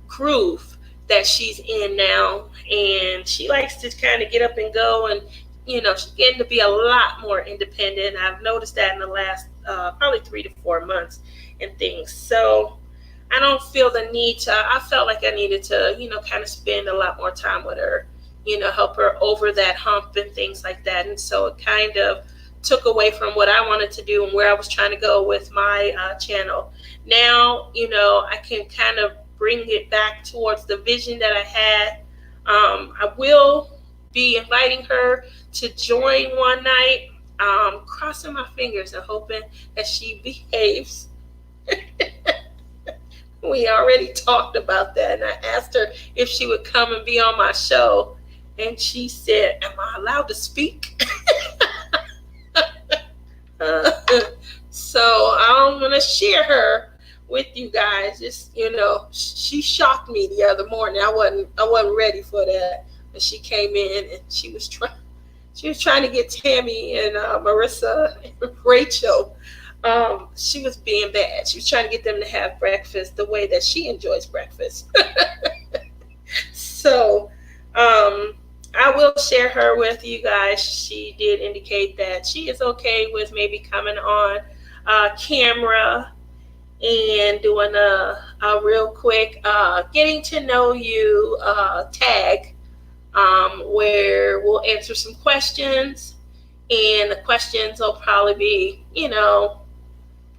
groove that she's in now, and she likes to kind of get up and go, and she's getting to be a lot more independent. I've noticed that in the last probably 3 to 4 months and things. So I don't feel the need to, I felt like I needed to, kind of spend a lot more time with her, help her over that hump and things like that. And so it kind of took away from what I wanted to do and where I was trying to go with my channel. Now, I can kind of bring it back towards the vision that I had. I will be inviting her to join one night. Crossing my fingers and hoping that she behaves. We already talked about that, and I asked her if she would come and be on my show, and she said, "Am I allowed to speak?" Uh, so I'm gonna share her with you guys. Just she shocked me the other morning. I wasn't ready for that, but she came in and she was trying to get Tammy and Marissa and Rachel. She was being bad. She was trying to get them to have breakfast the way that she enjoys breakfast. So I will share her with you guys. She did indicate that she is okay with maybe coming on camera and doing a real quick getting to know you tag where we'll answer some questions. And the questions will probably be,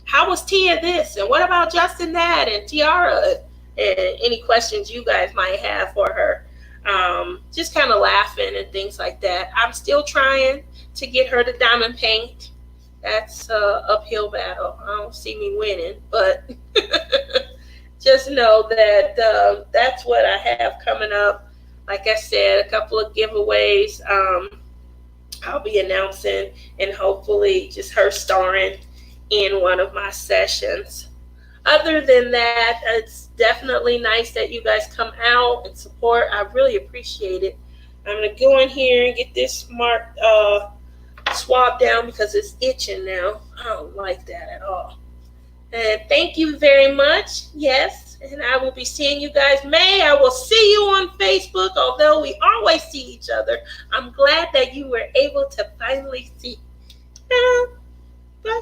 how was Tia this? And what about Justin that? And Tiara? And any questions you guys might have for her. Just kind of laughing and things like that. I'm still trying to get her to diamond paint. That's an uphill battle. I don't see me winning, but just know that that's what I have coming up. Like I said, a couple of giveaways. I'll be announcing, and hopefully just her starring in one of my sessions. Other than that, it's definitely nice that you guys come out and support. I really appreciate it. I'm going to go in here and get this marked swab down because it's itching now. I don't like that at all. And thank you very much. Yes, and I will be seeing you guys May. I will see you on Facebook, although we always see each other. I'm glad that you were able to finally see. But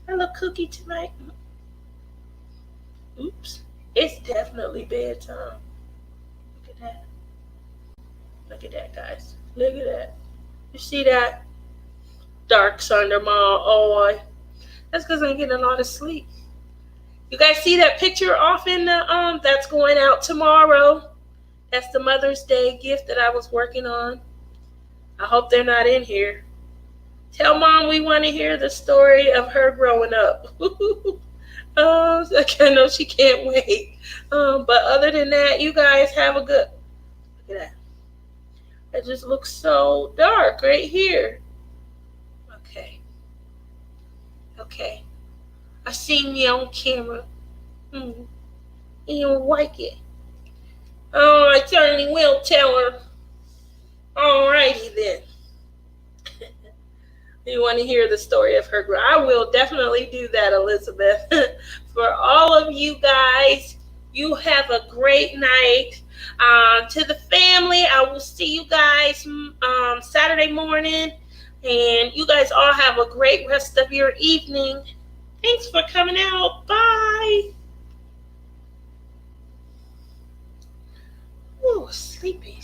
I look cookie tonight. Oops. It's definitely bedtime. Look at that. Look at that, guys. Look at that. You see that? Darks under my eye. That's because I'm getting a lot of sleep. You guys see that picture off in the that's going out tomorrow? That's the Mother's Day gift that I was working on. I hope they're not in here. Tell Mom we want to hear the story of her growing up. I know she can't wait. But other than that, you guys have a good. Look at that. It just looks so dark right here. Okay. I seen you on camera. You don't like it. Oh, I certainly will tell her. Alrighty then. You want to hear the story of her growth? I will definitely do that, Elizabeth. For all of you guys, you have a great night. To the family, I will see you guys Saturday morning. And you guys all have a great rest of your evening. Thanks for coming out. Bye. Ooh, sleepy.